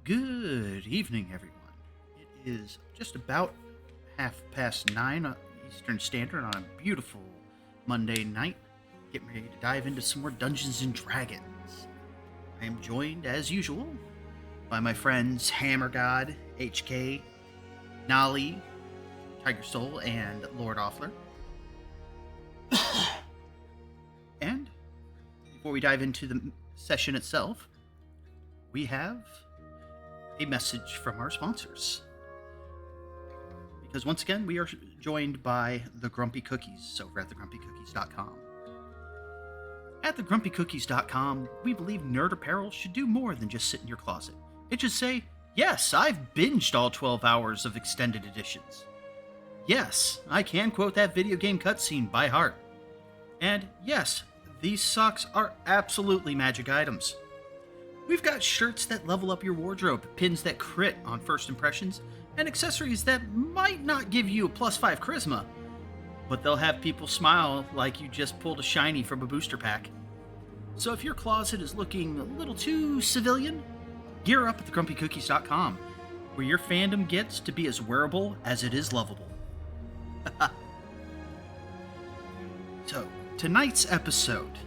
Good evening, everyone. It is just about 9:30 Eastern Standard on a beautiful Monday night. Getting ready to dive into some more Dungeons and Dragons. I am joined, as usual, by my friends Hammer God, HK, Nali, Tiger Soul, and Lord Offler. And before we dive into the session itself, we have a message from our sponsors. Because once again, we are joined by the Grumpy Cookies over at thegrumpycookies.com. At thegrumpycookies.com, we believe nerd apparel should do more than just sit in your closet. It should say, yes, I've binged all 12 hours of extended editions. Yes, I can quote that video game cutscene by heart. And yes, these socks are absolutely magic items. We've got shirts that level up your wardrobe, pins that crit on first impressions, and accessories that might not give you a +5 charisma, but they'll have people smile like you just pulled a shiny from a booster pack. So if your closet is looking a little too civilian, gear up at thegrumpycookies.com, where your fandom gets to be as wearable as it is lovable. So, tonight's episode,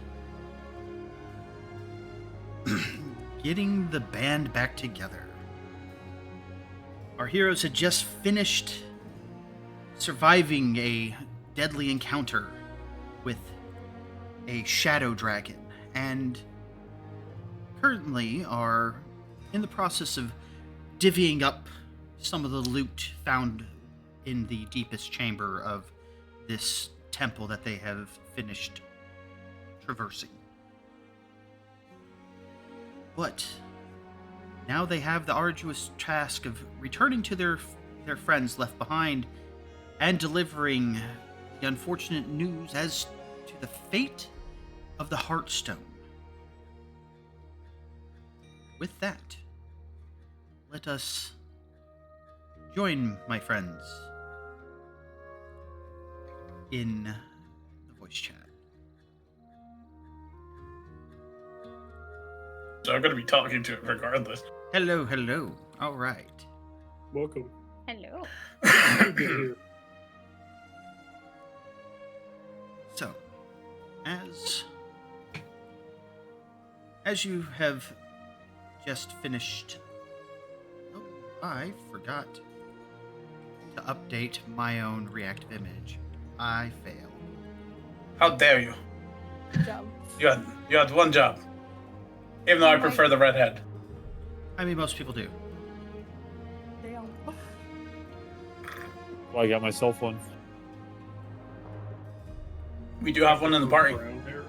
getting the band back together. Our heroes had just finished surviving a deadly encounter with a shadow dragon, and currently are in the process of divvying up some of the loot found in the deepest chamber of this temple that they have finished traversing. But now they have the arduous task of returning to their friends left behind and delivering the unfortunate news as to the fate of the Heartstone. With that, let us join my friends in the voice chat. So I'm going to be talking to it regardless. Hello. All right. Welcome. Hello. Good to be here. So, as you have just finished... Oh, I forgot to update my own reactive image. I failed. How dare you? Job. You had one job. Even though I prefer the redhead. I mean, most people do. Damn. Well, I got myself one. We do have one in the party. Brown hair.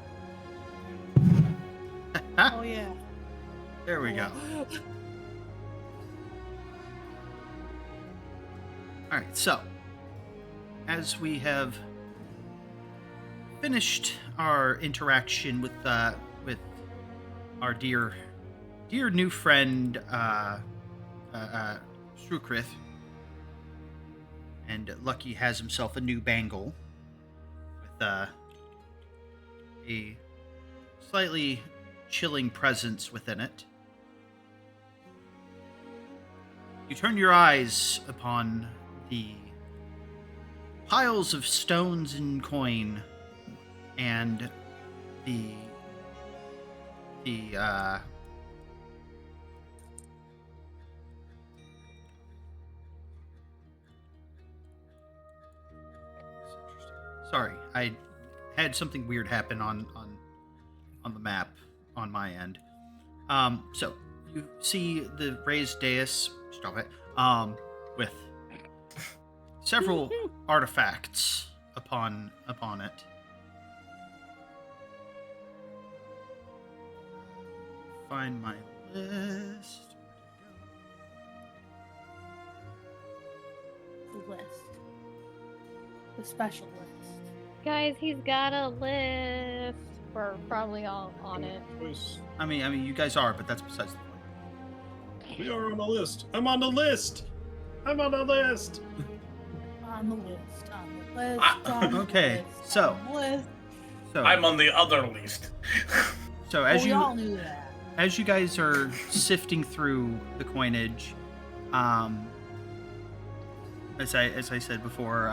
Oh yeah. There we go. Alright, so, as we have finished our interaction with our dear new friend, Shrukrith, and Lucky has himself a new bangle with a slightly chilling presence within it. You turn your eyes upon the piles of stones and coin and the sorry, I had something weird happen on the map on my end. So you see the raised dais, stop it, with several artifacts upon it. Find my list. The list. The special list. Guys, he's got a list. We're probably all on it. I mean, you guys are, but that's besides the point. We are on the list. I'm on the list. I'm on the list. On the list. On the list. On the Okay, list, so- on the list. So I'm on the other list. So We all knew that. as you guys are sifting through the coinage, as I said before,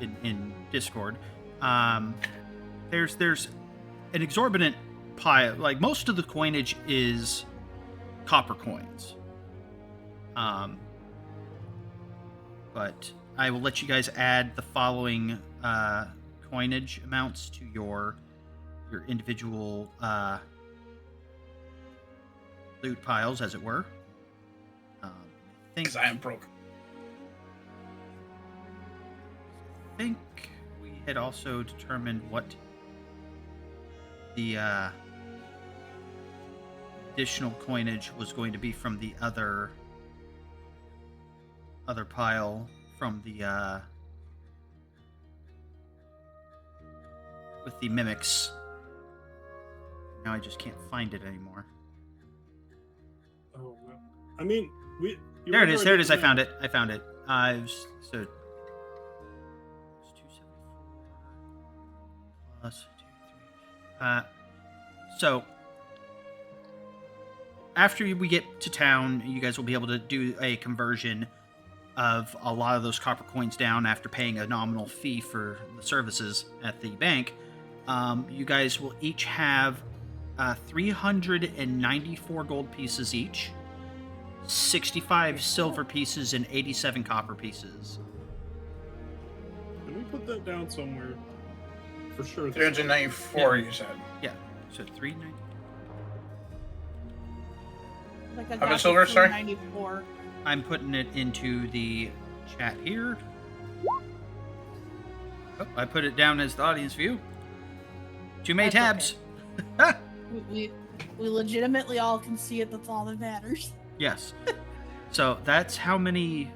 in Discord, there's an exorbitant pile. Like, most of the coinage is copper coins. But I will let you guys add the following coinage amounts to your individual loot piles, as it were. Because I am broke. I think we had also determined what the additional coinage was going to be from the other pile from the with the mimics. Now I just can't find it anymore. Oh, no. I mean, There it is. There it is. I found it. So it's 274 plus 2, 3. So after we get to town, you guys will be able to do a conversion of a lot of those copper coins down after paying a nominal fee for the services at the bank. You guys will each have 394 gold pieces each, 65 silver pieces, and 87 copper pieces. Can we put that down somewhere? For sure. 394, Yeah. you said. Yeah, so 390. Like I How much got silver, sorry? 94. I'm putting it into the chat here. Oh, I put it down as the audience view. Too many That's tabs. We legitimately all can see it. That's all that matters. Yes. So that's how many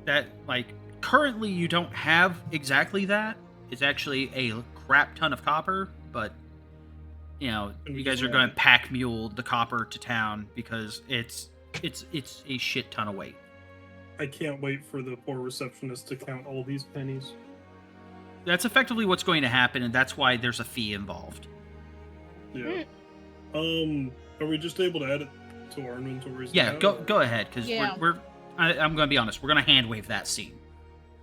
that, like, currently you don't have exactly that. It's actually a crap ton of copper, but you know, you guys are going to pack mule the copper to town because it's a shit ton of weight. I can't wait for the poor receptionist to count all these pennies. That's effectively what's going to happen, and that's why there's a fee involved. Yeah. Are we just able to add it to our inventories? Yeah, now? go ahead, because Yeah. I'm going to be honest, we're going to hand wave that scene.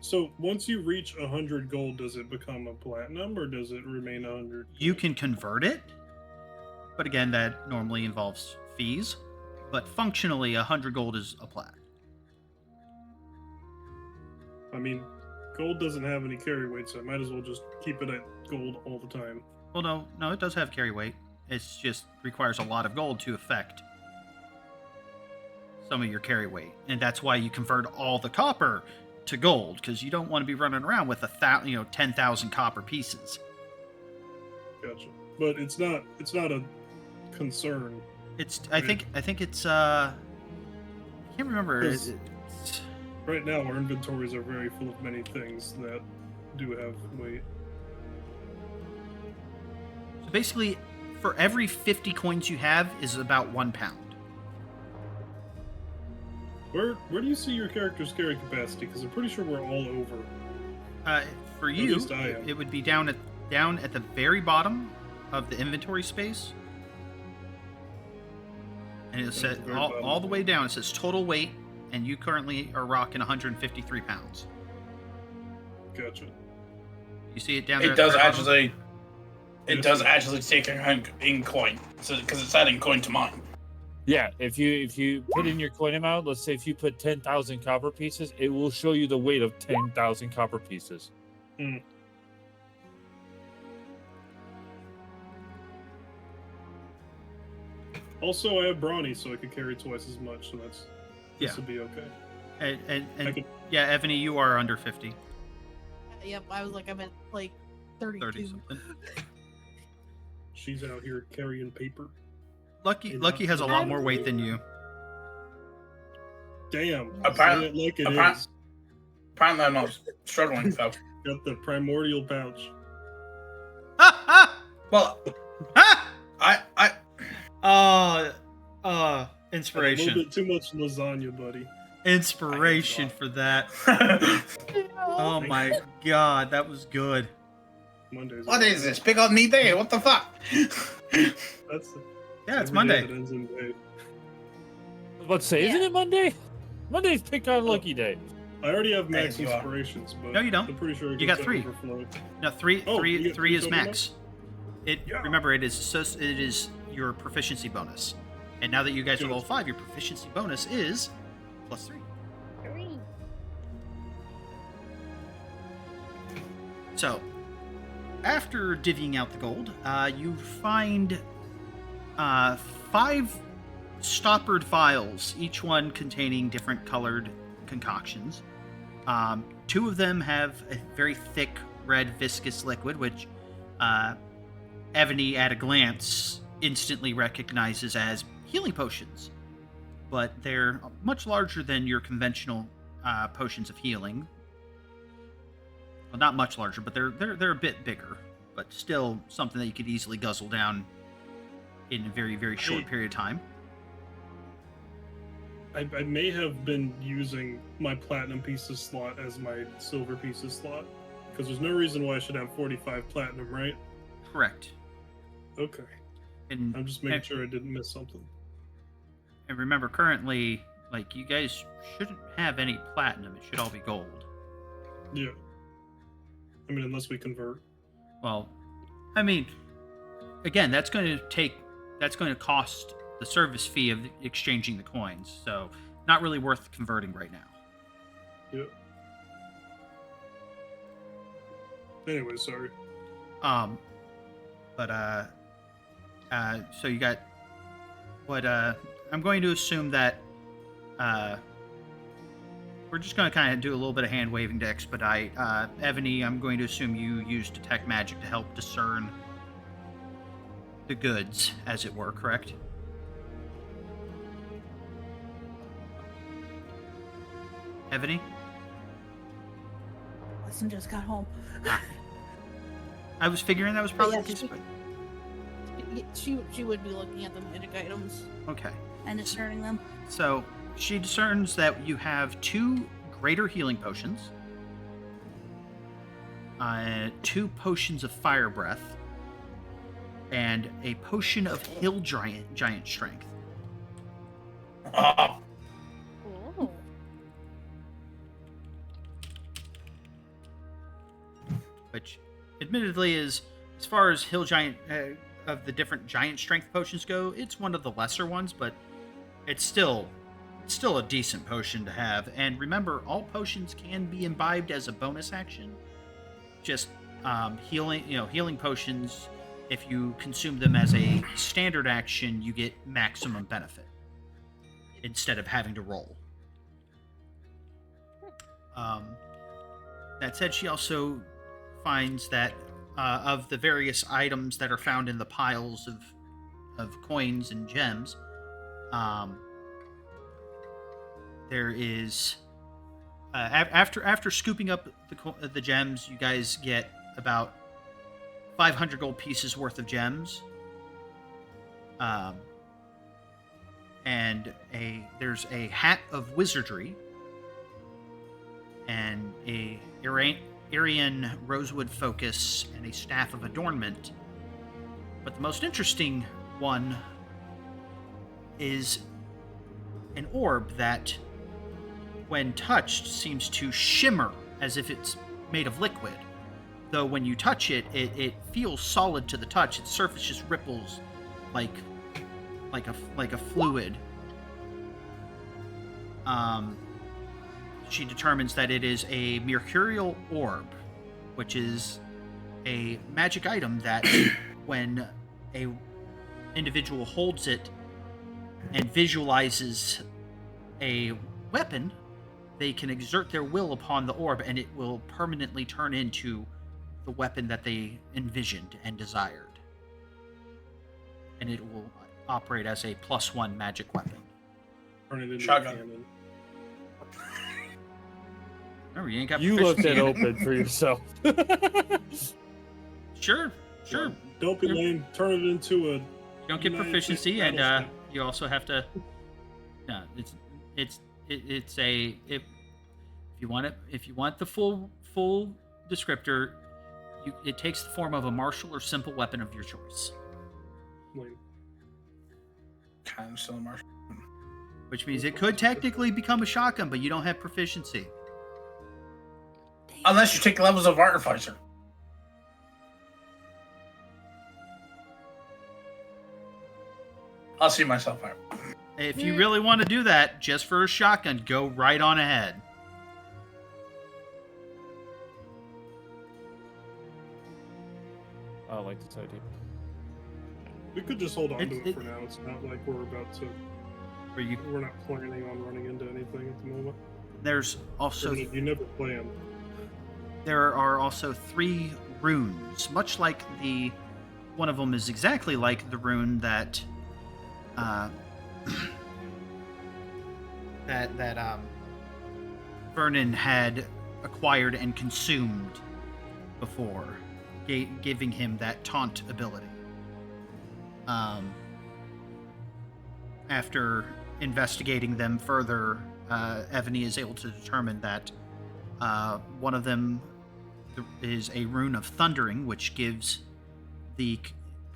So once you reach 100 gold, does it become a platinum or does it remain 100? You can convert it, but again, that normally involves fees. But functionally, 100 gold is a plat. I mean, gold doesn't have any carry weight, so I might as well just keep it at gold all the time. Well, no, it does have carry weight. It just requires a lot of gold to affect some of your carry weight, and that's why you convert all the copper to gold, because you don't want to be running around with 10,000 copper pieces. Gotcha. But it's not a concern. I think it's I can't remember. Yes. Right now, our inventories are very full of many things that do have weight. So basically, for every 50 coins you have is about 1 pound. Where do you see your character's carry capacity? Because I'm pretty sure we're all over. For At you, least I am. it would be down at the very bottom of the inventory space, and it says very all bottom. the way down. It says total weight, and you currently are rocking 153 pounds. Gotcha. You see it down there. It at the does very bottom? actually. It Yes, does sir. actually take in coin, so because it's adding coin to mine. Yeah, if you put in your coin amount, let's say if you put 10,000 copper pieces, it will show you the weight of 10,000 copper pieces. Also, I have brawny, so I could carry twice as much, so this Yeah. will be okay. And I could- yeah, Ebony, you are under 50, Yep, I was like, I'm at like 32. 30 something. She's out here carrying paper. Lucky has a lot more weight than you. Damn. Apparently- say it like it apparent- is. Apparently, I'm not struggling though. Got the primordial pouch. Well, I A Inspiration. little bit too much lasagna, buddy. Inspiration for that. Oh my god, that was good. Mondays. What is this? Big on me day? What the fuck? That's Yeah, it's Every day Monday. that ends in day. I was about to say, isn't Yeah. it Monday? Monday's pick on lucky day. I already have max Hey, you are. inspirations, but No, you don't. I'm pretty sure it You gets got 3. overflow. No, three Oh, you get 3 is total max. It Yeah. remember it is your proficiency bonus, and now that you guys are Good. level 5, your proficiency bonus is +3. 3. So, after divvying out the gold, you find 5 stoppered vials, each one containing different colored concoctions. 2 of them have a very thick red viscous liquid, which Evany at a glance instantly recognizes as healing potions. But they're much larger than your conventional potions of healing. Well, not much larger, but they're a bit bigger, but still something that you could easily guzzle down in a very, very short period of time. I may have been using my platinum pieces slot as my silver pieces slot, because there's no reason why I should have 45 platinum, right? Correct. Okay. And I'm just making sure I didn't miss something. And remember, currently, like, you guys shouldn't have any platinum. It should all be gold. Yeah. I mean, unless we convert. Well, I mean, again, that's going to cost the service fee of exchanging the coins. So, not really worth converting right now. Yeah. Anyway, sorry. So you got what? I'm going to assume that we're just going to kind of do a little bit of hand waving to expedite. Evany, I'm going to assume you use detect magic to help discern the goods, as it were, correct? Evany? Listen, just got home. I was figuring that was probably yeah, the case, but She would be looking at the magic items okay. and discerning them. So she discerns that you have 2 greater healing potions, 2 potions of fire breath, and a potion of hill giant strength. Ah, Ooh. Which admittedly is, as far as hill giant of the different giant strength potions go, it's one of the lesser ones, but it's still a decent potion to have. And remember, all potions can be imbibed as a bonus action. Just healing potions, if you consume them as a standard action, you get maximum benefit instead of having to roll. That said, she also finds that of the various items that are found in the piles of coins and gems, there is after scooping up the gems, you guys get about 500 gold pieces worth of gems, and there's a hat of wizardry and a Irian rosewood focus and a staff of adornment. But the most interesting one is an orb that, when touched, seems to shimmer as if it's made of liquid. Though when you touch it, it feels solid to the touch. Its surface just ripples like a fluid. She determines that it is a mercurial orb, which is a magic item that when a individual holds it and visualizes a weapon, they can exert their will upon the orb and it will permanently turn into the weapon that they envisioned and desired. And it will operate as a +1 magic weapon. Turn it into Shotgun. a cannon. Remember, you ain't got You left proficiency it in open for yourself. Sure. Yeah, don't be lame. Turn it into a. You don't get United proficiency, States and battleship. you also have to. No, if you want it, if you want the full descriptor, it takes the form of a martial or simple weapon of your choice. Lame. kind of still a martial. which means it could technically become a shotgun, but you don't have proficiency. Unless you take levels of artificer. I'll see myself out. If you really want to do that, just for a shotgun, go right on ahead. I like this idea. We could just hold on to It- it for now. It's not like we're about to. We're not planning on running into anything at the moment. There's also You never plan. there are also 3 runes, much like the one of them is exactly like the rune that Vernon had acquired and consumed before, giving him that taunt ability. After investigating them further, Evany is able to determine that one of them is a rune of thundering, which gives the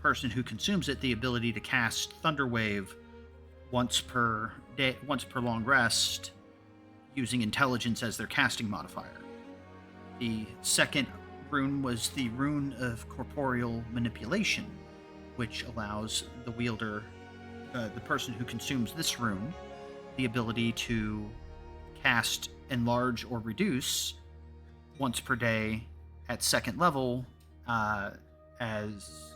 person who consumes it the ability to cast Thunder Wave once per day, once per long rest, using intelligence as their casting modifier. The second rune was the rune of corporeal manipulation, which allows the wielder, the person who consumes this rune, the ability to cast enlarge or reduce once per day at second level, as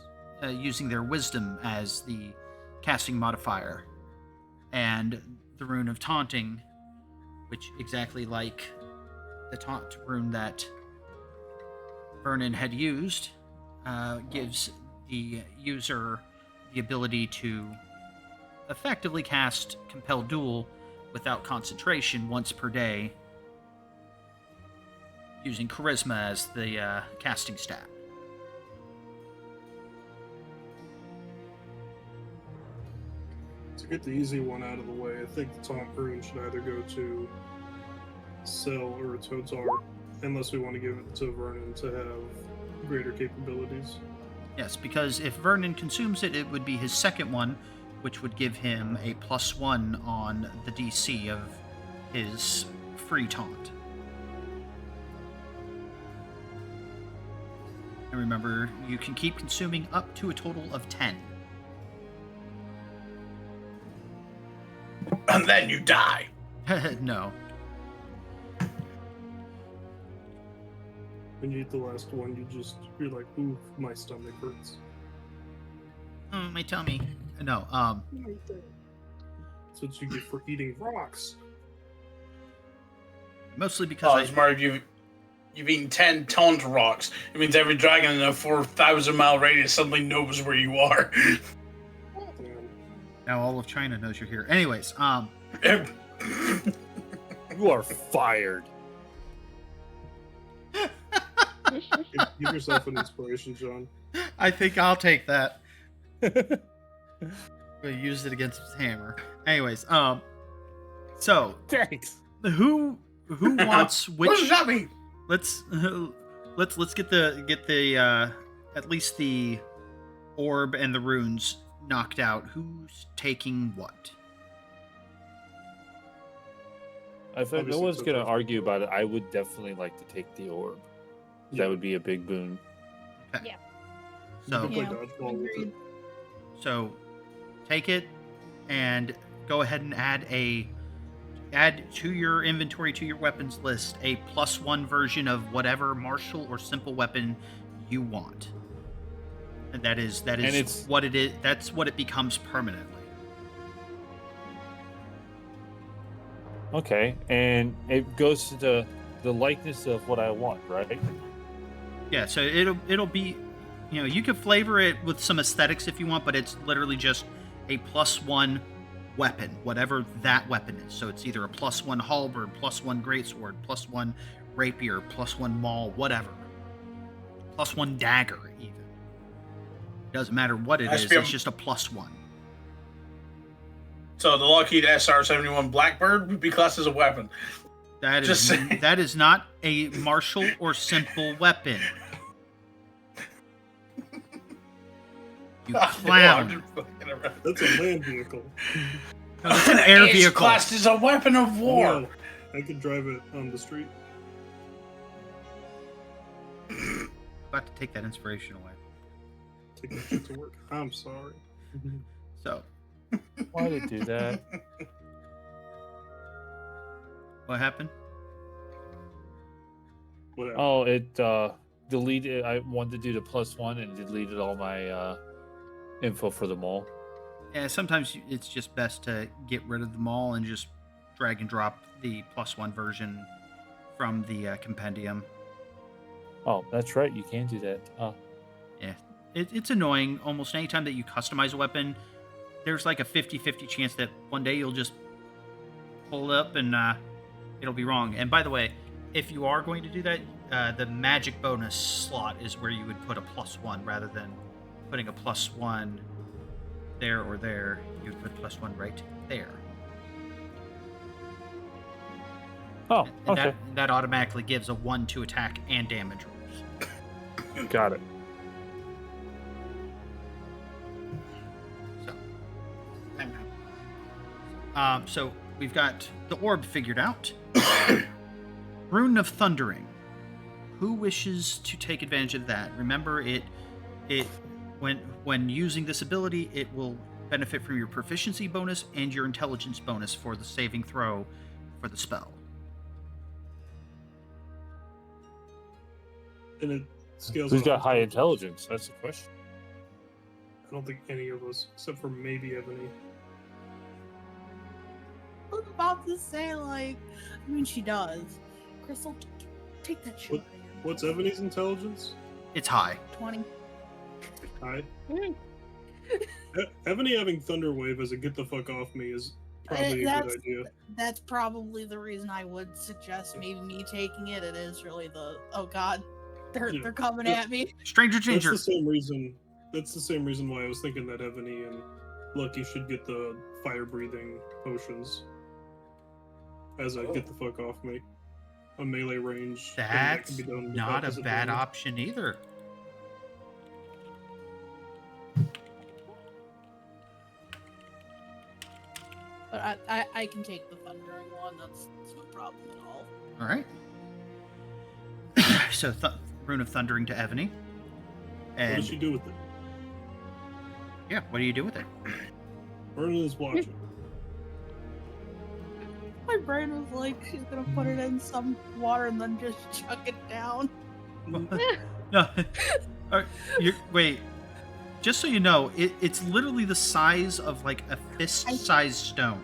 using their wisdom as the casting modifier. And the rune of taunting, which exactly like the taunt rune that Vernon had used, gives the user the ability to effectively cast Compel Duel without concentration once per day, using Charisma as the casting stat. To get the easy one out of the way, I think the taunt rune should either go to Cell or Totar, unless we want to give it to Vernon to have greater capabilities. Yes, because if Vernon consumes it, it would be his second one, which would give him a +1 on the DC of his free taunt. And remember, you can keep consuming up to a total of 10. And then you die. No. When you eat the last one, you're like, ooh, my stomach hurts. Oh, my tummy. No, That's what you get for eating rocks. mostly because Oh, it's Mario, you've eaten 10 taunt rocks. It means every dragon in a 4,000-mile radius suddenly knows where you are. now all of China knows you're here. Anyways, You are fired. Give yourself an inspiration, John. I think I'll take that. We used it against his hammer. Anyways, so Thanks. who wants which? What does that mean? Let's get the at least the orb and the runes knocked out. Who's taking what? If no Obviously, one's gonna Totar's argue the orb. about it, I would definitely like to take the orb. Yeah. That would be a big boon. So You can Yeah, play dodgeball with it. agreed. so take it and go ahead and add to your inventory, to your weapons list, a +1 version of whatever martial or simple weapon you want. And that is it's- what it is. That's what it becomes permanently. Okay, and it goes to the likeness of what I want, right? Yeah, so it'll be, you could flavor it with some aesthetics if you want, but it's literally just a +1 weapon, whatever that weapon is. So it's either a +1 halberd, +1 greatsword, +1 rapier, +1 maul, whatever. +1 dagger, even. Doesn't matter what it Has is, to be it's just a +1. So the Lockheed SR-71 Blackbird would be classed as a weapon. That is Just saying. that is not a martial or simple weapon. You I'm clown. just fucking around. That's a land vehicle. No, it's an air It's vehicle. classed as a weapon of war. No, I could drive it on the street. About to take that inspiration away. Take that shit to work. I'm sorry. So, Why did it do that? what happened? Whatever. Oh, it deleted. I wanted to do the +1 and it deleted all my info for the mall. Yeah, sometimes it's just best to get rid of them all and just drag and drop the +1 version from the compendium. Oh, that's right. You can do that. Oh, Yeah, it's annoying. Almost any time that you customize a weapon, there's like a 50-50 chance that one day you'll just pull it up and it'll be wrong. And by the way, if you are going to do that, the magic bonus slot is where you would put a +1 rather than putting a +1 there or there. You would put +1 right there. oh, And okay. that automatically gives a 1 to attack and damage rolls. Got it. So we've got the orb figured out. Rune of Thundering. Who wishes to take advantage of that? Remember, when using this ability, it will benefit from your proficiency bonus and your intelligence bonus for the saving throw for the spell. And it scales. Who's off got of- high intelligence? That's the question. I don't think any of us, except for maybe Ebony. I was about to say, like, I mean, she does. Crystal, take that shit What- out of here. What's Ebony's intelligence? It's high. 20. High. Mm. Ebony having Thunder Wave as a get the fuck off me is probably a good idea. That's probably the reason I would suggest maybe me taking it. It is really the, oh god, they're coming at me. Stranger That's danger. the same reason. That's the same reason why I was thinking that Ebony and Lucky should get the fire breathing potions as a get the fuck off me. A melee range. thing that That's can be done without not a bad disadvantage. option either. But I can take the thundering one. That's no problem at all. All right. So, Rune of Thundering to Ebony. What And does she do with it? yeah, what do you do with it? Vernon is watching. My brain was like, she's gonna put it in some water and then just chuck it down. No. Wait. Just so you know, it's literally the size of like a fist-sized stone.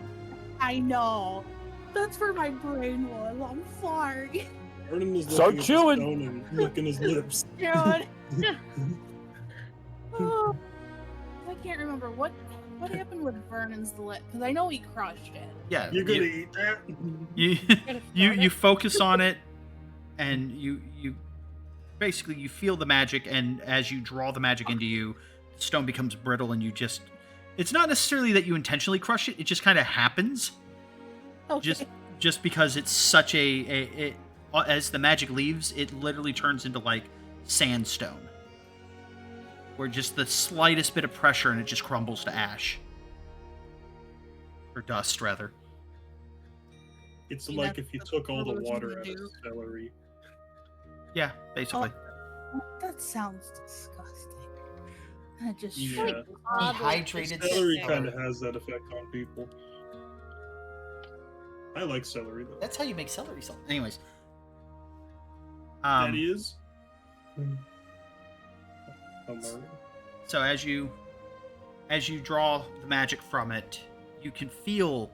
I know. That's where my brain was. I'm sorry. Vernon is Start looking at the chewing. stone and licking his lips. Dude. Oh, I can't remember what happened with Vernon's lip because I know he crushed it. Yeah. You're gonna eat that? you Gonna you start you it. focus on it, and you basically you feel the magic, and as you draw the magic into you, the stone becomes brittle, and you just. It's not necessarily that you intentionally crush it; it just kind of happens. Okay. Just because it's such as the magic leaves, it literally turns into like sandstone, where just the slightest bit of pressure and it just crumbles to ash, or dust rather. It's See, like that's- if you that's took all the what I was water gonna out of do. celery. Yeah, basically. That sounds disgusting. That just Yeah. shit. Dehydrated Celery celery. kind of has that effect on people. I like celery though. That's how you make celery salt. Anyways. That is. I'm learning. So as you draw the magic from it, you can feel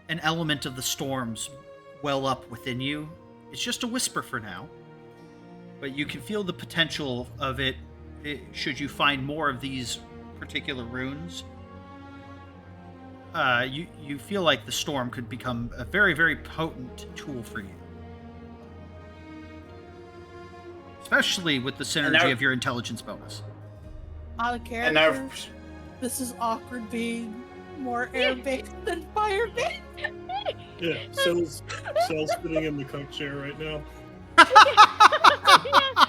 an element of the storms well up within you. It's just a whisper for now, but you can feel the potential of it, should you find more of these particular runes. You feel like the storm could become a very, very potent tool for you. Especially with the synergy now- of your intelligence bonus. Out of And now, character. This is awkward being more air-based than fire-based. Yeah, Cell's sitting in the coat chair right now. I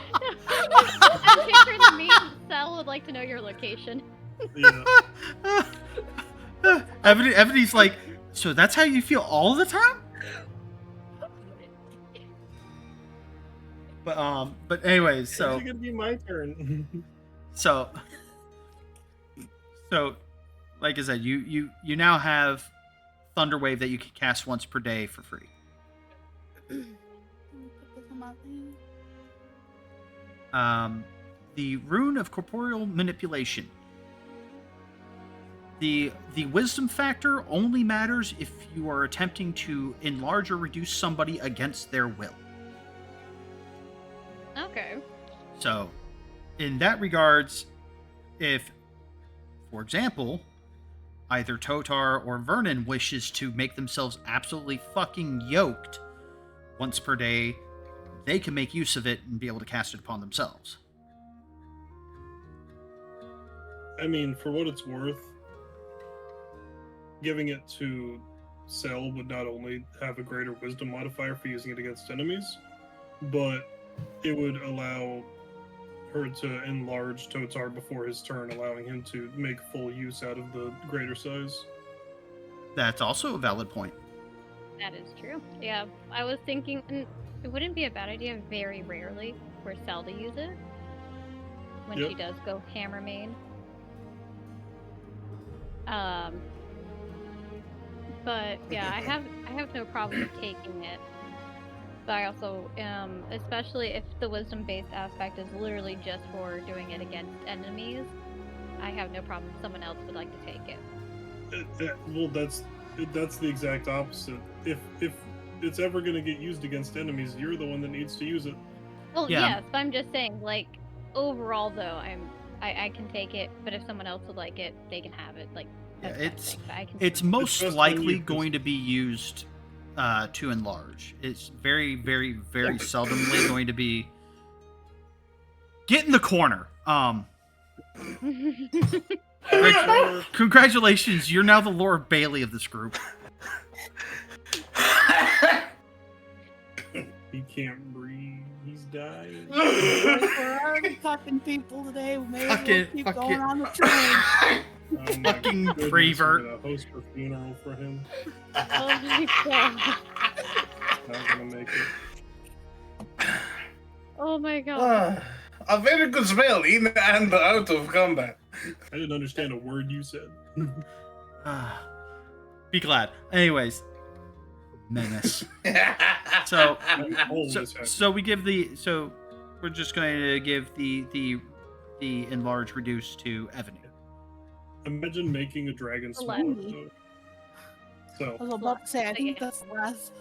picture the meme Sal would like to know your location. Yeah. Ebony's like, so that's how you feel all the time? But anyways, so It's gonna be my turn. so like I said, you now have Thunderwave that you can cast once per day for free. Let me put this on my thing. The Rune of Corporeal Manipulation. The wisdom factor only matters if you are attempting to enlarge or reduce somebody against their will. Okay. So, in that regards, if, for example, either Totar or Vernon wishes to make themselves absolutely fucking yoked once per day, they can make use of it and be able to cast it upon themselves. I mean, for what it's worth, giving it to Cell would not only have a greater wisdom modifier for using it against enemies, but it would allow her to enlarge Totar before his turn, allowing him to make full use out of the greater size. That's also a valid point. That is true. Yeah, I was thinking it wouldn't be a bad idea very rarely for Sal to use it when Yep. she does go hammer main. But yeah, I have no problem taking it. But I also, especially if the wisdom-based aspect is literally just for doing it against enemies, I have no problem if someone else would like to take it. Well, that's the exact opposite. If it's ever going to get used against enemies, you're the one that needs to use it. Well, Yeah. yes, but I'm just saying, like, overall though, I can take it, but if someone else would like it, they can have it. Like, Yeah, that's fine, but I can it's most just when likely you- going to be used to enlarge. It's very, very, very seldomly going to be. Get in the corner. Congratulations, you're now the Lord Bailey of this group. He can't breathe. He's dying. We're already fucking people today. We may as well keep Fucking- going on the train. Oh my Fucking goodness, prevert. we're gonna host a funeral for him. Oh my god. Not gonna make it. Oh my god. A very good spell, in and out of combat. I didn't understand a word you said. Be glad. Anyways, menace. So, so we give the. So we're just going to give the enlarge reduce to Evany. Imagine making a dragon smaller. Alrighty. So I was about to say, I think that's the last.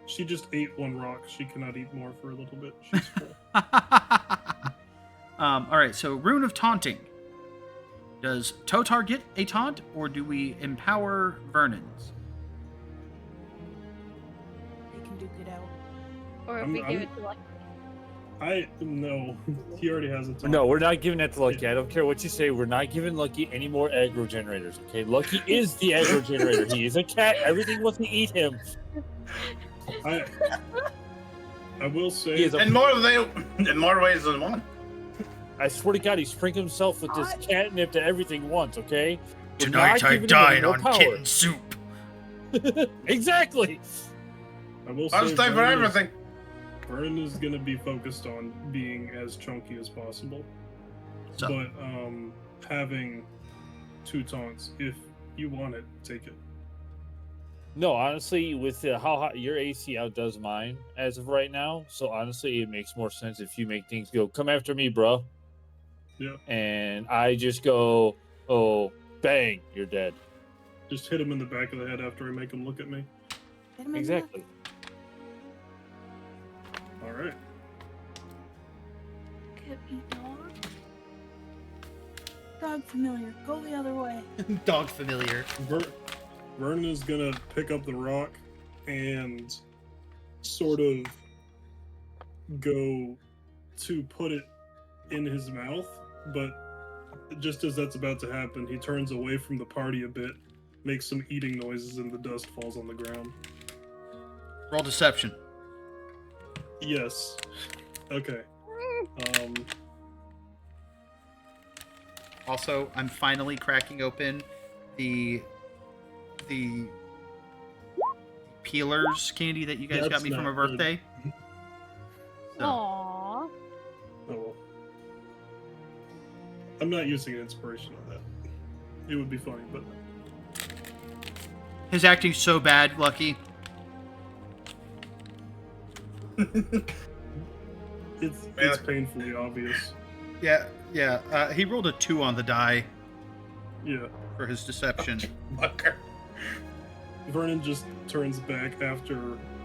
she just ate one rock. She cannot eat more for a little bit. She's full. All right. So Rune of Taunting. Does Totar get a taunt, or do we empower Vernon's? They can duke it out. Or if I'm- we give I'm- it to like No, he already has a ton. No, we're not giving that to Lucky. I don't care what you say. We're not giving Lucky any more aggro generators. Okay, Lucky is the aggro generator. He is a cat. Everything wants to eat him. I will say He is a in more ways than one. I swear to God, he sprinkled himself with this catnip to everything once, okay? We're Tonight not I giving him dine any more on power. kitten soup. Exactly. I will First say time for everything. Vernon is going to be focused on being as chunky as possible. So, But having 2 taunts, if you want it, take it. No, honestly, with how hot your AC outdoes mine as of right now, so honestly, it makes more sense if you make things go, come after me, bro. Yeah. And I just go, oh, bang, you're dead. Just hit him in the back of the head after I make him look at me. Hit 'em in the Exactly. All right. neck. Get me, dog. Dog familiar. Go the other way. dog familiar. Vernon is gonna pick up the rock and sort of go to put it in his mouth, but just as that's about to happen, he turns away from the party a bit, makes some eating noises, and the dust falls on the ground. Roll deception. Yes. Okay. Also, I'm finally cracking open the peelers candy that you guys got That's me for my not good. birthday. So, Aww. Oh well. I'm not using an inspiration on that. It would be funny, but his acting's so bad, Lucky. it's painfully obvious. Yeah. He rolled a 2 on the die Yeah. for his deception. Fucker. Vernon just turns back after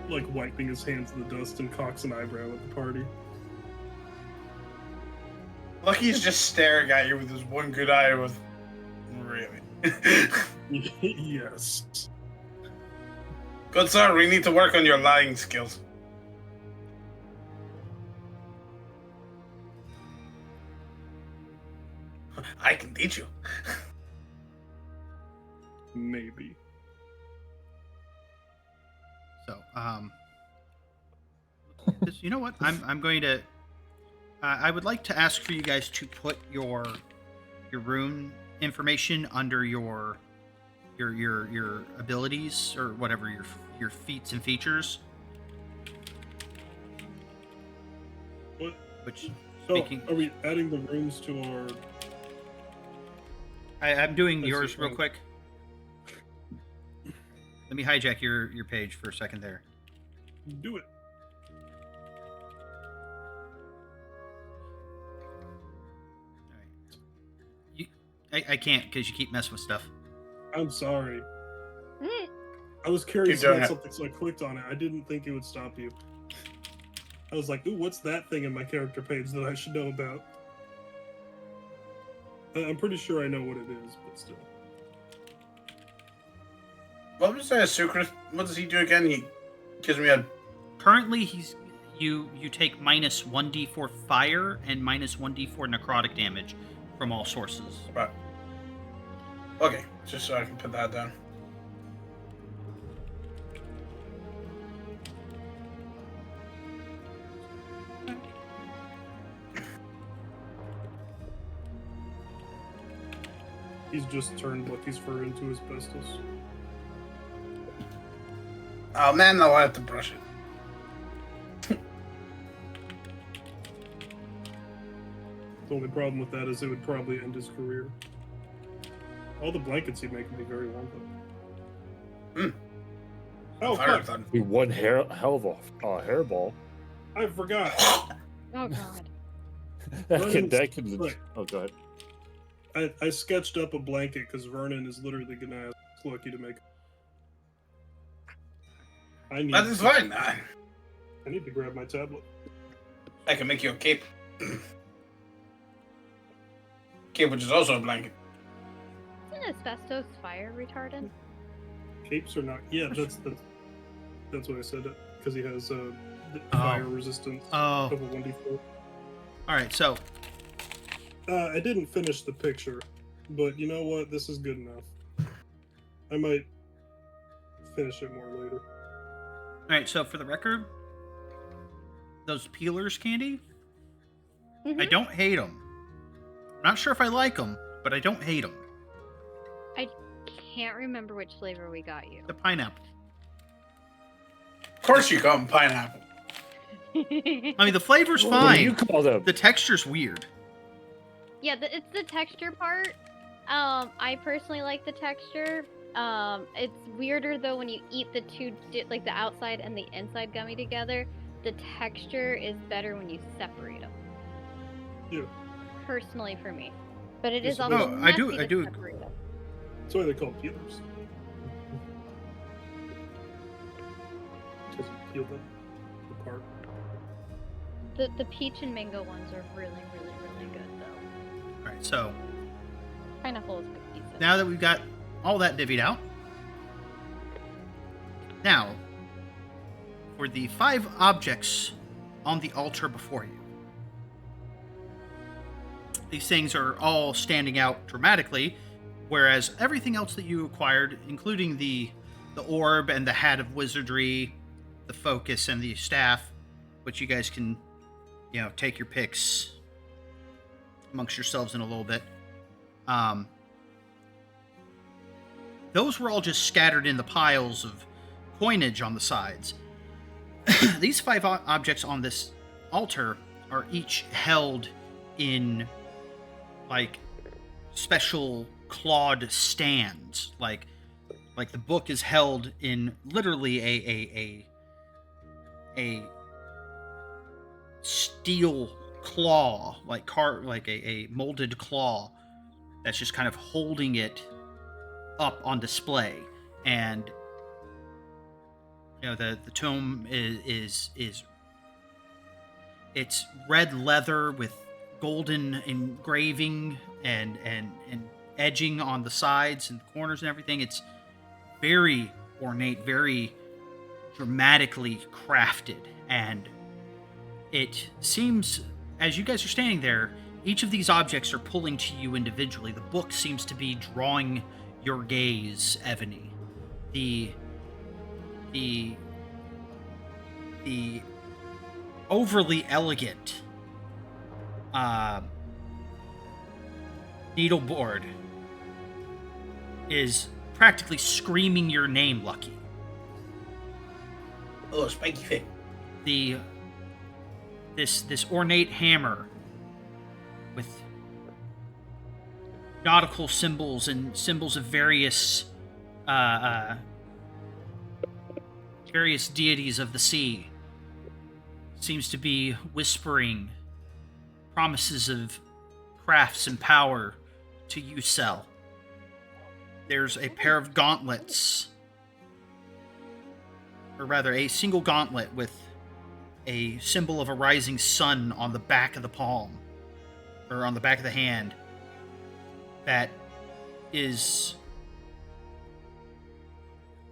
like wiping his hands in the dust and cocks an eyebrow at the party. Lucky's just staring at you with his one good eye with really. Yes. Good sir, we need to work on your lying skills. I can teach you. Maybe. So, you know what? I'm going to. I would like to ask for you guys to put your rune information under your abilities or whatever your feats and features. What? Which, Oh, speaking, are we adding the runes to our? I'm doing I see. yours real quick. Let me hijack your page for a second there. Do it. I can't because you keep messing with stuff. I'm sorry. Mm. I was curious Keep doing about it. something, so I clicked on it. I didn't think it would stop you. I was like, ooh, what's that thing in my character page that I should know about? I'm pretty sure I know what it is, but still. What was that secret? What does he do again? He gives me a. Currently, you take minus 1d4 fire and minus 1d4 necrotic damage from all sources. Right. Okay, just so I can put that down. He's just turned Lucky's fur into asbestos. Oh man, now I have to brush it. The only problem with that is it would probably end his career. All the blankets he'd make would be very warm, though. Hmm. Oh, Fire fuck. done. Be one hell of a hairball. I forgot. Oh god. that could. Look. Oh, go ahead. I sketched up a blanket because Vernon is literally going to ask Lucky to make. That is fine. I need to grab my tablet. I can make you a cape. Cape, which is also a blanket. Isn't asbestos fire retardant? Capes are not. Yeah, that's what I said. Because he has fire resistance Oh. of a 1d4. All right, so I didn't finish the picture, but you know what? This is good enough. I might finish it more later. all right, so for the record, those peelers candy, I Mhm. don't hate them. I'm not sure if I like them, but I don't hate them. Can't remember which flavor we got you. The pineapple. Of course you call them pineapple. I mean, the flavor's What do fine. you call them? The texture's weird. Yeah, it's the texture part. I personally like the texture. It's weirder though when you eat the two, like the outside and the inside gummy together. The texture is better when you separate them. Yeah. Personally, for me, but it is Oh, also I do- messy I to do- separate them. That's why they're called peelers. Because you peel them apart. The peach and mango ones are really, really, really good though. All right, so Pineapple is pretty decent. now that we've got all that divvied out, now for the 5 objects on the altar before you. These things are all standing out dramatically, whereas everything else that you acquired, including the orb and the hat of wizardry, the focus and the staff, which you guys can, take your picks amongst yourselves in a little bit. Those were all just scattered in the piles of coinage on the sides. These 5 objects on this altar are each held in like special clawed stands. Like the book is held in literally a steel claw, like a molded claw that's just kind of holding it up on display. And the tome is it's red leather with golden engraving and edging on the sides and the corners and everything. It's very ornate, very dramatically crafted, and it seems, as you guys are standing there, each of these objects are pulling to you individually. The book seems to be drawing your gaze, Evany. The overly elegant needleboard is practically screaming your name, Lucky. Oh, spiky thing. This ornate hammer with nautical symbols and symbols of various deities of the sea seems to be whispering promises of crafts and power to you, Cell. There's a pair of gauntlets, or rather a single gauntlet with a symbol of a rising sun on the back of the palm, or on the back of the hand, that is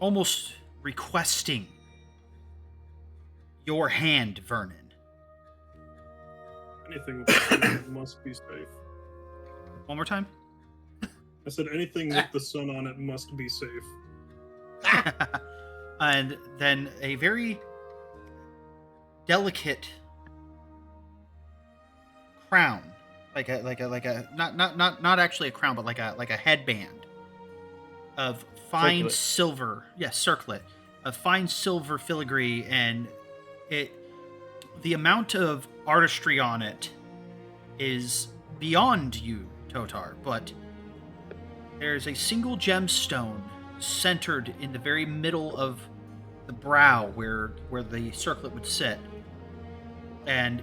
almost requesting your hand, Vernon. Anything with the sun on it must be safe. One more time? I said anything with the sun on it must be safe. And then a very delicate crown, like a not actually a crown, but like a headband of fine Circlet. silver, circlet of fine silver filigree, and the amount of artistry on it is beyond you, Totar, but there's a single gemstone centered in the very middle of the brow where the circlet would sit. And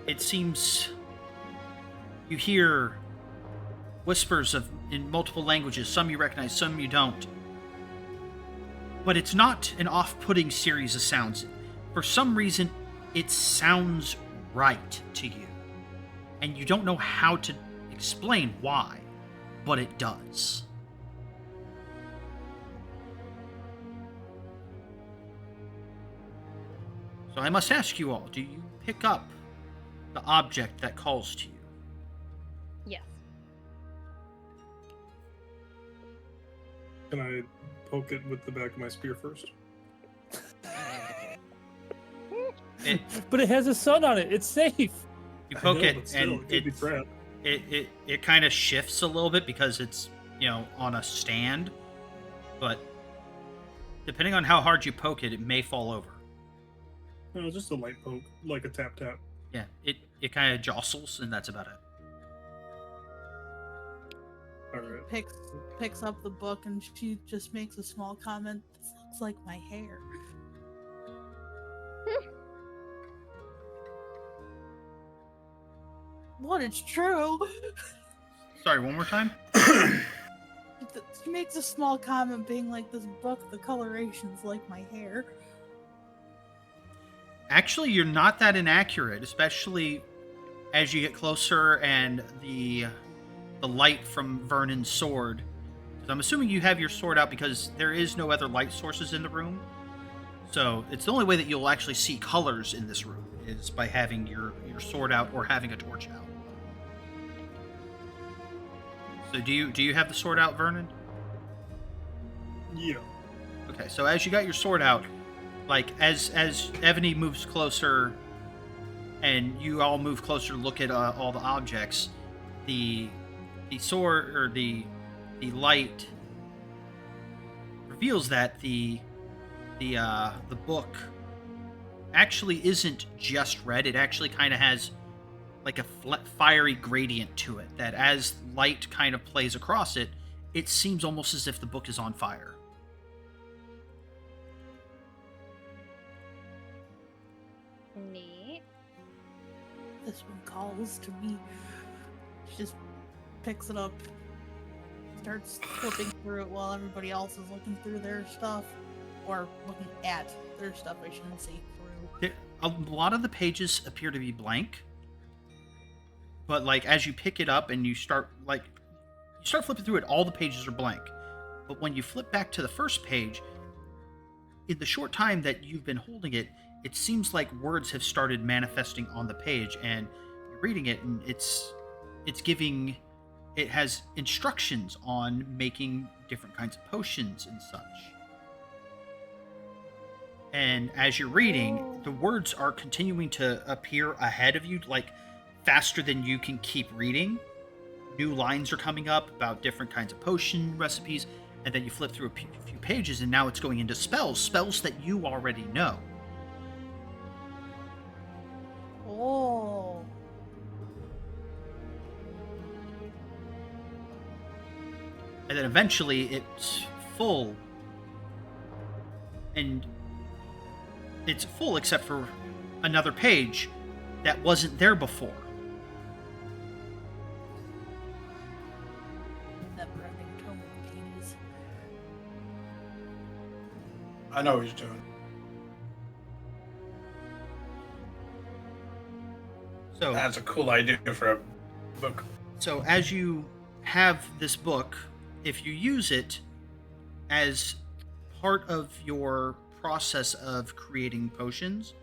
it seems you hear whispers in multiple languages, some you recognize, some you don't. But it's not an off-putting series of sounds. For some reason, it sounds right to you. And you don't know how to explain why, but it does. So I must ask you all, do you pick up the object that calls to you? Yes. Can I poke it with the back of my spear first? But it has a sun on it. It's safe. You poke I know, it, but still, and it could be trapped. it kind of shifts a little bit because it's, on a stand. But depending on how hard you poke it, it may fall over. No, just a light poke, like a tap tap. Yeah, it kind of jostles, and that's about it. All right. Picks up the book and she just makes a small comment. This looks like my hair. What? It's true. Sorry, one more time? She makes a small comment, being like, "This book, the coloration's like my hair." Actually, you're not that inaccurate, especially as you get closer and the light from Vernon's sword. 'Cause I'm assuming you have your sword out because there is no other light sources in the room. So it's the only way that you'll actually see colors in this room is by having your sword out or having a torch out. So do you have the sword out, Vernon? Yeah. Okay, so as you got your sword out, like as Evany moves closer, and you all move closer to look at all the objects, the the sword or the light reveals that the book actually isn't just red. It actually kind of has like a fiery gradient to it. That as light kind of plays across it, it seems almost as if the book is on fire. Neat. This one calls to me. She just picks it up, starts flipping through it while everybody else is looking through their stuff, or looking at their stuff. I shouldn't say through. A lot of the pages appear to be blank, but like as you pick it up and you start flipping through it, all the pages are blank. But when you flip back to the first page, in the short time that you've been holding it, it seems like words have started manifesting on the page, and you're reading it, and it has instructions on making different kinds of potions and such. And as you're reading, the words are continuing to appear ahead of you, like faster than you can keep reading. New lines are coming up about different kinds of potion recipes, and then you flip through a few pages, and now it's going into spells that you already know. Oh. And then eventually it's full. And it's full except for another page that wasn't there before. Never-ending tome of pages. I know what he's doing. So That's a cool idea for a book. So as you have this book, if you use it as part of your process of creating potions,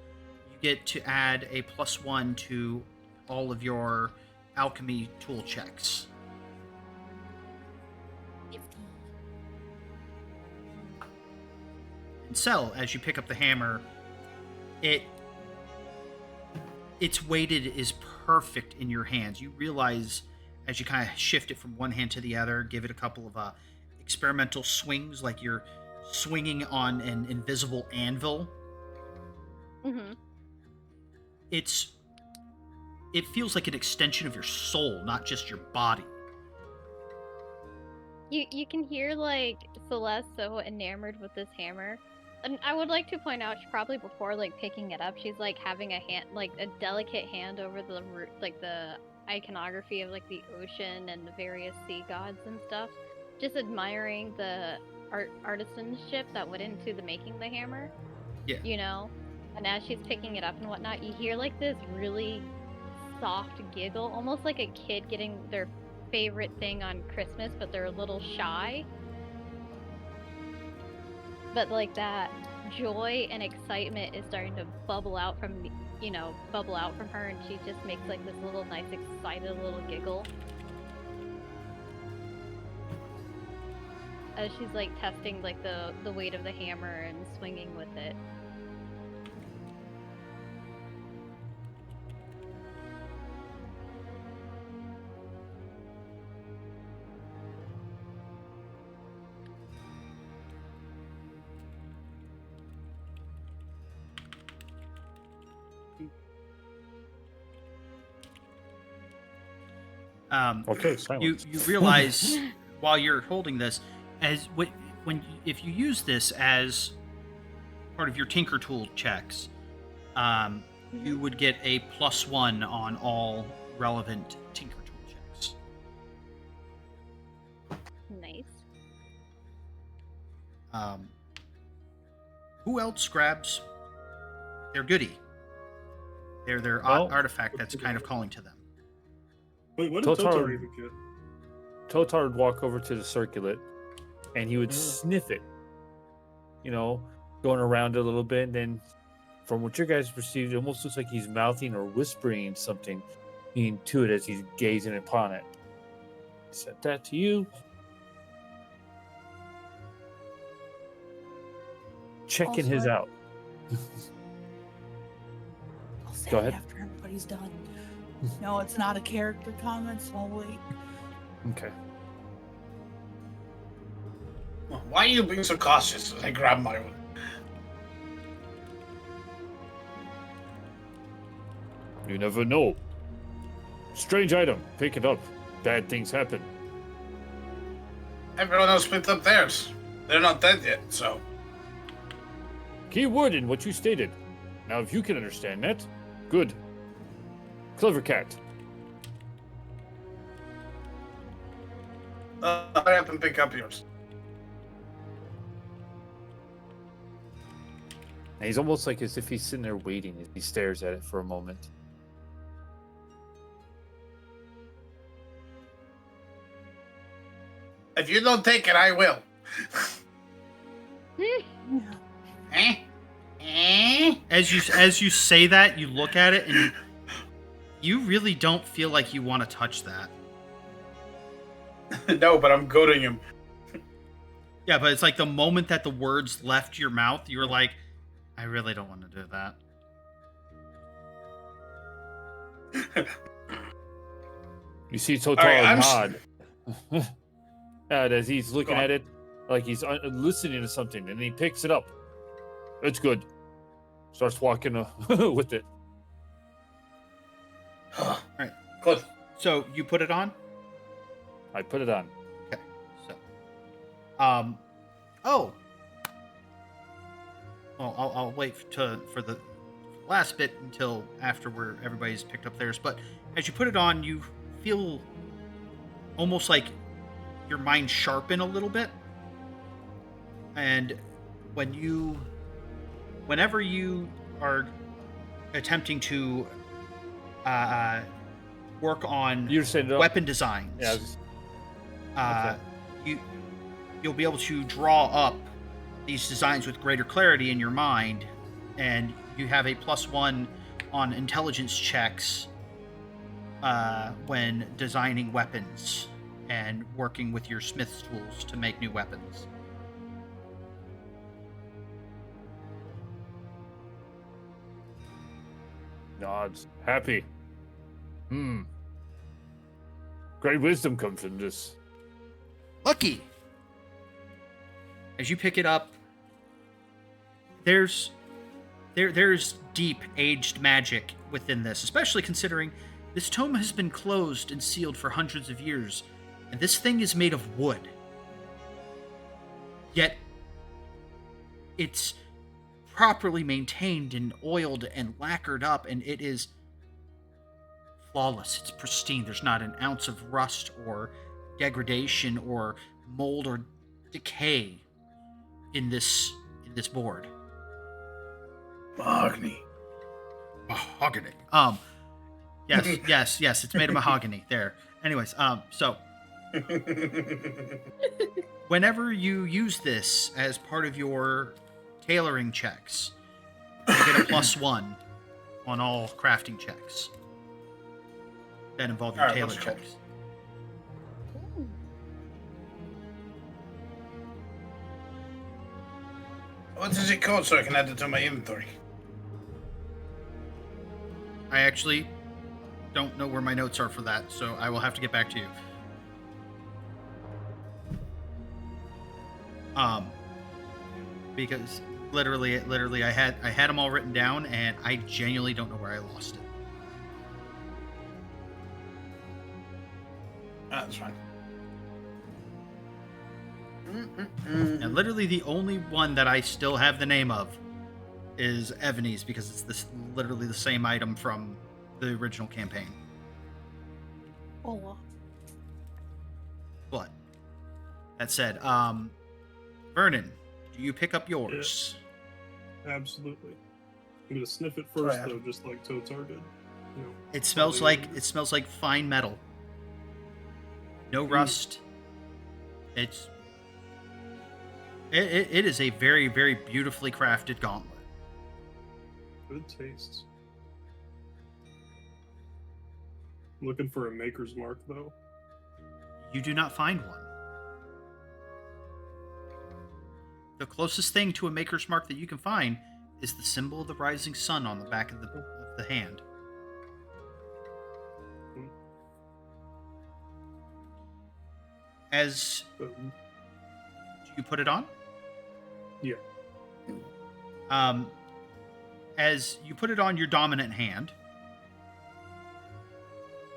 you get to add a +1 to all of your alchemy tool checks. And Cell, as you pick up the hammer, its weighted is perfect in your hands. You realize as you kind of shift it from one hand to the other, give it a couple of experimental swings, like you're swinging on an invisible anvil. Mm-hmm. It feels like an extension of your soul, not just your body. You can hear like Celeste so enamored with this hammer. And I would like to point out, probably before like picking it up, she's like having a hand, like a delicate hand over the like the iconography of like the ocean and the various sea gods and stuff, just admiring the artisanship that went into the making the hammer. Yeah. You know, and as she's picking it up and whatnot, you hear like this really soft giggle, almost like a kid getting their favorite thing on Christmas, but they're a little shy. But like that joy and excitement is starting to bubble out from her, and she just makes like this little nice excited little giggle as she's like testing like the weight of the hammer and swinging with it. Okay, You silence. realize while you're holding this, if you use this as part of your Tinker Tool checks, you would get a +1 on all relevant Tinker Tool checks. Nice. Who else grabs their goodie? Their Well, artifact that's kind of calling to them. Wait, what did Totar- Totar even get? Totar would walk over to the circulet and he would sniff it, going around a little bit. And then, from what you guys perceived, it almost looks like he's mouthing or whispering something into it as he's gazing upon it. Set that to you. Checking his Also, out. I'll say Go it ahead. after everybody's done. No, it's not a character comment, so I'll wait. Okay. Why are you being so cautious as I grab my one? You never know. Strange item. Pick it up. Bad things happen. Everyone else picked up theirs. They're not dead yet, so. Key word in what you stated. Now, if you can understand that, good. Clever cat. Hurry up and pick up yours. And he's almost like as if he's sitting there waiting as he stares at it for a moment. If you don't take it, I will. Eh? Eh? As you say that, you look at it and you really don't feel like you want to touch that. No, but I'm goading him. Yeah, but it's like the moment that the words left your mouth, you were like, I really don't want to do that. You see Totaro right, I'm nod. And as he's looking Go on. at it, like he's listening to something, and he picks it up. It's good. Starts walking with it. Alright. Good. So you put it on? I put it on. Okay. So, oh. Well, I'll wait for the last bit until after where everybody's picked up theirs. But as you put it on, you feel almost like your mind sharpen a little bit. And whenever you are attempting to work on You're saying weapon designs, Yeah. you'll be able to draw up these designs with greater clarity in your mind, and you have a +1 on intelligence checks when designing weapons and working with your smith's tools to make new weapons. Nods. Happy. Great wisdom comes from this. Lucky. As you pick it up, there's deep aged magic within this, especially considering this tome has been closed and sealed for hundreds of years, and this thing is made of wood. Yet it's properly maintained and oiled and lacquered up, and it is flawless. It's pristine. There's not an ounce of rust or degradation or mold or decay in this board. Mahogany. Mahogany. Yes, it's made of mahogany. There. Anyways, so whenever you use this as part of your tailoring checks, you get a +1 on all crafting checks that involve your Alright, tailor what's it called? checks. What is it called so I can add it to my inventory? I actually don't know where my notes are for that, so I will have to get back to you. Because literally, I had them all written down, and I genuinely don't know where I lost it. That's fine. And literally, the only one that I still have the name of is Evany's, because it's literally the same item from the original campaign. Oh, well. But that said, Vernon, do you pick up yours? Absolutely. I'm gonna sniff it first, Right. though, just like Totar did. You know, It smells like fine metal. No rust. It is a very, very beautifully crafted gauntlet. good taste. Looking for a maker's mark, though. You do not find one. The closest thing to a maker's mark that you can find is the symbol of the rising sun on the back of the hand. As But, you put it on? Yeah. As you put it on your dominant hand,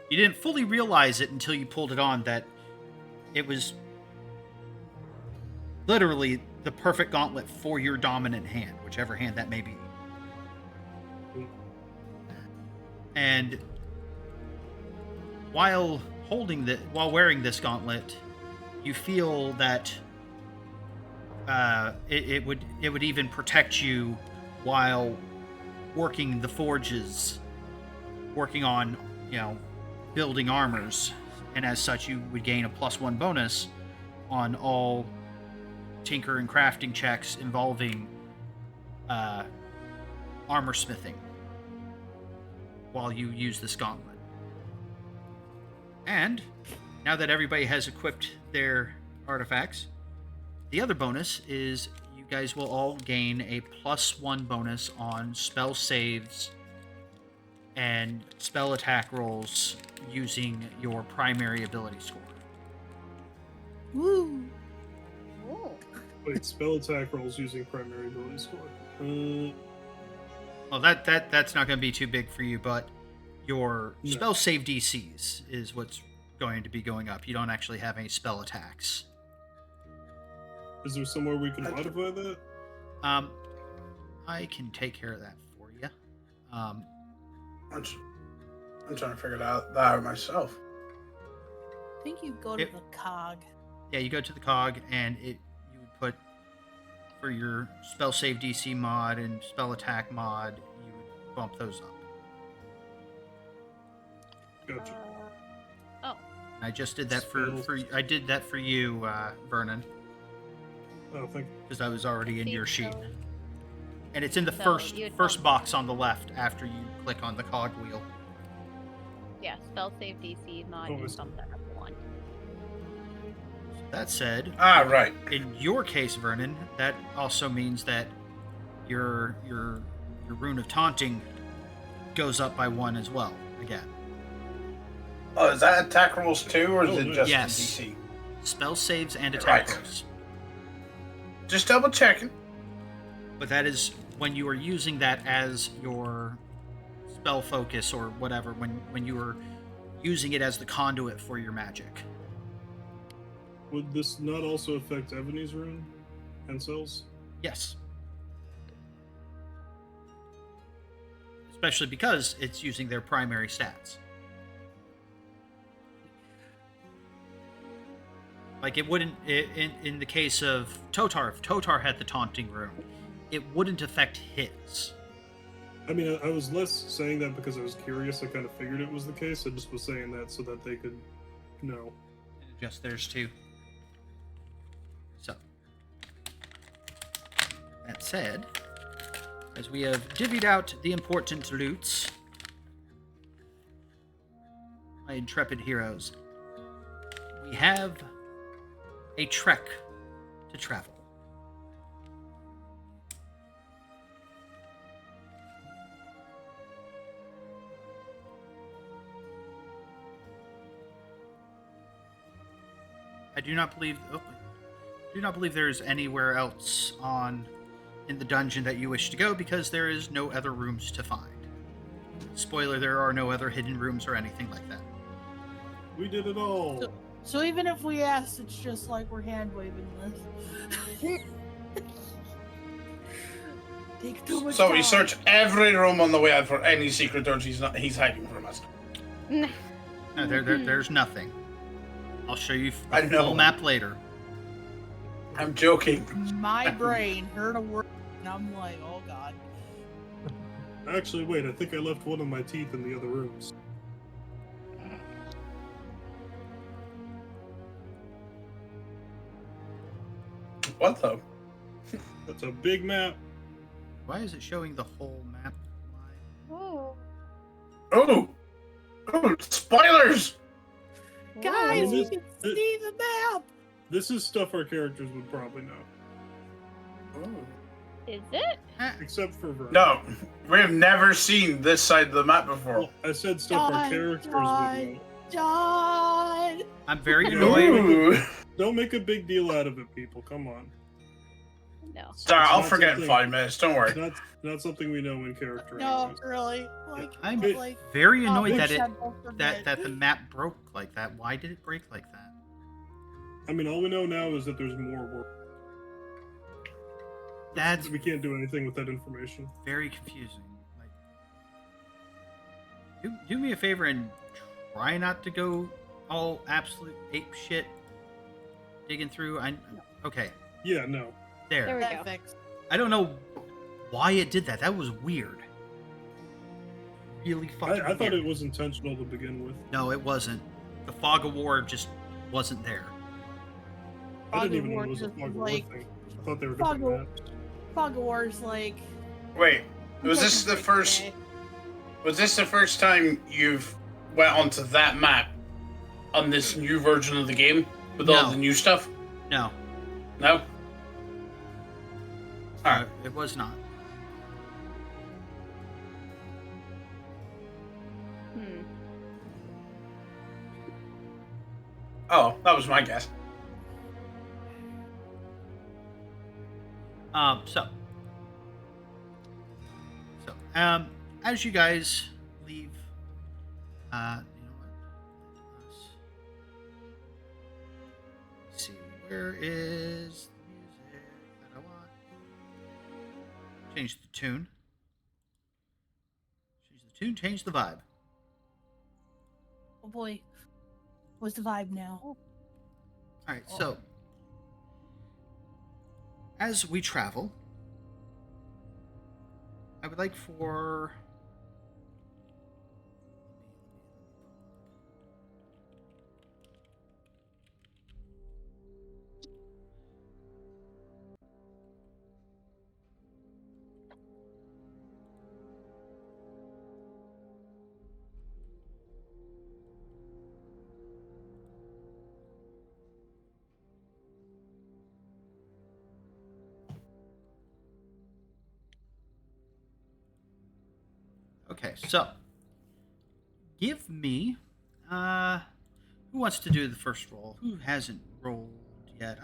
you didn't fully realize it until you pulled it on that it was literally the perfect gauntlet for your dominant hand, whichever hand that may be. And while wearing this gauntlet, you feel that it would even protect you while working the forges, working on building armors, and as such you would gain a +1 bonus on all tinker and crafting checks involving armor smithing while you use this gauntlet. And now that everybody has equipped their artifacts, the other bonus is you guys will all gain a +1 bonus on spell saves and spell attack rolls using your primary ability score. Woo! Ooh. wait, spell attack rolls using primary ability score. Well, that's not going to be too big for you, but your No. spell save DCs is what's going to be going up. You don't actually have any spell attacks. Is there somewhere we can modify that? I can take care of that for you. I'm trying to figure that out myself. I think you go to It- the cog. Yeah, you go to the cog, and you would put for your spell save DC mod and spell attack mod, you would bump those up. Gotcha. I just did that Spell- I did that for you, Vernon, Oh, thank because I was already in your sheet, So- and it's in the So first you'd first bump- box on the left after you click on the cog wheel. Yeah, spell save DC mod, Oh, you it's- bump that up 1. That said, Right. in your case, Vernon, that also means that your rune of taunting goes up by 1 as well. Again, Oh, is that attack rolls too, or is Oh, it nice. just Yes. the DC? spell saves and attack Right. rolls. Just double checking. But that is when you are using that as your spell focus or whatever. When you are using it as the conduit for your magic. Would this not also affect Ebony's rune and cells? Yes. Especially because it's using their primary stats. Like it wouldn't in the case of Totar, if Totar had the taunting rune, it wouldn't affect his. I mean, I was less saying that because I was curious. I kind of figured it was the case. I just was saying that so that they could know. Just theirs too. So that said, as we have divvied out the important loots, my intrepid heroes, we have a trek to travel. I do not believe there's anywhere else in the dungeon that you wish to go because there is no other rooms to find. Spoiler, there are no other hidden rooms or anything like that. We did it all. So even if we ask, it's just like we're hand waving this. Take too much So time. we search every room on the way out for any secret doors he's hiding from us. No, there's nothing. I'll show you I the know. full map later. I'm joking. My brain heard a word, and I'm like, oh god. Actually, wait. I think I left one of my teeth in the other rooms. What though? That's a big map. Why is it showing the whole map? Oh. Oh, spoilers! Guys, Ooh. we can see the map. This is stuff our characters would probably know, Is it? except for Vern. No, we've never seen this side of the map before. Well, I said stuff our John, characters John. would know. John! I'm very annoyed. Ooh. Don't make a big deal out of it, people. Come on. No. Sorry, It's I'll not forget in something- 5 minutes. Don't worry. That's not something we know in character. No, anyways. really. Like, I'm but, like, very oh, annoyed big that shed will forget. that the map broke like that. Why did it break like that? I mean, all we know now is that there's more work. That's We can't do anything with that information. very confusing. Like, do me a favor and try not to go all absolute ape shit digging through. Okay, Yeah, no. There we That go. fixed. I don't know why it did that. That was weird. Really fucking I thought weird. it was intentional to begin with. No, it wasn't. The fog of war just wasn't there. I Fog didn't of even know War it was a just, fog of war like, thing. I thought they were Fog different of- maps. Fog of War's like. Wait, was this like the a first? day. Was this the first time you've went onto that map on this new version of the game with all No. the new stuff? No, No. Alright. it was not. Hmm. Oh, that was my guess. As you guys leave, you know what? Let's see, where is the music that I want? Change the tune. Change the tune, change the vibe. Oh boy. What's the vibe now? Alright, so as we travel, I would like for okay, so give me who wants to do the first roll? Who hasn't rolled yet?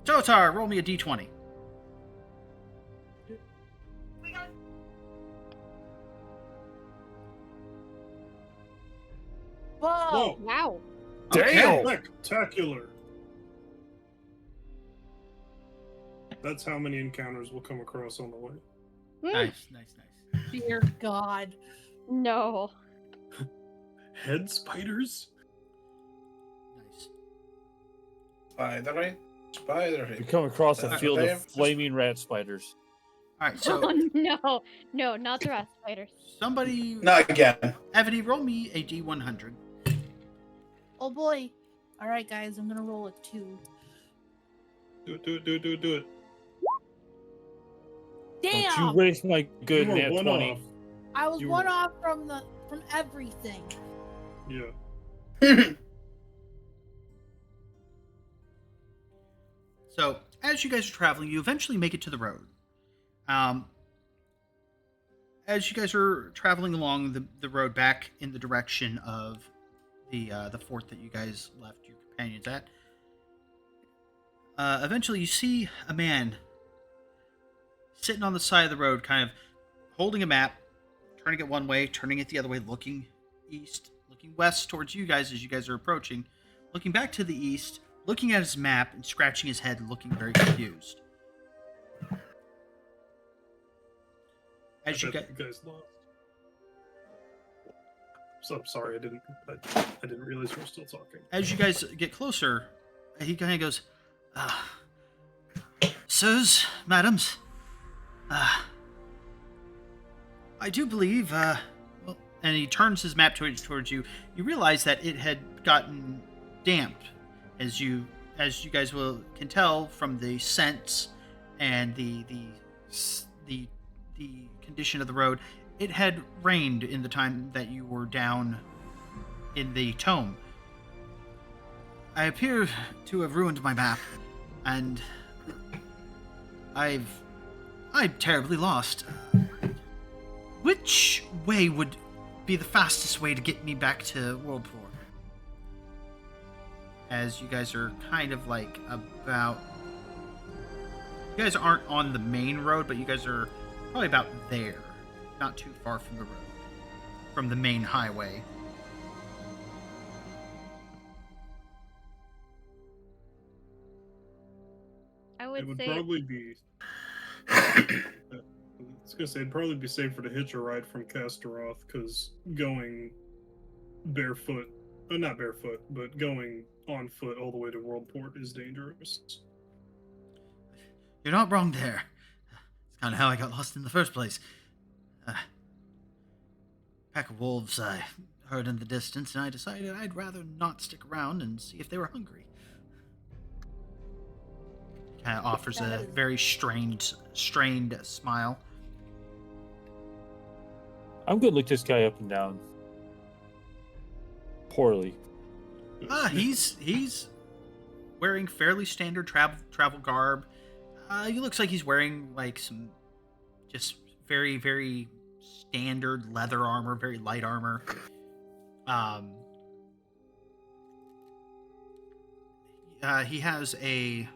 Totar, roll me a d20. Whoa! Whoa! Wow. Damn! Spectacular! That's how many encounters we'll come across on the way. Hmm. Nice, nice, nice. Dear God. No. Head spiders? Nice. Spidery. Spidery. You come across a field Damn. of flaming rat spiders. All right, so Oh no. No, not the rat spiders. somebody, Not again. Evany, roll me a d100. Oh boy. Alright, guys, I'm gonna roll a 2. Do it. Damn! Don't you waste my good You were nat one 20. off. I was You one were- off from everything. Yeah. So, as you guys are traveling, you eventually make it to the road. As you guys are traveling along the road back in the direction of the fort that you guys left your companions at, eventually you see a man sitting on the side of the road, kind of holding a map, turning it one way, turning it the other way, looking east, looking west towards you guys as you guys are approaching, looking back to the east, looking at his map and scratching his head, looking very confused. As you bet guys, you guys lost. So I'm sorry, I didn't realize you were still talking. as you guys get closer, he kind of goes, "Sirs, madams, I do believe, well," and he turns his map towards you. You realize that it had gotten damp, as you guys can tell from the scents and the condition of the road. It had rained in the time that you were down in the tome. I appear to have ruined my map, and I'm terribly lost. Which way would be the fastest way to get me back to World 4? as you guys are kind of like about. You guys aren't on the main road, but you guys are probably about there, not too far from the road, from the main highway. I It would would say probably be. I was gonna say it'd probably be safer to hitch a ride from Castaroth because going barefoot, not barefoot, but going on foot all the way to Worldport is dangerous. You're not wrong there. It's kind of how I got lost in the first place. Pack of wolves I heard in the distance, and I decided I'd rather not stick around and see if they were hungry. Kind of offers That a is- very strained smile. I'm gonna look this guy up and down. Poorly. He's wearing fairly standard travel garb. He looks like he's wearing like some just very, very standard leather armor, very light armor. He has a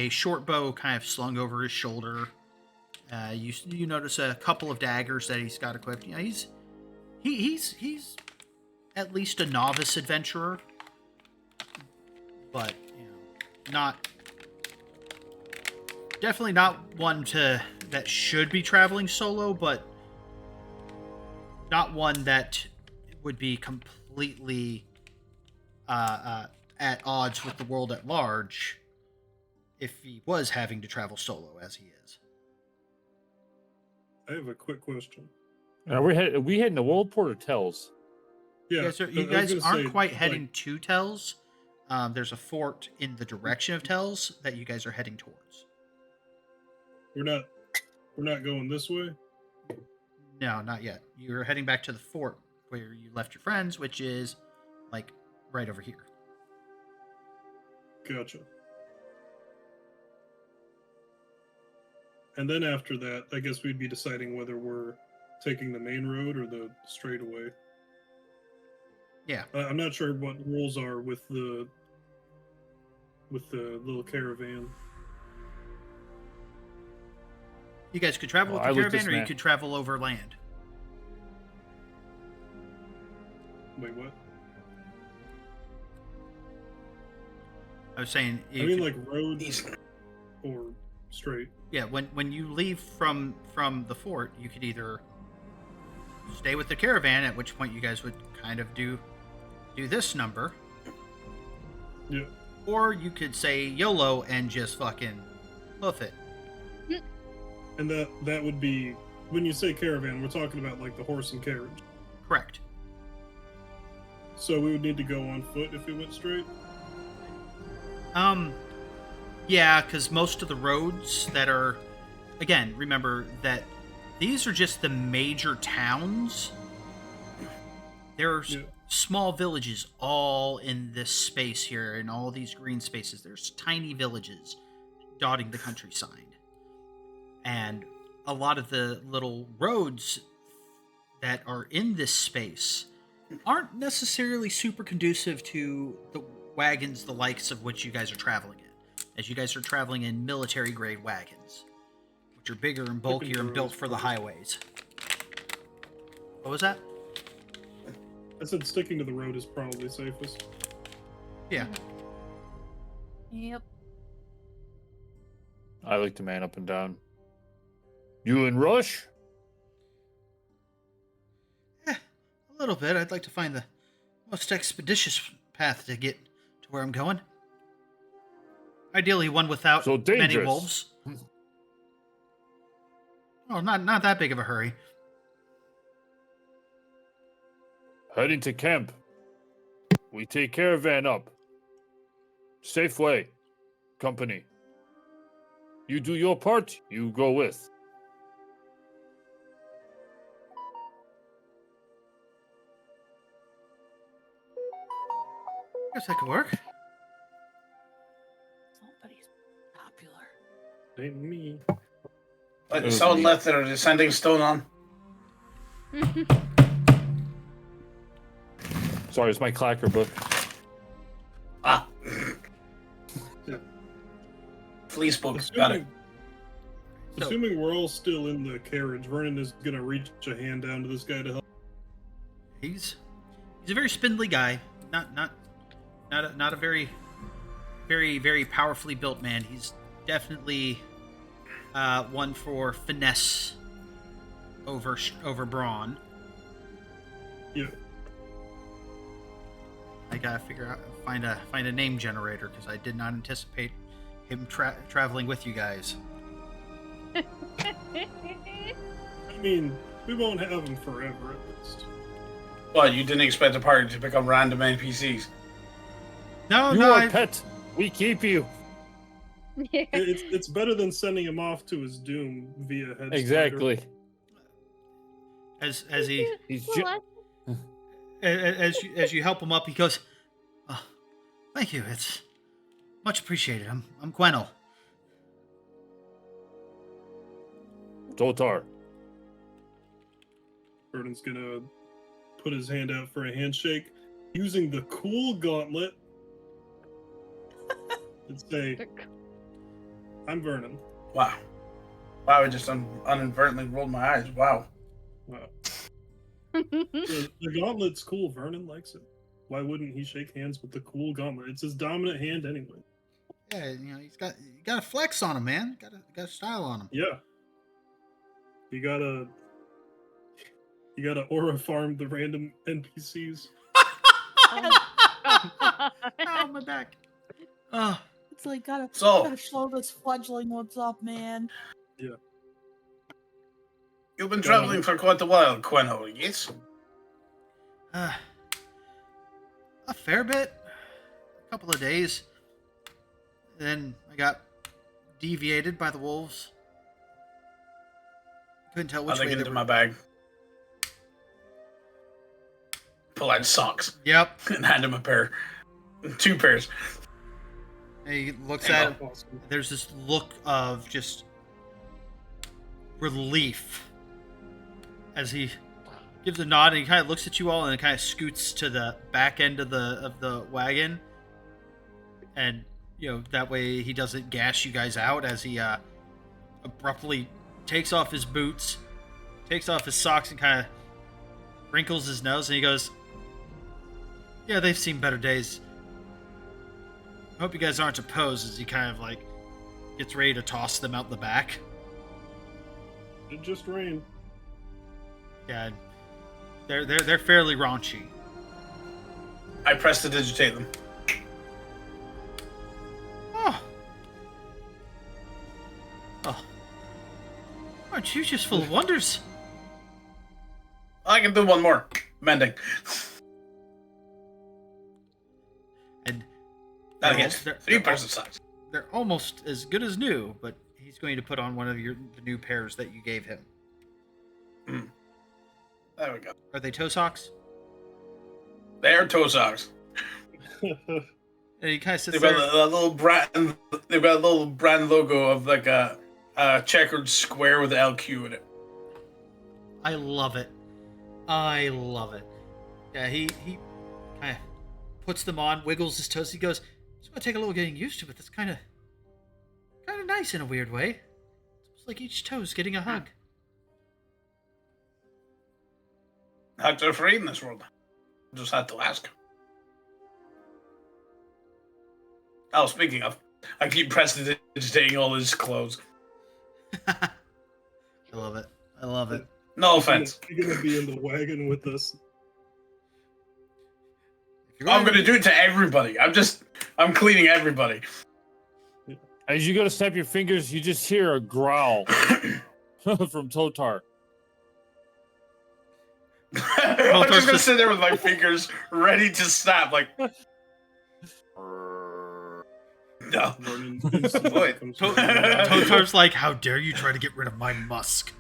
short bow kind of slung over his shoulder. You notice a couple of daggers that he's got equipped. You know, he's at least a novice adventurer, but definitely not one that should be traveling solo, but not one that would be completely at odds with the world at large if he was having to travel solo as he is. I have a quick question. Are we heading to Worldport or Tells? Yeah, You I was guys gonna aren't say, quite like, heading to Tells. There's a fort in the direction of Tells that you guys are heading towards. We're not going this way. No, not yet. You're heading back to the fort where you left your friends, which is like right over here. Gotcha. And then after that, I guess we'd be deciding whether we're taking the main road or the straightaway. Yeah. I'm not sure what rules are with the little caravan. You guys could travel Well, with I the looked this caravan, or you map. could travel over land. Wait, what? I was saying, I mean, like road He's- or straight. yeah, when you leave from the fort, you could either stay with the caravan, at which point you guys would kind of do this number, Yeah. or you could say YOLO and just fucking hoof it. And that would be, when you say caravan, we're talking about like the horse and carriage. Correct. So we would need to go on foot if we went straight. Yeah, because most of the roads that are, again, remember that these are just the major towns. There's Yeah. small villages all in this space here, in all these green spaces. There's tiny villages dotting the countryside. And a lot of the little roads that are in this space aren't necessarily super conducive to the wagons the likes of which you guys are traveling in, as you guys are traveling in military grade wagons, which are bigger and bulkier and built for the highways. What was that? I said sticking to the road is probably safest. Yeah. Yep. I looked the man up and down. You in rush? A little bit. I'd like to find the most expeditious path to get to where I'm going. Ideally, one without So many dangerous. wolves. Oh, not that big of a hurry. Heading to camp. We take caravan up. Safe way. Company. You do your part, you go with. Guess that could work. Somebody's popular. Ain't me. Like Oh, someone me. left their descending stone on. Sorry, it's my clacker book. Ah. Yeah. Fleece book. Got it. Assuming we're all still in the carriage, Vernon is gonna reach a hand down to this guy to help. He's a very spindly guy. Not a very very powerfully built man. He's definitely one for finesse over brawn. Yeah. I gotta find a name generator because I did not anticipate him traveling with you guys. I mean, we won't have him forever at least. Well, you didn't expect the party to pick up random NPCs. No, You no. are pet. We keep you. It's better than sending him off to his doom via head spider. Exactly. As he He's Well, as you help him up, he goes, "Oh, thank you. It's much appreciated. I'm Gwenel." Totar. Vernon's gonna put his hand out for a handshake using the cool gauntlet and say, "I'm Vernon." Wow. Wow, I just inadvertently rolled my eyes. Wow. Wow. The gauntlet's cool. Vernon likes it. Why wouldn't he shake hands with the cool gauntlet? It's his dominant hand anyway. Yeah, you got a flex on him, man. Got a style on him. Yeah. You gotta aura farm the random NPCs. Ow, my back. Oh, It's like gotta So, show this fledgling what's up, man. you've been traveling for quite a while, Queno, yes? a fair bit. A couple of days. Then I got deviated by the wolves. Couldn't tell I'll which take way it they into were. my bag. Pull out socks Yep. and hand him a pair. 2 pairs. And he looks Hang at on. it. Awesome. There's this look of just relief as he gives a nod and he kind of looks at you all and kind of scoots to the back end of the wagon, and that way he doesn't gas you guys out as he abruptly takes off his boots, takes off his socks, and kind of wrinkles his nose and he goes, "Yeah, they've seen better days. I hope you guys aren't opposed," as he kind of like gets ready to toss them out the back. It just rained. Yeah, they're fairly raunchy. I prestidigitate them. Oh, aren't you just full of wonders? I can do one more. Mending. And That gets they're- 3 they're pairs of socks. They're almost as good as new, but he's going to put on one of the new pairs that you gave him. There we go. Are they toe socks? They're toe socks. And he kind of sits They've there. got a little brand. They've got a little brand logo of like a checkered square with LQ in it. I love it. I love it. Yeah, he kind of puts them on, wiggles his toes. He goes, "It's going to take a little getting used to, but that's kind of nice in a weird way. It's like each toe's getting a hug." Hugs are free in this world. Just had to ask. Oh, speaking of, I keep prestidigitating all his clothes. I love it. I love it. No offense. You're gonna be in the wagon with us. If you're I'm gonna do it to everybody. I'm cleaning everybody. As you go to snap your fingers, you just hear a growl from Totar. I'm just gonna sit there with my fingers ready to snap, like. No. Vernon Boy, instantly comes to- Totar's like, "How dare you try to get rid of my musk?"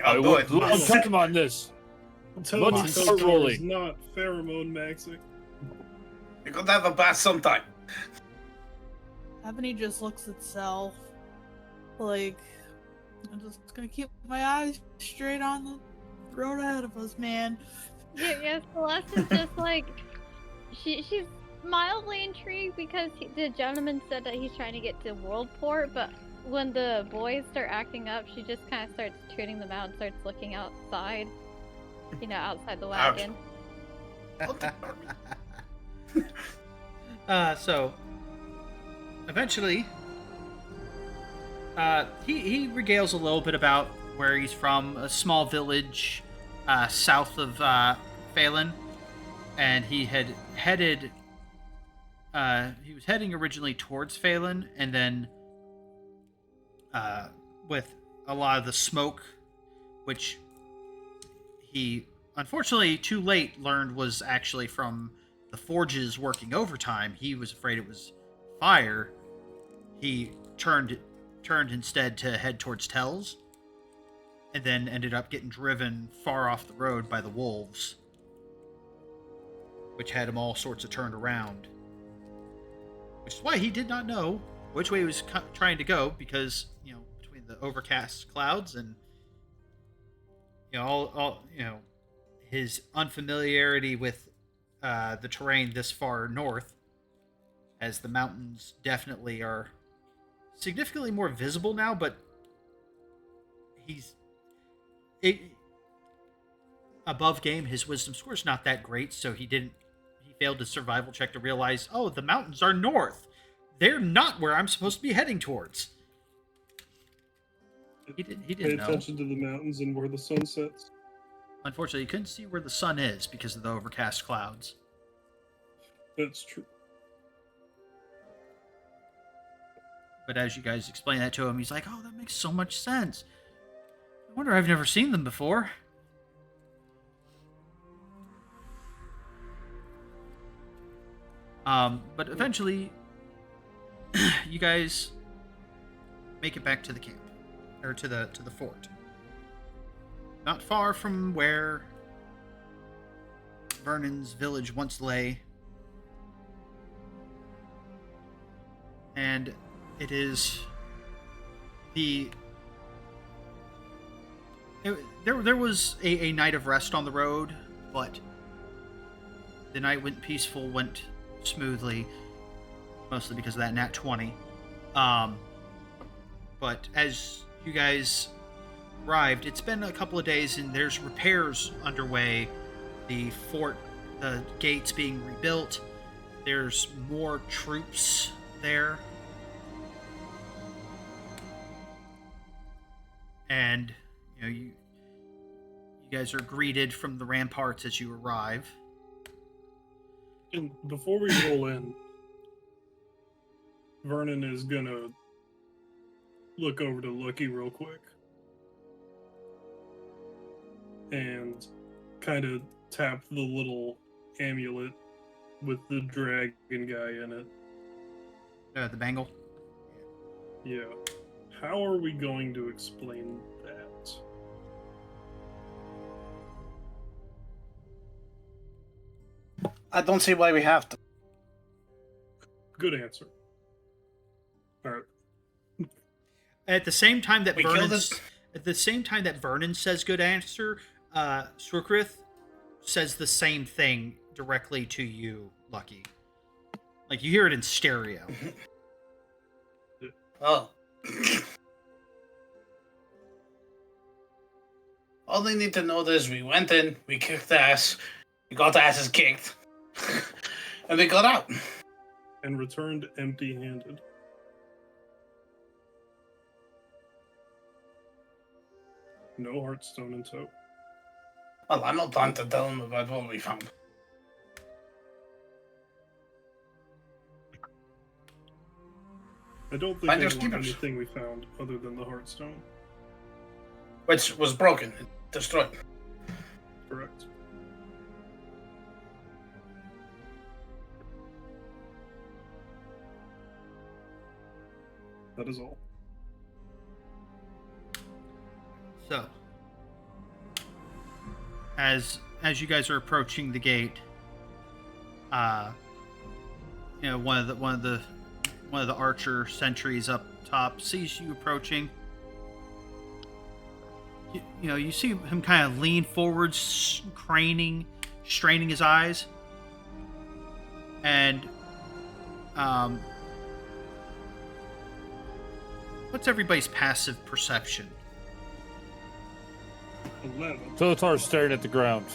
I'll do it. Long time on this. Tell Let's him start Totar rolling. is not pheromone maxing. You're gonna have a bath sometime. Ebony just looks at Self like, I'm just gonna keep my eyes straight on the road ahead of us, man. Yeah, Celeste is just like she's mildly intrigued because the gentleman said that he's trying to get to Worldport, but when the boys start acting up, she just kind of starts tuning them out and starts looking outside, outside the Ouch. wagon. So eventually, he regales a little bit about where he's from, a small village south of Phelan, and he had headed. He was heading originally towards Phelan, and then with a lot of the smoke, which he unfortunately too late learned was actually from the forges working overtime. He was afraid it was fire. He turned instead to head towards Tells, and then ended up getting driven far off the road by the wolves, which had him all sorts of turned around. Which is why he did not know which way he was trying to go, because between the overcast clouds and all his unfamiliarity with the terrain this far north, as the mountains definitely are significantly more visible now, but above game. His wisdom score is not that great, so he failed his survival check to realize, oh, the mountains are north. They're not where I'm supposed to be heading towards. He didn't Pay know. attention to the mountains and where the sun sets. Unfortunately, he couldn't see where the sun is because of the overcast clouds. That's true. But as you guys explain that to him, he's like, oh, that makes so much sense. I wonder I've never seen them before. But eventually, you guys make it back to the camp, or to the fort. Not far from where Vernon's village once lay. And it is there was a night of rest on the road, but the night went smoothly, mostly because of that nat 20. But as you guys arrived, it's been a couple of days and there's repairs underway. The fort, the gates being rebuilt. There's more troops there. And you guys are greeted from the ramparts as you arrive. And before we roll in, Vernon is gonna look over to Lucky real quick and kind of tap the little amulet with the dragon guy in it. The bangle. Yeah. How are we going to explain that? I don't see why we have to. Good answer. Alright. At the same time that We killed it. Vernon says good answer, Srukrith says the same thing directly to you, Lucky. Like, you hear it in stereo. Oh. All they need to know is we went in, we kicked ass, we got asses kicked, and they got out. And returned empty-handed. No Heartstone in tow. Well, I'm not trying to tell them about what we found. I don't think Find they your want keepers. anything we found other than the Heartstone. Which was broken, destroyed. Correct. That is all. So, as you guys are approaching the gate, one of the archer sentries up top sees you approaching. You see him kind of lean forward, craning, straining his eyes. And what's everybody's passive perception? 11. Totar's staring at the ground.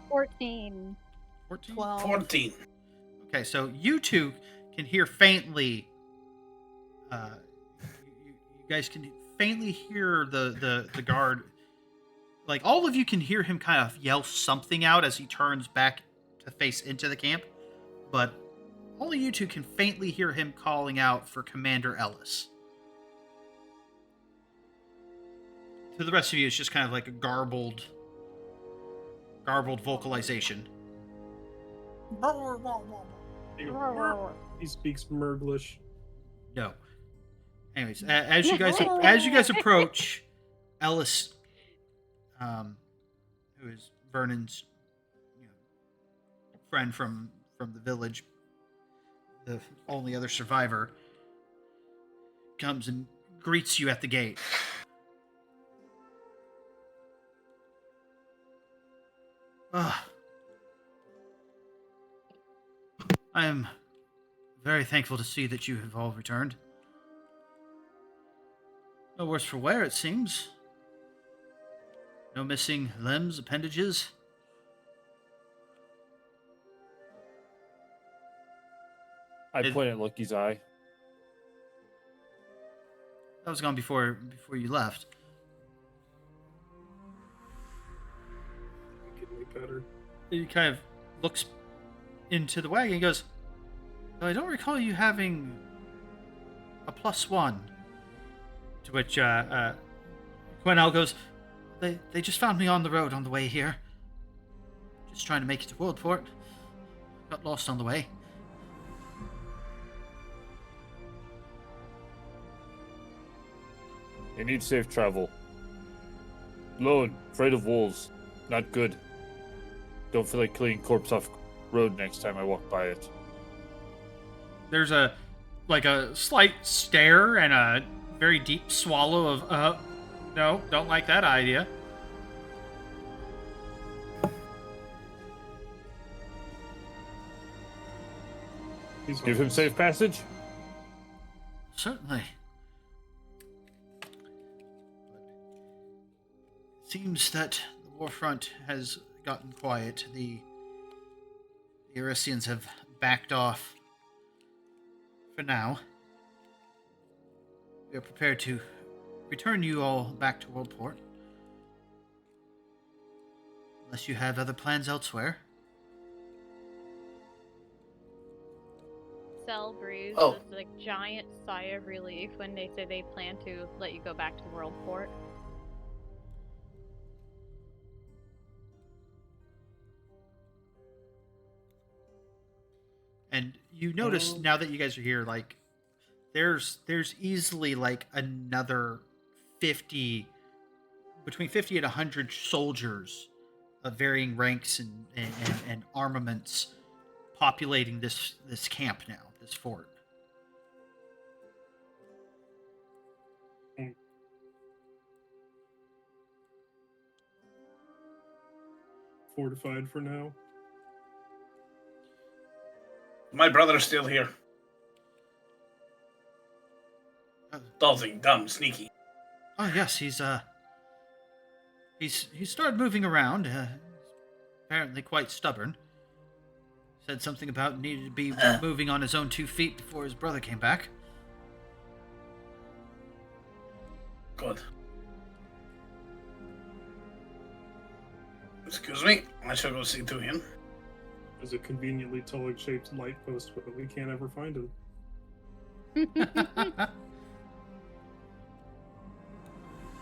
14. 14? 12. 14. Okay, so you two can hear faintly. You guys can faintly hear the guard. Like, all of you can hear him kind of yell something out as he turns back to face into the camp, but only you two can faintly hear him calling out for Commander Ellis. To the rest of you, it's just kind of like a garbled vocalization. He speaks Merglish. No. Anyways, as you guys approach, Ellis, who is Vernon's friend from the village, the only other survivor, comes and greets you at the gate. I am very thankful to see that you have all returned. No worse for wear, it seems. No missing limbs, appendages. I point at Lucky's eye. That was gone before you left. Get me better. He kind of looks into the wagon and goes, I don't recall you having a +1. To which Quenel goes, they just found me on the road on the way here. Just trying to make it to Worldport. Got lost on the way. You need safe travel. Lone, afraid of wolves. Not good. Don't feel like killing corpse off road next time I walk by it. There's a slight stare and a very deep swallow of, no, don't like that idea. Give him safe passage? Certainly. Seems that the war front has gotten quiet. The Eurasians have backed off for now. We are prepared to return you all back to Worldport. Unless you have other plans elsewhere. Cell breathes this like giant sigh of relief when they say they plan to let you go back to Worldport. And you notice now that you guys are here, like, there's easily like another 50, between 50 and 100 soldiers of varying ranks and armaments populating this camp now, this fort. Fortified for now. My brother's still here. Dodging, dumb, sneaky. Oh yes, he's started moving around. Apparently quite stubborn. Said something about needed to be moving on his own 2 feet before his brother came back. Good. Excuse me, I shall go see to him. There's a conveniently Tullig-shaped light post, but we can't ever find him.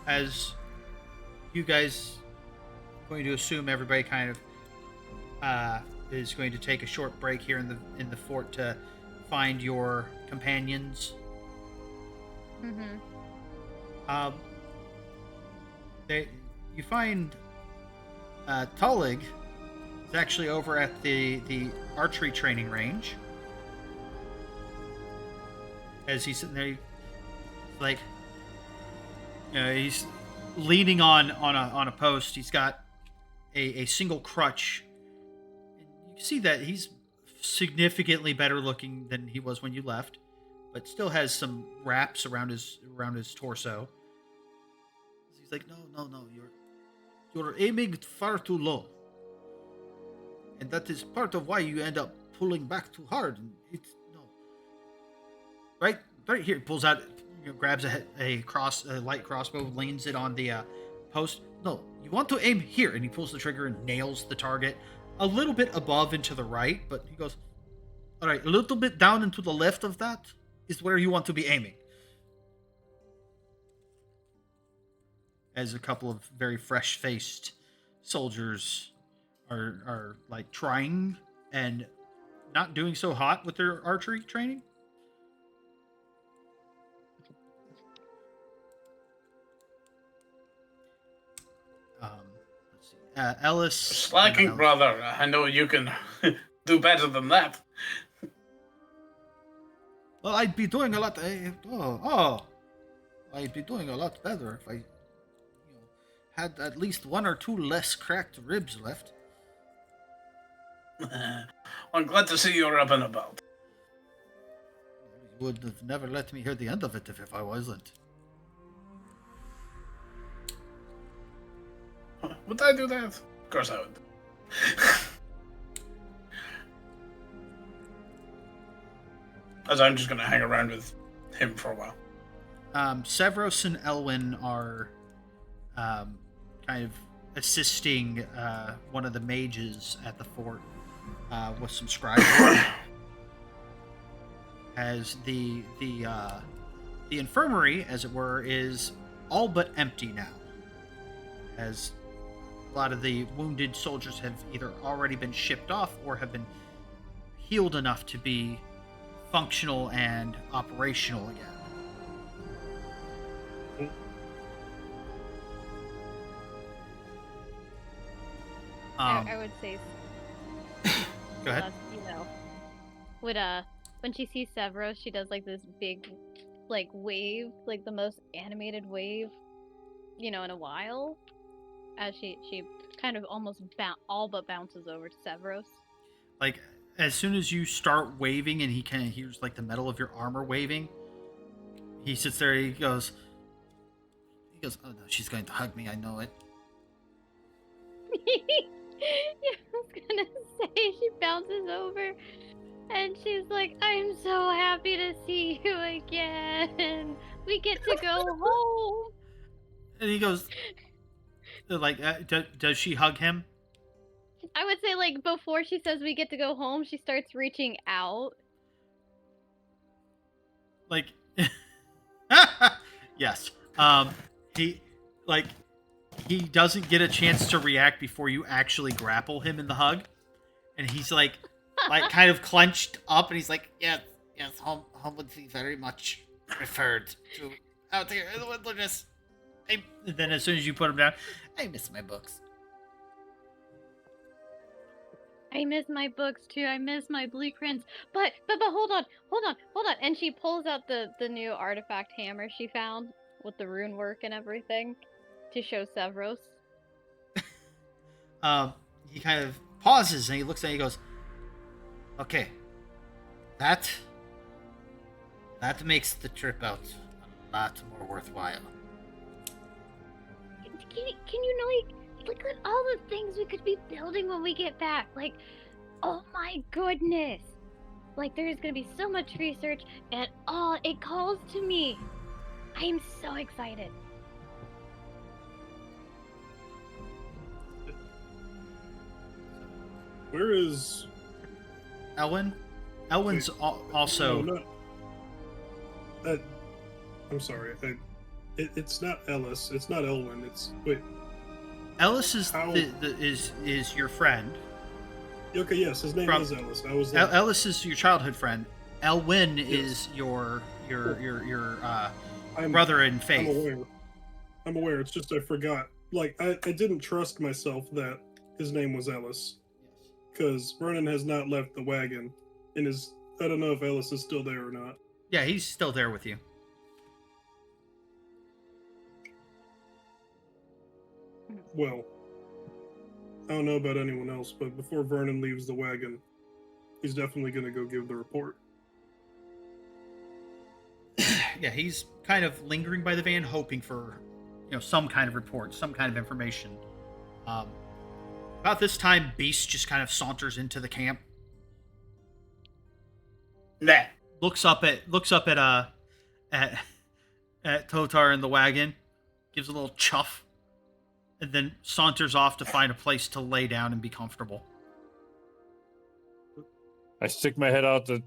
As you guys going to assume everybody kind of is going to take a short break here in the fort to find your companions. Mm-hmm. You find Tullig is actually over at the archery training range. As he's sitting there, like, he's leaning on a post. He's got a single crutch see that he's significantly better looking than he was when you left, but still has some wraps around his torso. He's like, no, you're aiming far too low, and that is part of why you end up pulling back too hard. And it's no, right here. He pulls out, grabs a light crossbow, leans it on the post. No, you want to aim here, and he pulls the trigger and nails the target a little bit above and to the right. But he goes, all right, a little bit down and to the left of that is where you want to be aiming. As a couple of very fresh-faced soldiers are like trying and not doing so hot with their archery training. Let's see. Ellis. Slacking, brother. I know you can do better than that. Well, I'd be doing a lot. I'd be doing a lot better if I had at least one or two less cracked ribs left. I'm glad to see you're up and about. You would have never let me hear the end of it if I wasn't. Would I do that? Of course I would. As I'm just going to hang around with him for a while. Severos and Elwyn are kind of assisting one of the mages at the fort with some scribe work. As the infirmary, as it were, is all but empty now. As a lot of the wounded soldiers have either already been shipped off or have been healed enough to be functional and operational again. I would say. Go ahead. When she sees Severos, she does like this big, like wave, like the most animated wave, in a while. As she kind of almost all but bounces over to Severos. Like as soon as you start waving, and he kind of hears like the metal of your armor waving, he sits there. He goes, "Oh no, she's going to hug me. I know it." I was gonna say she bounces over, and she's like, "I'm so happy to see you again. We get to go home." And he goes, "Like, does she hug him?" I would say, like, before she says we get to go home, she starts reaching out. Like, yes. He doesn't get a chance to react before you actually grapple him in the hug, and he's like kind of clenched up, and he's like, yes, home would be very much preferred to out here in the wilderness. And then as soon as you put him down, I miss my books. I miss my books too. I miss my blueprints. But hold on. And she pulls out the new artifact hammer she found with the rune work and everything to show Severos. He kind of pauses and he looks at it and he goes, "Okay, that makes the trip out a lot more worthwhile." Can you look at all the things we could be building when we get back? Like, oh my goodness! Like, there's gonna be so much research, and it calls to me. I am so excited. Where is Elwyn? Elwyn's also. No, I'm sorry. It's not Ellis. It's not Elwyn. Ellis is is your friend. Okay, yes, his name is Ellis. I was Ellis is your childhood friend. Elwyn is your brother in faith. I'm aware. It's just I forgot. Like I didn't trust myself that his name was Ellis, because Vernon has not left the wagon, and I don't know if Ellis is still there or not. Yeah, he's still there with you. Well, I don't know about anyone else, but before Vernon leaves the wagon, he's definitely going to go give the report. Yeah, he's kind of lingering by the van, hoping for, some kind of report, some kind of information. About this time, Beast just kind of saunters into the camp. Nah. Looks up at Totar in the wagon, gives a little chuff, and then saunters off to find a place to lay down and be comfortable. I stick my head out the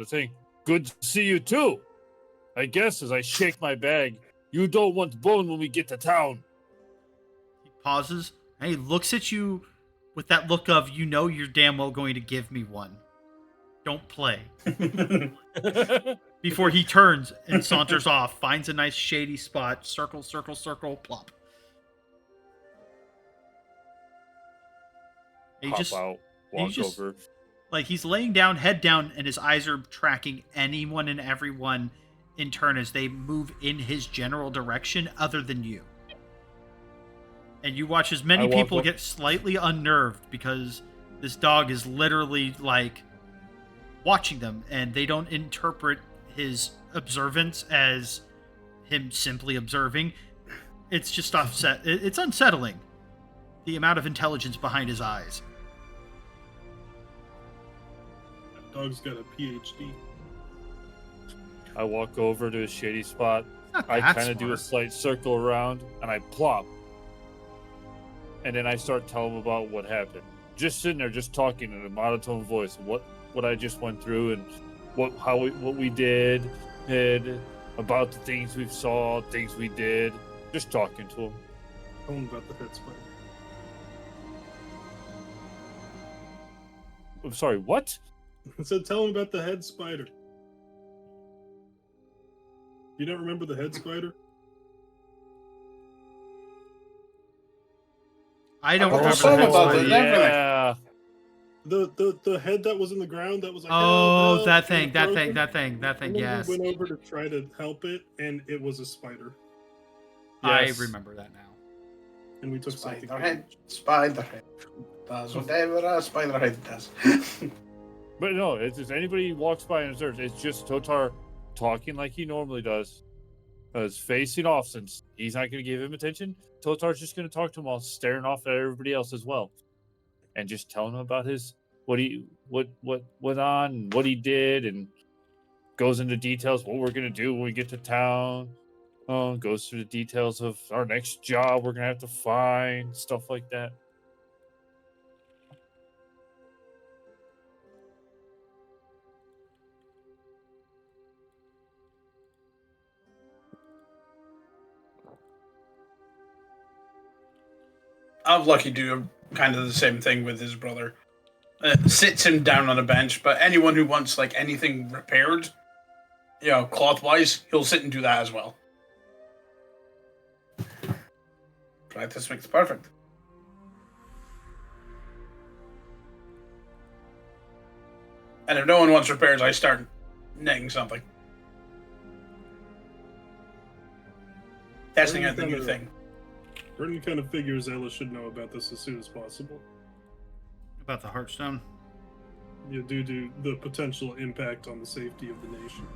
thing. Good to see you too. I guess as I shake my bag, you don't want bone when we get to town. He pauses and he looks at you with that look of, you're damn well going to give me one. Don't play. Before he turns and saunters off, finds a nice shady spot, circle, plop. He Hop just, out, walk just- over. like, he's laying down, head down, and his eyes are tracking anyone and everyone in turn as they move in his general direction other than you. And you watch as many people get slightly unnerved because this dog is literally, like, watching them, and they don't interpret his observance as him simply observing. It's just offset. It's unsettling, the amount of intelligence behind his eyes. That dog's got a PhD. I walk over to a shady spot. Not I that kind of do a smart. slight circle around, and I plop. And then I start telling him about what happened. Just sitting there, just talking in a monotone voice. What I just went through, and what we did, and about the things we saw, things we did. Just talking to him. Tell him about the head spider. I'm sorry, what? I said, tell him about the head spider. You don't remember the head spider? I don't I remember was talking that. about Spider. that. Yeah. The head that was in the ground that was like, Oh, help, that and thing, broken? that thing. And then Yes, we went over to try to help it, and it was a spider. Yes. I remember that now. And we took something. Spiderhead. Does whatever a spiderhead does. But no, it's just anybody who walks by and observes. It's just Totar talking like he normally does. Because facing off, since he's not going to give him attention, Totar's just going to talk to him while staring off at everybody else as well, and just telling him about what went on, and what he did, and goes into details what we're going to do when we get to town. Goes through the details of our next job we're going to have to find, stuff like that. I've lucky do kind of the same thing with his brother. Sits him down on a bench, but anyone who wants like anything repaired, cloth wise, he'll sit and do that as well. Practice makes perfect. And if no one wants repairs, I start knitting something. Testing out the new thing. Vernon kind of figures Ella should know about this as soon as possible. About the Heartstone. Due to the potential impact on the safety of the nation.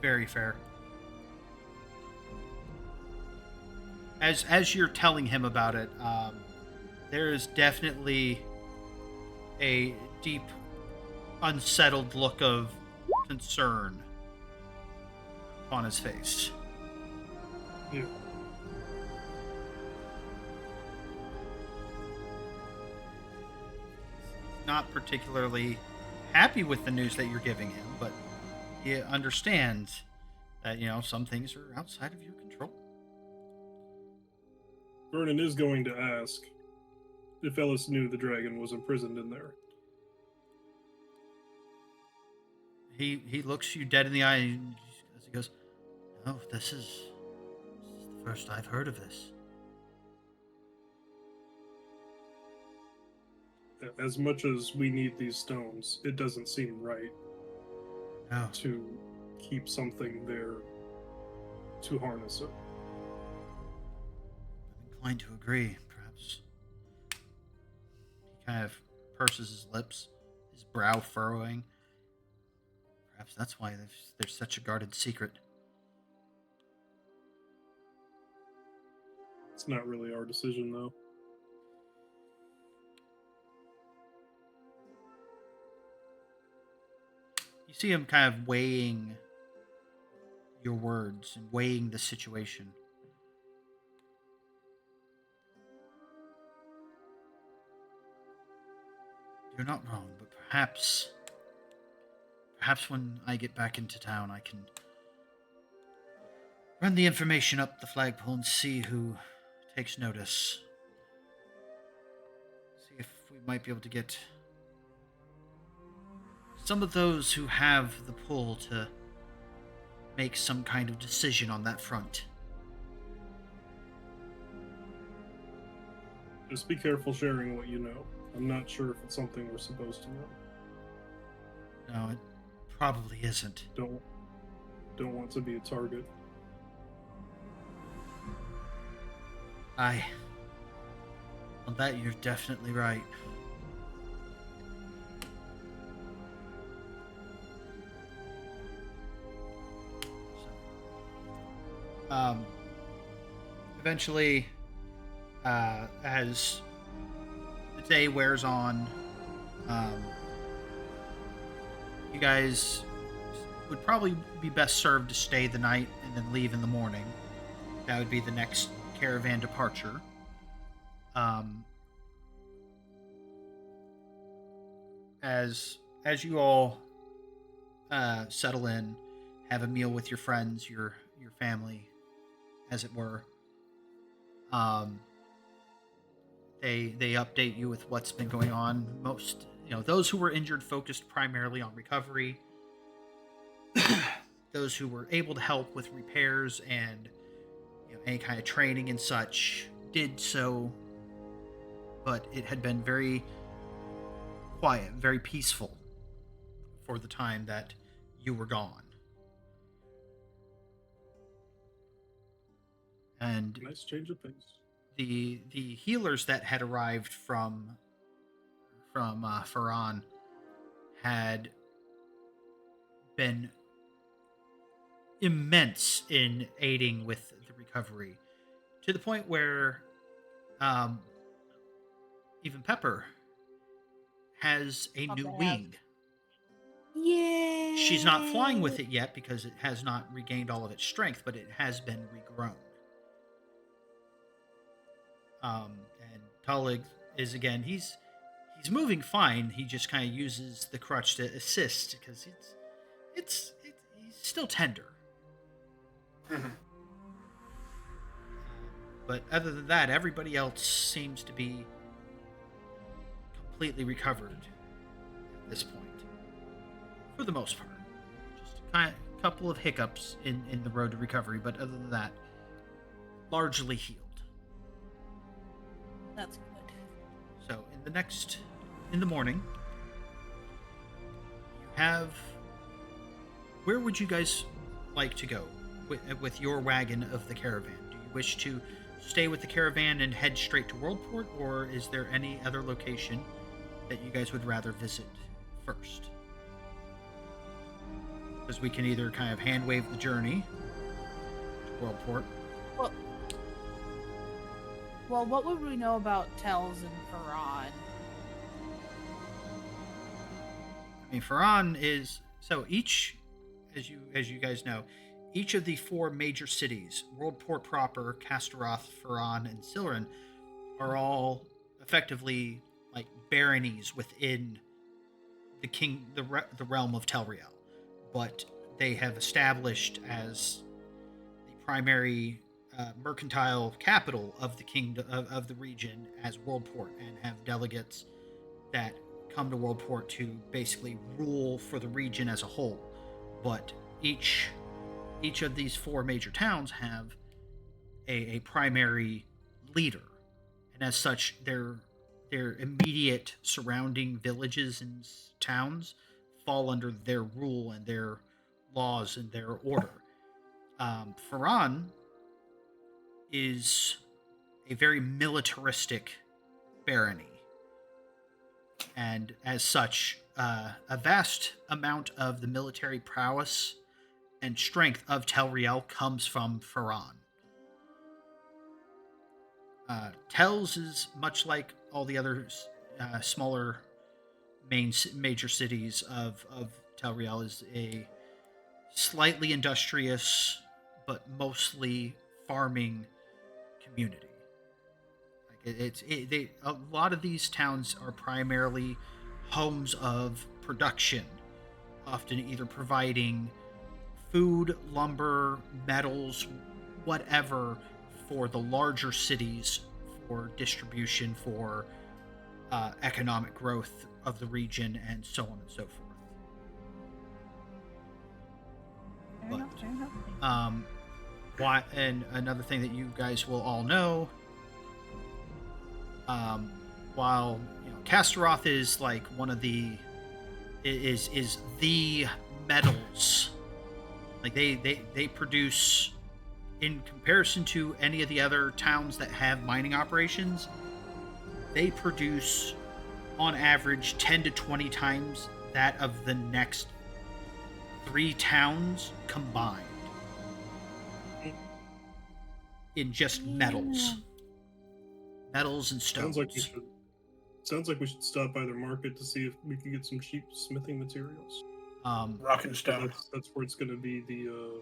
Very fair. As you're telling him about it, there is definitely a deep, unsettled look of concern on his face. Yeah. Not particularly happy with the news that you're giving him, but he understands that, some things are outside of your control. Vernon is going to ask if Ellis knew the dragon was imprisoned in there. He looks you dead in the eye as he goes, "Oh, this is the first I've heard of this." As much as we need these stones, it doesn't seem right No. to keep something there to harness it. I'm inclined to agree. Perhaps house. He kind of purses his lips, his brow furrowing. Perhaps that's why there's such a guarded secret. It's not really our decision, though. You see him kind of weighing your words and weighing the situation. You're not wrong, but perhaps when I get back into town, I can run the information up the flagpole and see who takes notice. See if we might be able to get some of those who have the pull to make some kind of decision on that front. Just be careful sharing what you know. I'm not sure if it's something we're supposed to know. No, it probably isn't. Don't want to be a target. On that you're definitely right. Eventually, as the day wears on, you guys would probably be best served to stay the night and then leave in the morning. That would be the next caravan departure. As you all settle in, have a meal with your friends, your family, as it were. They update you with what's been going on. Most, those who were injured focused primarily on recovery. Those who were able to help with repairs and any kind of training and such did so, but it had been very quiet, very peaceful for the time that you were gone. And Nice change of pace. the healers that had arrived from Faran had been immense in aiding with the recovery, to the point where even Pepper has a Oh, new bad. wing. Yay! She's not flying with it yet because it has not regained all of its strength, but it has been regrown. And Talig is, again, he's moving fine. He just kind of uses the crutch to assist because he's still tender. But other than that, everybody else seems to be completely recovered at this point, for the most part. Just a couple of hiccups in the road to recovery, but other than that, largely healed. That's good. So in the morning, you have, where would you guys like to go with your wagon of the caravan? Do you wish to stay with the caravan and head straight to Worldport, or is there any other location that you guys would rather visit first? Because we can either kind of hand wave the journey to Worldport. Well, what would we know about Tells and Faran? I mean, Faran is, so each, as you guys know, each of the four major cities, Worldport proper, Castaroth, Faran, and Silran, are all effectively like baronies within the realm of Telriel, but they have established as the primary mercantile capital of the kingdom of the region as Worldport, and have delegates that come to Worldport to basically rule for the region as a whole. But each of these four major towns have a primary leader, and as such, their immediate surrounding villages and towns fall under their rule and their laws and their order. Faran is a very militaristic barony. And as such, a vast amount of the military prowess and strength of Tel Riel comes from Faran. Tel's is much like all the other smaller major cities of Tel Riel, is a slightly industrious but mostly farming community. A lot of these towns are primarily homes of production, often either providing food, lumber, metals, whatever, for the larger cities for distribution, for economic growth of the region, and so on and so forth. Fair enough. Why? And another thing that you guys will all know, while Kastaroth is like one of the is the metals, like they produce, in comparison to any of the other towns that have mining operations, they produce on average 10 to 20 times that of the next 3 towns combined in just metals. Metals and stones. Sounds like we should stop by their market to see if we can get some cheap smithing materials. Rock and stone. That's where it's going to be the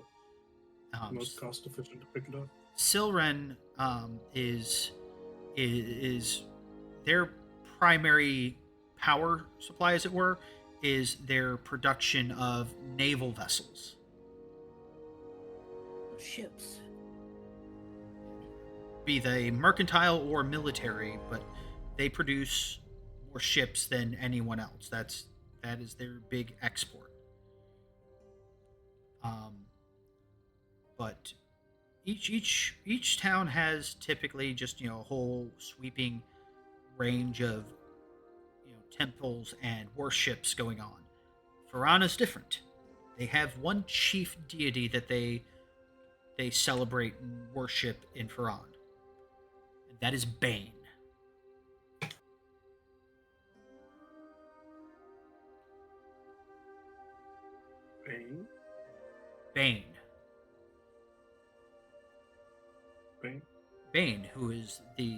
most cost efficient to pick it up. Silren is their primary power supply, as it were, is their production of naval vessels. Ships. Be they mercantile or military, but they produce more ships than anyone else. That is their big export. But each town has typically just a whole sweeping range of temples and worships going on. Faran is different. They have one chief deity that they celebrate and worship in Faran. And that is Bane. Bane? Bane. Bane? Bane, who is the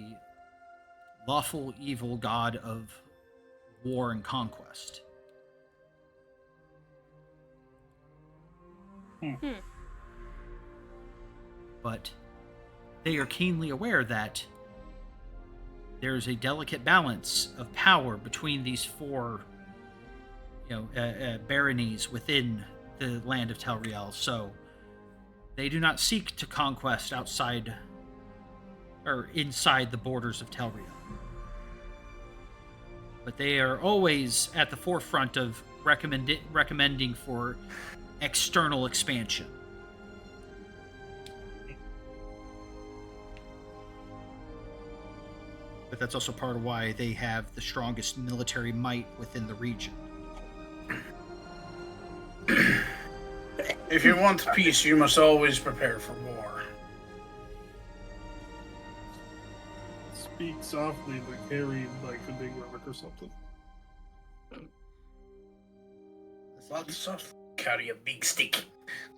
lawful evil god of war and conquest. But they are keenly aware that there is a delicate balance of power between these 4 baronies within the land of Tel Riel, so they do not seek to conquest outside or inside the borders of Tel Riel. But they are always at the forefront of recommending for external expansion. But that's also part of why they have the strongest military might within the region. If you want peace, you must always prepare for war. Speak softly, but carry like a big rock or something. Lots of carry a big stick.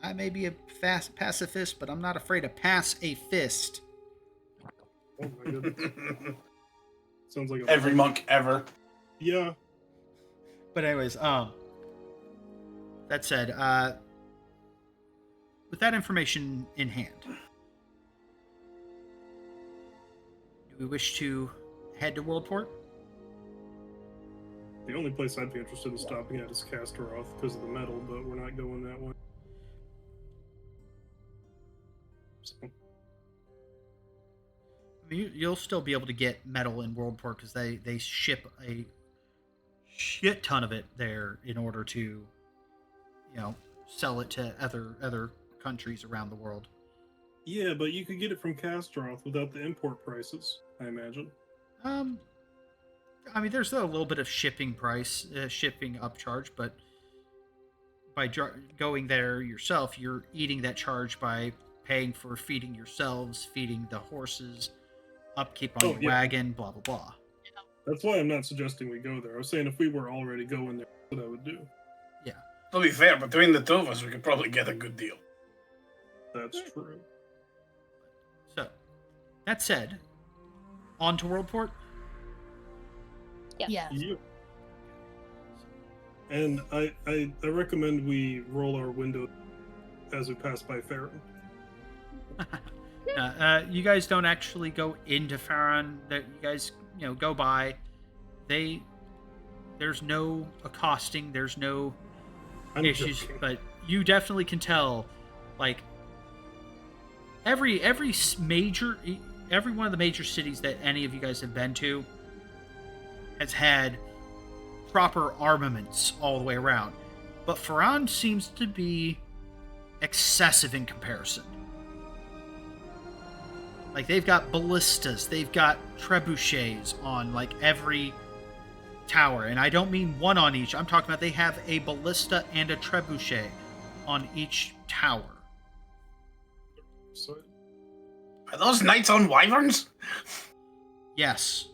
I may be a fast pacifist, but I'm not afraid to pass a fist. Oh my goodness. Sounds like Every monk ever. Yeah. But anyways, that said, with that information in hand, do we wish to head to Worldport? The only place I'd be interested in stopping at is Kastaroth because of the metal, but we're not going that way. So, I mean, you'll still be able to get metal in Worldport because they ship a shit ton of it there in order to, sell it to other countries around the world. yeah, but you could get it from Kastaroth without the import prices, I imagine. I mean, there's a little bit of shipping upcharge, but by going there yourself, you're eating that charge by paying for feeding yourselves, feeding the horses, upkeep on Oh, your yeah. wagon, blah blah blah. That's why I'm not suggesting we go there. I was saying if we were already going there, that's what I would do. To be fair, between the two of us, we could probably get a good deal. That's true. So, that said, on to Worldport. Yes. Yeah. Yeah. And I recommend we roll our window as we pass by Farron. You guys don't actually go into Farron. That you guys, go by. There's no accosting. There's no I'm issues, joking. but you definitely can tell, like every one of the major cities that any of you guys have been to has had proper armaments all the way around, but Farron seems to be excessive in comparison. Like, they've got ballistas, they've got trebuchets on like every tower, and I don't mean one on each. I'm talking about they have a ballista and a trebuchet on each tower. So, Are those knights on wyverns? Yes.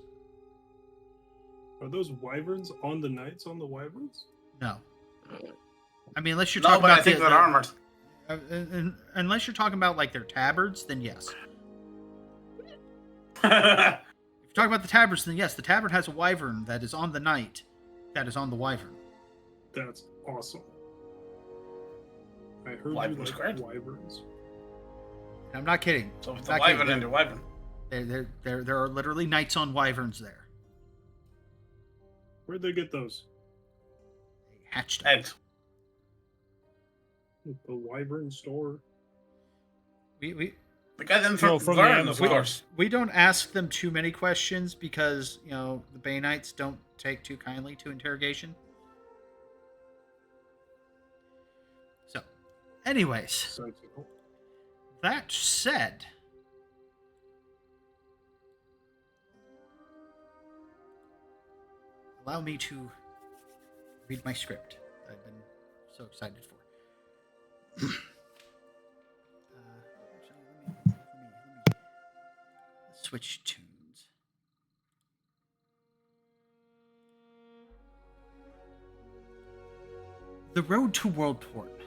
are those wyverns on the knights on the wyverns? No. I mean, unless you're No, talking but about I think they're armored. unless you're talking about like their tabards, then yes. If you're talking about the tabards, then yes, the tabard has a wyvern that is on the knight that is on the wyvern. That's awesome. I heard Wyvern's you great. like wyverns. And I'm not kidding. So if it's Not a wyvern kidding. and a wyvern. There are literally knights on wyverns there. Where'd they get those? They hatched them. Ed. The wyvern store. We We got them No, from from the Vern, of Amazon. course. we don't ask them too many questions because the Bay Knights don't take too kindly to interrogation. So, anyways, Sensible. that said, allow me to read my script that I've been so excited for. Actually, let me switch tunes. The road to Worldport,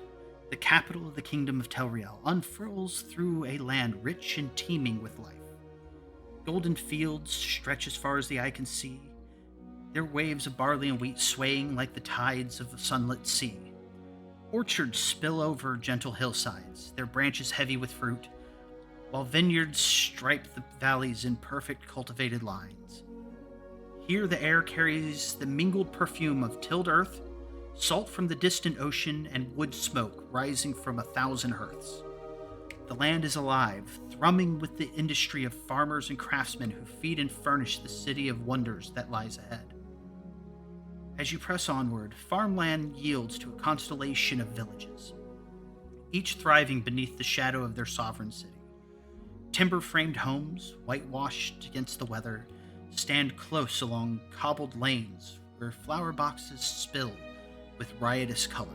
the capital of the kingdom of Telriel, unfurls through a land rich and teeming with life. Golden fields stretch as far as the eye can see, their waves of barley and wheat swaying like the tides of a sunlit sea. Orchards spill over gentle hillsides, their branches heavy with fruit, while vineyards stripe the valleys in perfect cultivated lines. Here the air carries the mingled perfume of tilled earth, salt from the distant ocean, and wood smoke rising from 1,000 hearths. The land is alive, thrumming with the industry of farmers and craftsmen who feed and furnish the city of wonders that lies ahead. As you press onward, farmland yields to a constellation of villages, each thriving beneath the shadow of their sovereign city. Timber-framed homes, whitewashed against the weather, stand close along cobbled lanes where flower boxes spill with riotous color.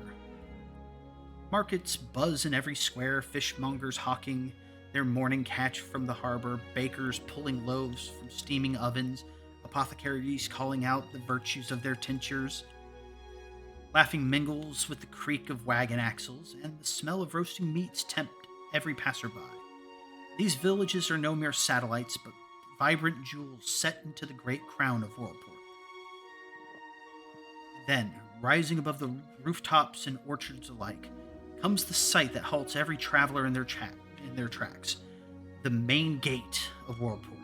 Markets buzz in every square, fishmongers hawking their morning catch from the harbor, bakers pulling loaves from steaming ovens, apothecaries calling out the virtues of their tinctures. Laughing mingles with the creak of wagon axles, and the smell of roasting meats tempt every passerby. These villages are no mere satellites, but vibrant jewels set into the great crown of Worldport. Then, rising above the rooftops and orchards alike, comes the sight that halts every traveler in their tracks: the main gate of Worldport.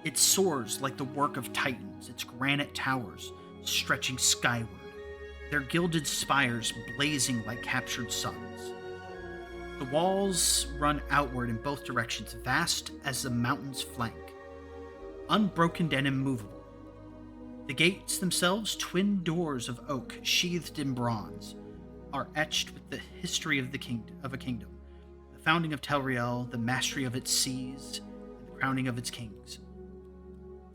It soars like the work of titans, its granite towers stretching skyward, their gilded spires blazing like captured suns. The walls run outward in both directions, vast as the mountain's flank, unbroken and immovable. The gates themselves, twin doors of oak sheathed in bronze, are etched with the history of a kingdom, the founding of Telriel, the mastery of its seas, and the crowning of its kings.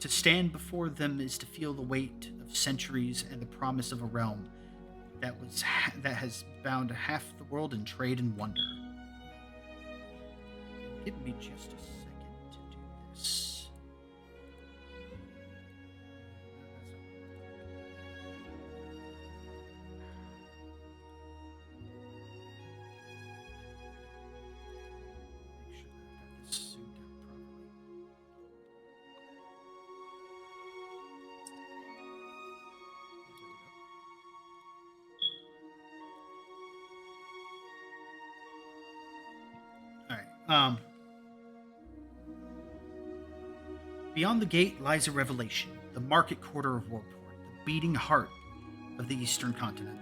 To stand before them is to feel the weight of centuries and the promise of a realm that has bound half the world in trade and wonder. Give me just a second to do this. Um, Beyond the gate lies a revelation, the market quarter of Worldport, the beating heart of the eastern continent.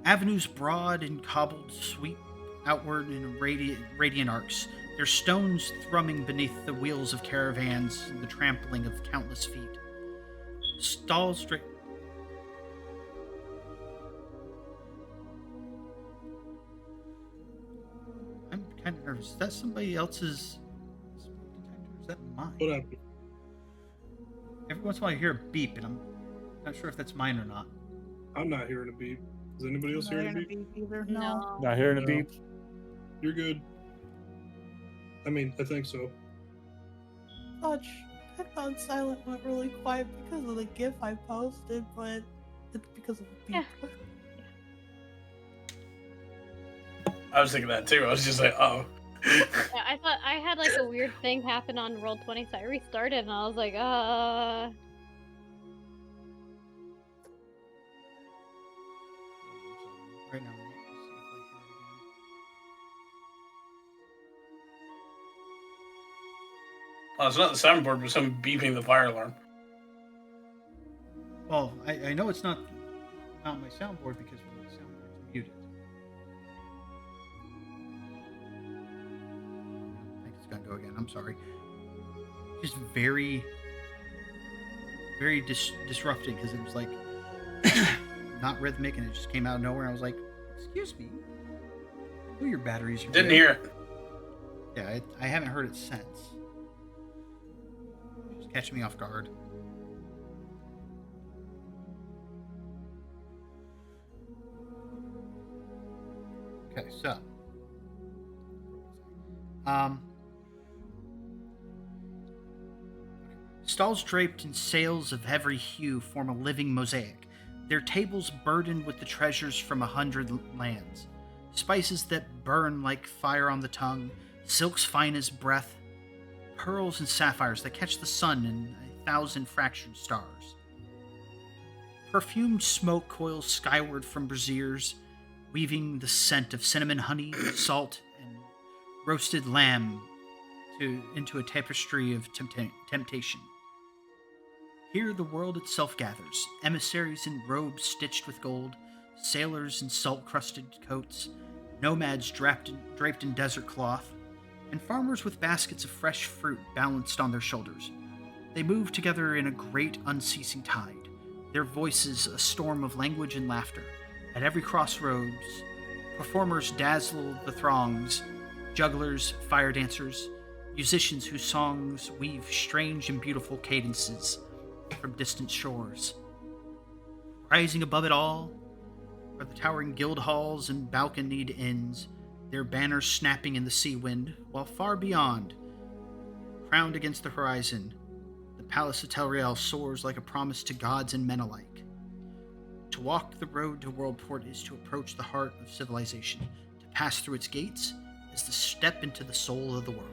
Avenues broad and cobbled sweep outward in radiant arcs, their stones thrumming beneath the wheels of caravans and the trampling of countless feet. Stalls straight. I'm kind of nervous. Is that somebody else's smoke detector? Or is that mine? What happened? Every once in a while I hear a beep, and I'm not sure if that's mine or not. I'm not hearing a beep. Is anybody else Not hearing a hearing a beep? beep either. No. Not hearing a No. beep. You're good. I mean, I think so. Fudge. I thought Silent went really quiet because of the GIF I posted, but it's because of the beep. I was thinking that too. I was just like, oh. Yeah, I thought I had like a weird thing happen on Roll 20, so I restarted and I was like, Right now, let's see if I hear it again. Oh, it's not the soundboard, but some beeping the fire alarm. Well, I know it's not my soundboard because my soundboard's muted. I think it's gonna go again. I'm sorry. Just very, very disrupting because it was like not rhythmic and it just came out of nowhere. I was like, "Excuse me, who your batteries are?" Didn't dead?" hear it. Yeah, I haven't heard it since. Just catching me off guard. Okay, so stalls draped in sails of every hue form a living mosaic, their tables burdened with the treasures from 100 lands, spices that burn like fire on the tongue, silks fine as breath, pearls and sapphires that catch the sun in 1,000 fractured stars. Perfumed smoke coils skyward from braziers, weaving the scent of cinnamon, honey, salt, and roasted lamb into a tapestry of temptation. Here the world itself gathers, emissaries in robes stitched with gold, sailors in salt-crusted coats, nomads draped in desert cloth, and farmers with baskets of fresh fruit balanced on their shoulders. They move together in a great unceasing tide, their voices a storm of language and laughter. At every crossroads, performers dazzle the throngs, jugglers, fire dancers, musicians whose songs weave strange and beautiful cadences from distant shores. Rising above it all are the towering guild halls and balconied inns, their banners snapping in the sea wind, while far beyond, crowned against the horizon, the Palace of Telriel soars like a promise to gods and men alike. To walk the road to Worldport is to approach the heart of civilization. To pass through its gates is to step into the soul of the world.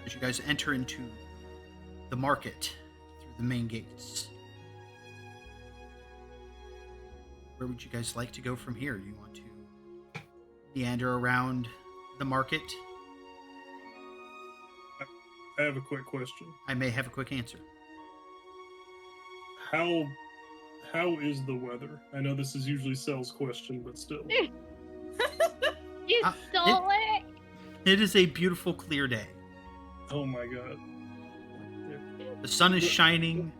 As you guys enter into the market through the main gates, where would you guys like to go from here? Do you want to meander around the market? I have a quick question. I may have a quick answer. How is the weather? I know this is usually Cell's question, but still. you stole it. It is a beautiful, clear day. Oh my god. The sun is shining.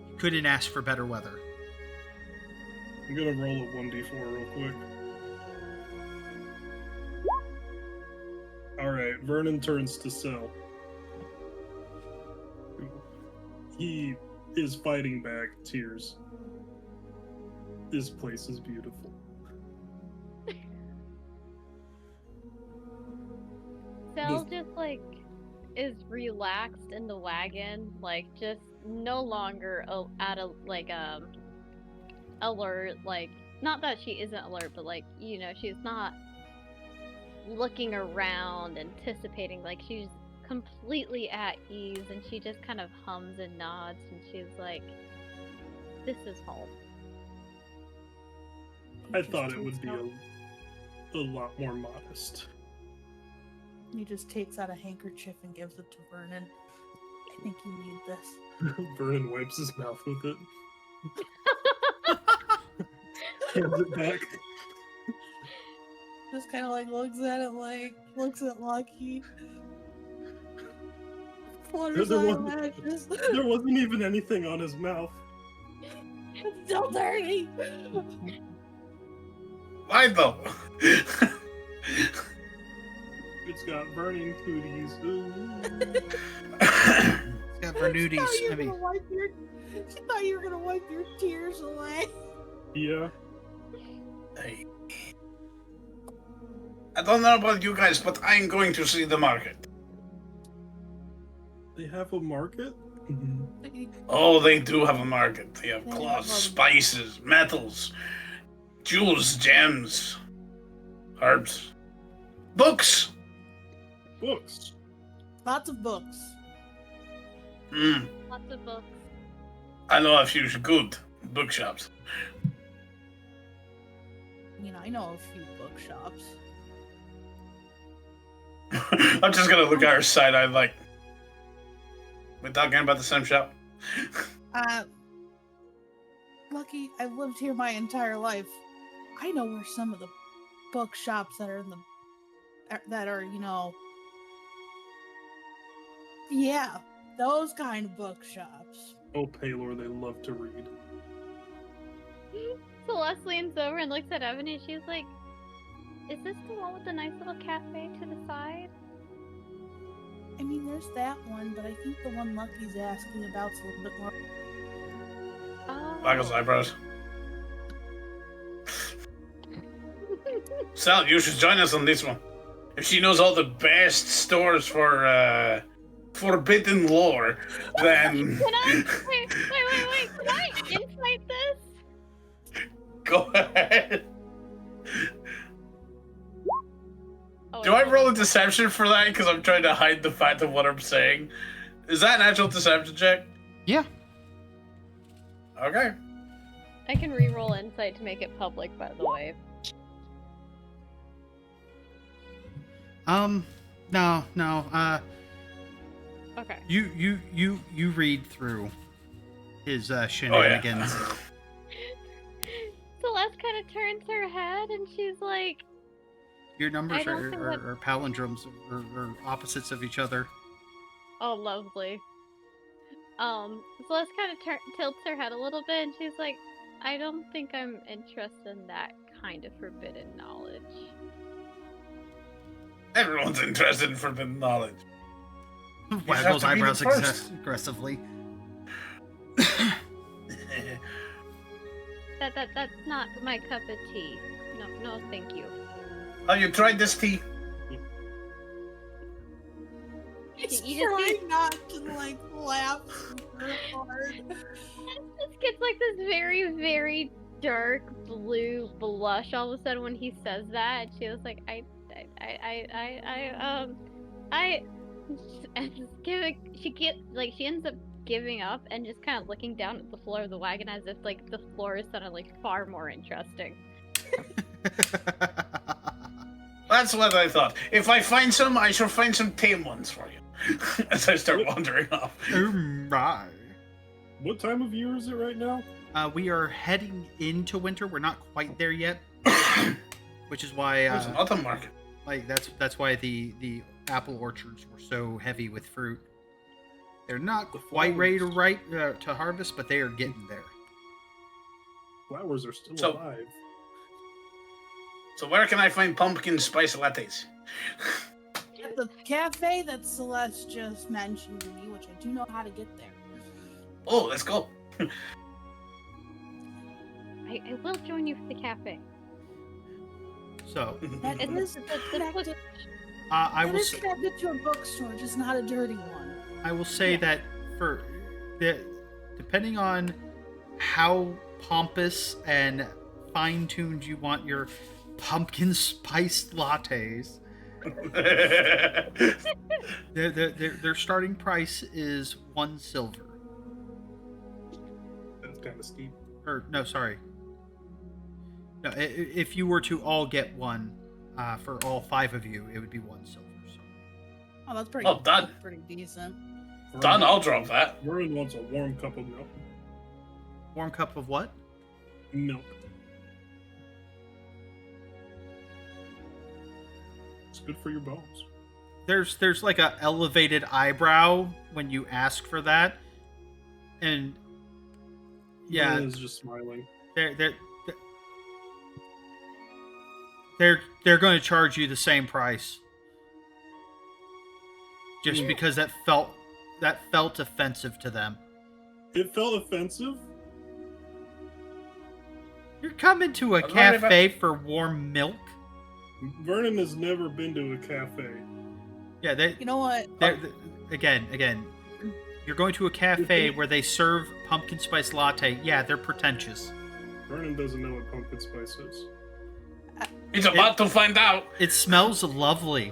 You couldn't ask for better weather. I'm gonna roll a 1d4 real quick. Alright, Vernon turns to Cell. He is fighting back tears. This place is beautiful. Cell just like is relaxed in the wagon, like just no longer at a like alert. Like not that she isn't alert, but like she's not looking around, anticipating. Like she's completely at ease, and she just kind of hums and nods, and she's like, "This is home." He I just thought it takes would be out- a lot more modest. He just takes out a handkerchief and gives it to Vernon. I think you need this. Vernon wipes his mouth with it. Hands it back. Just kind of like looks at it, like looks at Lucky. Flutters There wasn't- eyelashes. There wasn't even anything on his mouth. It's still dirty. Why though? It's got burning cooties. Ooh. It's got Vernutis. I mean, She thought you were gonna wipe your tears away. Yeah. Hey. I don't know about you guys, but I'm going to see the market. They have a market? Oh, they do have a market. They have They cloths, have a- spices, metals, jewels, gems, herbs, books. Books. Lots of books. Hmm. Lots of books. I know a few good bookshops. I mean, I know a few bookshops. I'm just gonna look at her side-eye like, we're talking about the same shop? Lucky, I've lived here my entire life. I know where some of the bookshops that are in the that are, yeah, those kind of bookshops. Oh, Paylor, they love to read. Celeste leans over and looks at Ebony. She's like, "Is this the one with the nice little cafe to the side?" I mean, there's that one, but I think the one Lucky's asking about's a little bit more. Oh. Michael's eyebrows. Sal, you should join us on this one. If she knows all the best stores for forbidden lore, then Can I? Wait. Can I insight this? go ahead. Oh, Do I roll a deception for that? Because I'm trying to hide the fact of what I'm saying. Is that an actual deception check? yeah. Okay. I can re-roll insight to make it public, by the way. No. Okay. You read through his shenanigans. Celeste kind of turns her head and she's like, Your numbers I don't think that- are palindromes or opposites of each other. "Oh, lovely." Celeste kind of tilts her head a little bit and she's like, "I don't think I'm interested in that kind of forbidden knowledge." Everyone's interested in forbidden knowledge. Waggles have to be the eyebrows first. aggressively. That's not my cup of tea. No, thank you. Have you tried this tea? He's You just trying not to like laugh super hard. This gets like this very, very dark blue blush all of a sudden when he says that. She was like, she ends up giving up and just kind of looking down at the floor of the wagon as if like the floor is suddenly far more interesting. That's what I thought. If I find some, I shall find some tame ones for you. As I start wandering off. Right. What time of year is it right now? We are heading into winter. We're not quite there yet, which is why There's an autumn market. like that's why the apple orchards were so heavy with fruit. They're not The quite ready to flowers. to harvest, but they are getting there. Flowers are still So- alive. So where can I find pumpkin spice lattes? At the cafe that Celeste just mentioned to me, which I do know how to get there. Oh, let's go. I will join you for the cafe. So That It is the connected, I that will is say, connected to a bookstore, just not a dirty one. I will say Yeah. that for depending on how pompous and fine-tuned you want your pumpkin spiced lattes, their starting price is 1 silver. That's kind of steep. Or no, sorry. No, if you were to all get one, for all 5 of you, it would be 1 silver. So. Oh, that's pretty. Oh, done. That's pretty decent. Done. I'll drop that. Vernon wants a warm cup of milk. Warm cup of what? Milk. It's good for your bones. There's like a elevated eyebrow when you ask for that, and yeah, Vernon is just smiling. they're going to charge you the same price, just because that felt offensive to them. It felt offensive. You're coming to a I'm not cafe for warm milk? Vernon has never been to a cafe. Yeah, You know what? again, you're going to a cafe where they serve pumpkin spice latte. Yeah, they're pretentious. Vernon doesn't know what pumpkin spice is. He's about to find out. It smells lovely.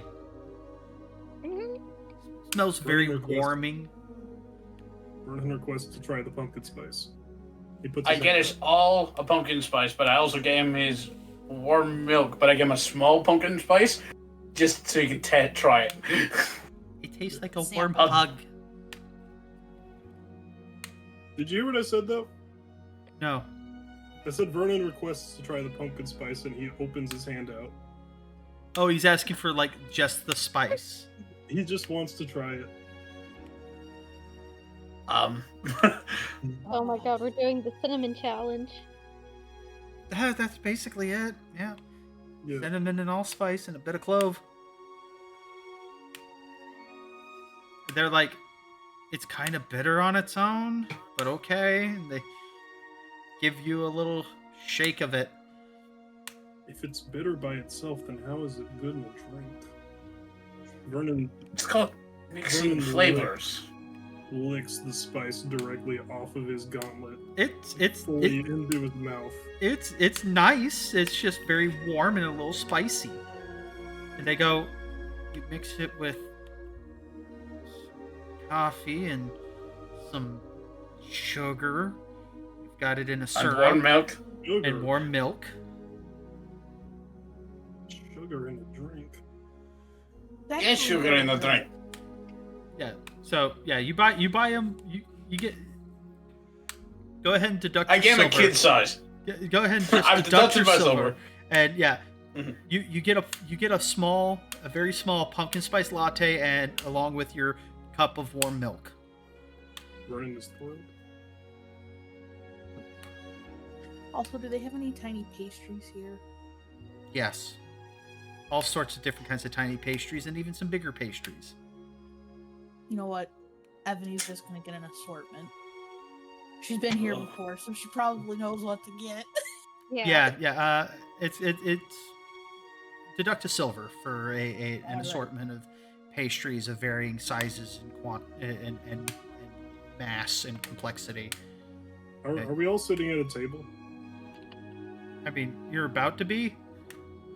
Smells very Vernon requests- warming. Vernon requests to try the pumpkin spice. He puts I his get hand us all a pumpkin spice, but I also gave him his warm milk, but I gave him a small pumpkin spice just so you can try it. It tastes like a Sam- warm hug. Did you hear what I said though? No. I said Vernon requests to try the pumpkin spice, and he opens his hand out. Oh, he's asking for like just the spice. He just wants to try it. Oh my god, we're doing the cinnamon challenge. That's basically it. Yeah. Yeah. Cinnamon and allspice and a bit of clove. They're like, it's kind of bitter on its own, but okay. And they give you a little shake of it. If it's bitter by itself, then how is it good in a drink? Vernon It's called mixing Vernon flavors. licks the spice directly off of his gauntlet, It's fully into his mouth. it's nice. It's just very warm and a little spicy. And they go, you mix it with coffee and some sugar. You've got it in a And syrup warm milk. Sugar, and warm milk. sugar in a drink. That's Get sugar in the drink. Yeah. So yeah, you buy them. You get. Go ahead and deduct. I your gave him a silver. kid size. Go ahead and just I've deduct deducted your my silver. silver. And yeah, Mhm. you get a very small pumpkin spice latte, and along with your cup of warm milk. Vernon is thrilled. Also, do they have any tiny pastries here? Yes. All sorts of different kinds of tiny pastries, and even some bigger pastries. You know what? Ebony's just gonna get an assortment. She's been here before, so she probably knows what to get. Yeah. It's deduct a silver for an Alright. assortment of pastries of varying sizes and mass and complexity. Okay. Are we all sitting at a table? I mean, you're about to be.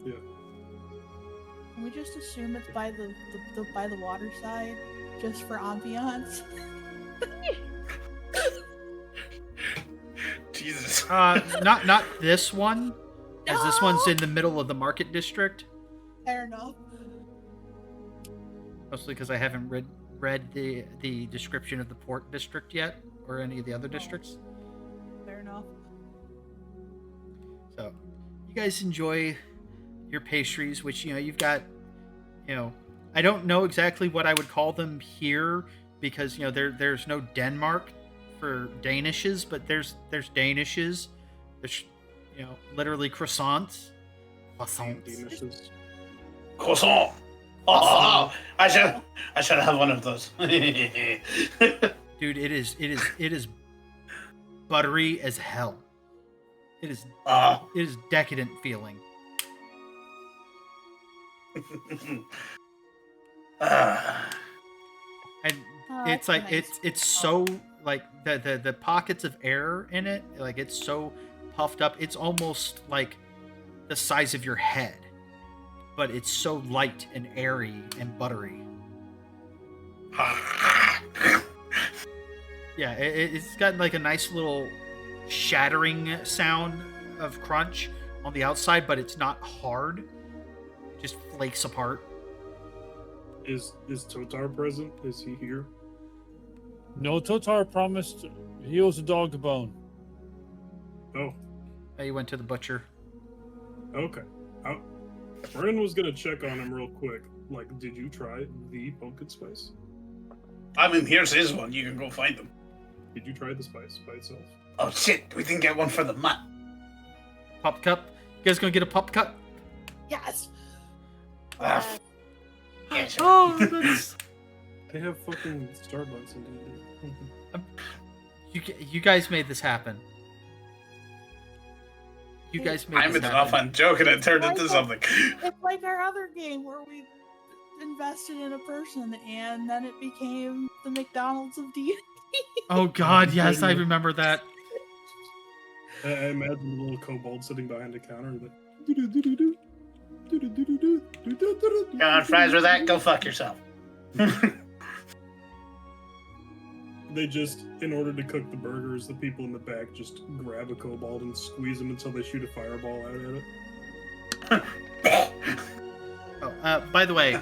Can we just assume it's by the by the water side, just for ambiance? Jesus. Not this one, as this No! one's in the middle of the market district. Fair enough. Mostly because I haven't read the description of the port district yet, or any of the other districts. Fair enough. So, you guys enjoy your pastries, which you've got. I don't know exactly what I would call them here because there's no Denmark for Danishes, but there's Danishes. There's literally croissants. Danishes. Croissant. Oh, I should have one of those. Dude, it is buttery as hell. It is decadent feeling. And it's that's like nice. it's so like the pockets of air in it, like it's so puffed up. It's almost like the size of your head, but it's so light and airy and buttery. Yeah, it's got like a nice little shattering sound of crunch on the outside, but it's not hard. It just flakes apart. Is Totar present? Is he here? No, Totar promised he owes a dog a bone. Oh, He went to the butcher. okay. Vernon was gonna check on him real quick. Like, did you try the pumpkin spice? I mean, here's his one. You can go find them. Did you try the spice by itself? Oh shit! We didn't get one for the mutt. Pop cup. You guys gonna get a pop cup? Yes. Yeah, sure. Oh, that's... They have fucking Starbucks in D&D. you guys made this happen. You guys made I'm this in off happen. on joking. It turned into something. It's like our other game where we invested in a person and then it became the McDonald's of D. Oh God, yes, I remember that. I imagine the little kobold sitting behind a counter. You want fries with that? Go fuck yourself. They just, in order to cook the burgers, the people in the back just grab a kobold and squeeze them until they shoot a fireball out at it. Oh, by the way,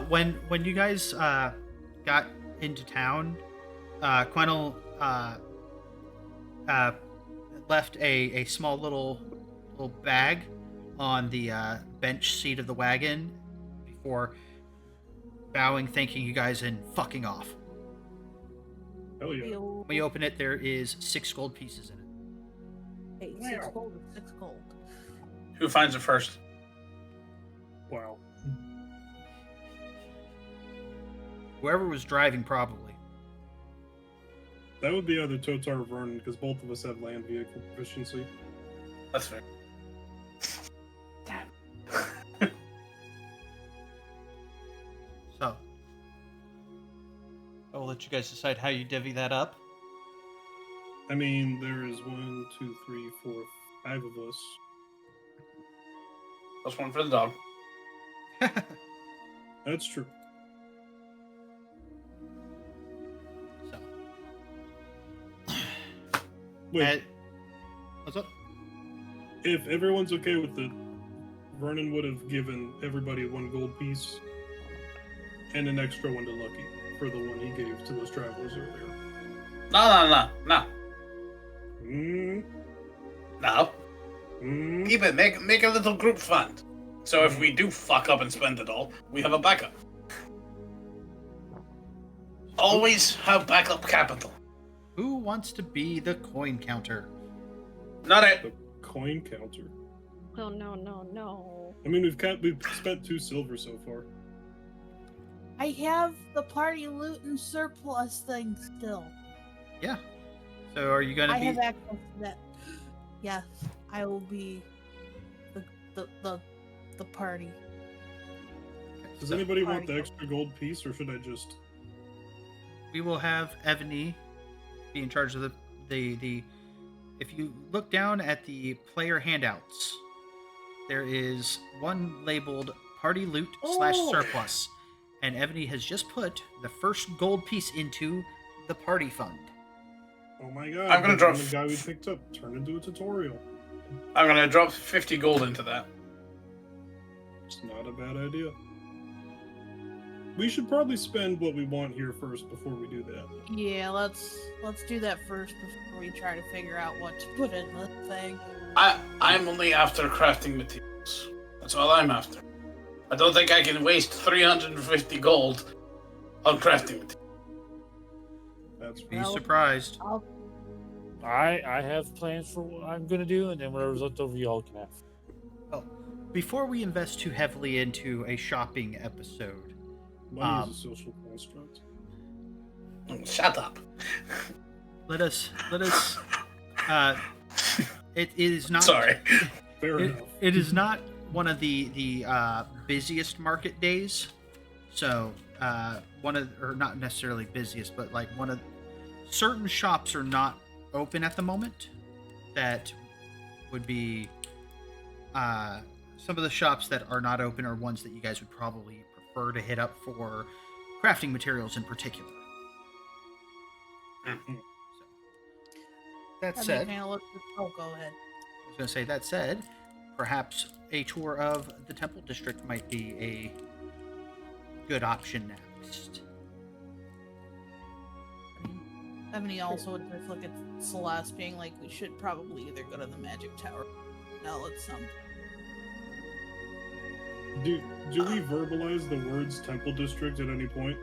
when you guys got into town, Quennel left a small little bag on the bench seat of the wagon before bowing, thanking you guys, and fucking off. Hell yeah. When you open it, there is 6 gold pieces in it. Hey, 6 gold is 6 gold. Who finds it first? Wow. Whoever was driving, probably. That would be either Totar or Vernon, because both of us have land vehicle proficiency. That's fair. So, I will let you guys decide how you divvy that up. I mean, there is 1, 2, 3, 4, 5 of us. Plus one for the dog. That's true. So, Wait, what's up? if everyone's okay with it, Vernon would have given everybody 1 gold piece and an extra one to Lucky for the one he gave to those travelers earlier. No. No. Keep it. Make a little group fund. So if we do fuck up and spend it all, we have a backup. Always have backup capital. Who wants to be the coin counter? Not it. The coin counter. Oh no. I mean, we've spent 2 silver so far. I have the party loot and surplus thing still. Yeah. So are you gonna I be? have access to that. Yes, I will be the party. Does anybody want the Party. extra gold piece, or should I just... We will have Evany be in charge of the. If you look down at the player handouts, there is one labeled "Party Loot / Oh. Surplus," and Evany has just put the first gold piece into the party fund. Oh my god, I'm gonna drop- the guy we picked up turned into a tutorial. I'm gonna drop 50 gold into that. It's not a bad idea. We should probably spend what we want here first before we do that. Yeah, let's do that first before we try to figure out what to put in the thing. I'm only after crafting materials. That's all I'm after. I don't think I can waste 350 gold on crafting materials. That's Be Well, surprised. I have plans for what I'm gonna do, and then whatever's left over, y'all can have. Oh, before we invest too heavily into a shopping episode, money is a social construct. Oh, shut up. let us. It is not. Sorry. Fair enough. It is not one of the busiest market days, so or not necessarily busiest, but like one of certain shops are not open at the moment. That would be some of the shops that are not open are ones that you guys would probably prefer to hit up for crafting materials in particular. Mhm. That That said, makes me look. Oh, go ahead. I was going to say, that said, perhaps a tour of the Temple District might be a good option next. Ebony also would just look at Celeste, being like, we should probably either go to the Magic Tower. No, it's Do we verbalize the words Temple District at any point?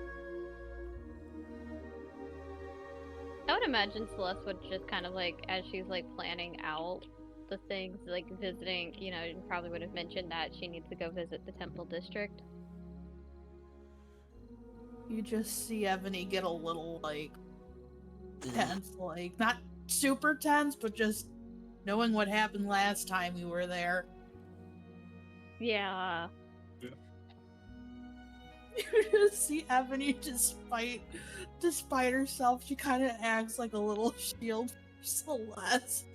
I would imagine Celeste would just kind of like, as she's like planning out the things, like visiting, and probably would have mentioned that she needs to go visit the Temple District. You just see Ebony get a little, like, tense, like, not super tense, but just knowing what happened last time we were there. Yeah. You just see Ebony, despite herself, she kind of acts like a little shield for Celeste.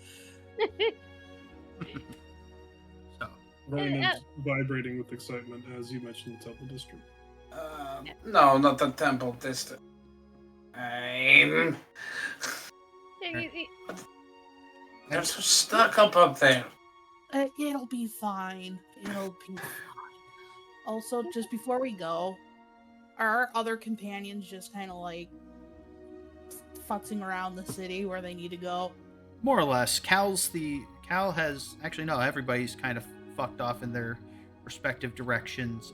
So, Vernon is vibrating with excitement as you mentioned the Temple District. No, not the Temple District. Yeah, They're so stuck up there. It'll be fine. It'll be fine. Also, just before we go, are our other companions just kind of like futzing around the city where they need to go? more or less, Cal has actually no. Everybody's kind of fucked off in their respective directions.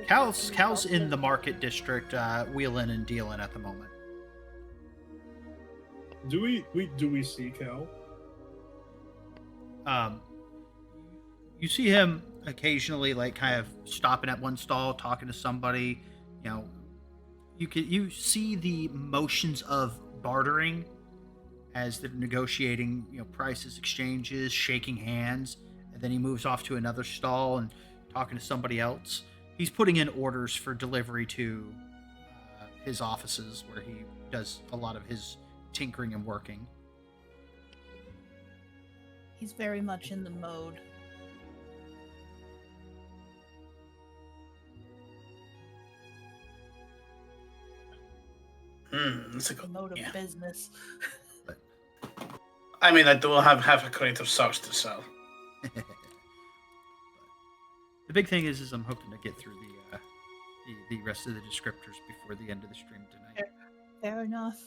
Cal's in the market district, wheeling and dealing at the moment. Do we see Cal? You see him occasionally, like, kind of stopping at one stall, talking to somebody. You see the motions of bartering as they're negotiating, prices, exchanges, shaking hands, and then he moves off to another stall and talking to somebody else. He's putting in orders for delivery to his offices where he does a lot of his tinkering and working. He's very much in the mode. That's a The good. mode of Yeah. business. I mean, I do have a crate of socks to sell. The big thing is I'm hoping to get through the rest of the descriptors before the end of the stream tonight. Fair enough.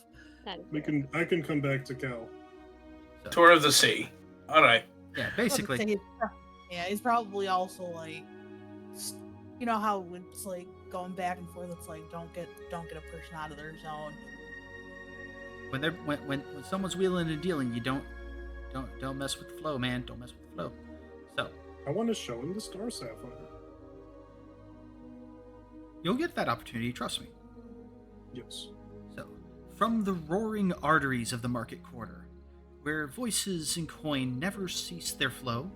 I can come back to Cal. So, Tour of the sea. All right. yeah, I was basically. gonna say he's probably also like, you know how it's like going back and forth. It's like don't get a person out of their zone. When someone's wheeling and dealing, you don't mess with the flow, man. Don't mess with the flow. So I want to show him the Star Sapphire. you'll get that opportunity, trust me. Yes. So, from the roaring arteries of the market quarter, where voices and coin never cease their flow,